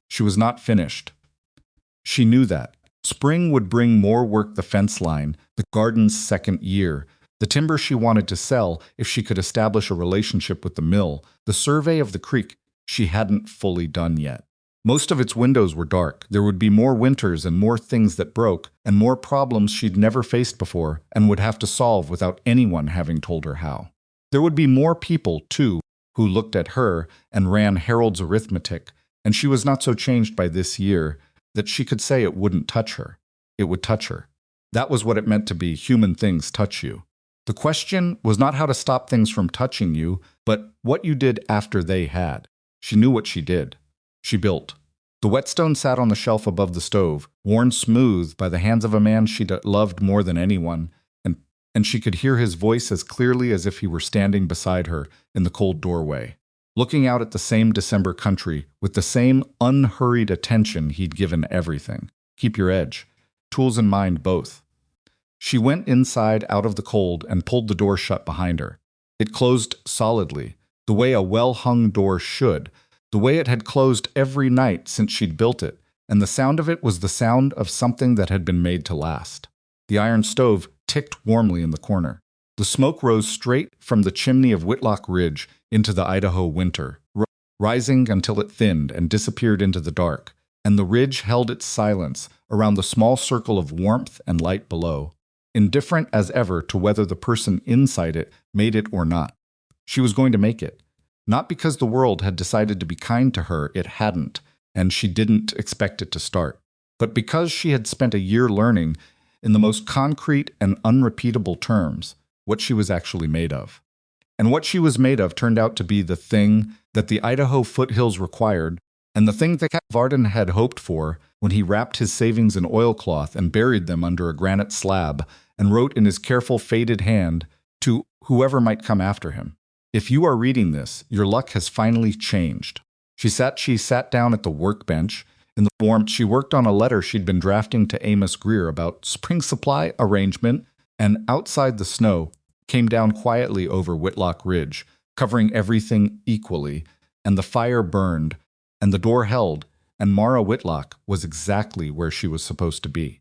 She was not finished. She knew that. Spring would bring more work: the fence line, the garden's second year, the timber she wanted to sell if she could establish a relationship with the mill, the survey of the creek she hadn't fully done yet. Most of its windows were dark. There would be more winters and more things that broke, and more problems she'd never faced before and would have to solve without anyone having told her how. There would be more people, too, who looked at her and ran Harold's arithmetic, and she was not so changed by this year that she could say it wouldn't touch her. It would touch her. That was what it meant to be human things touch you. The question was not how to stop things from touching you, but what you did after they had. She knew what she did. She built. The whetstone sat on the shelf above the stove, worn smooth by the hands of a man she'd loved more than anyone, and she could hear his voice as clearly as if he were standing beside her in the cold doorway, looking out at the same December country with the same unhurried attention he'd given everything. Keep your edge. Tools in mind, both. She went inside out of the cold and pulled the door shut behind her. It closed solidly, the way a well-hung door should, the way it had closed every night since she'd built it, and the sound of it was the sound of something that had been made to last. The iron stove ticked warmly in the corner. The smoke rose straight from the chimney of Whitlock Ridge into the Idaho winter, rising until it thinned and disappeared into the dark, and the ridge held its silence around the small circle of warmth and light below, indifferent as ever to whether the person inside it made it or not. She was going to make it. Not because the world had decided to be kind to her, it hadn't, and she didn't expect it to start, but because she had spent a year learning, in the most concrete and unrepeatable terms, what she was actually made of. And what she was made of turned out to be the thing that the Idaho foothills required, and the thing that Varden had hoped for when he wrapped his savings in oilcloth and buried them under a granite slab and wrote in his careful, faded hand to whoever might come after him. If you are reading this, your luck has finally changed. She sat down at the workbench. In the warmth, she worked on a letter she'd been drafting to Amos Greer about spring supply arrangement, and outside the snow came down quietly over Whitlock Ridge, covering everything equally, and the fire burned, and the door held, and Mara Whitlock was exactly where she was supposed to be.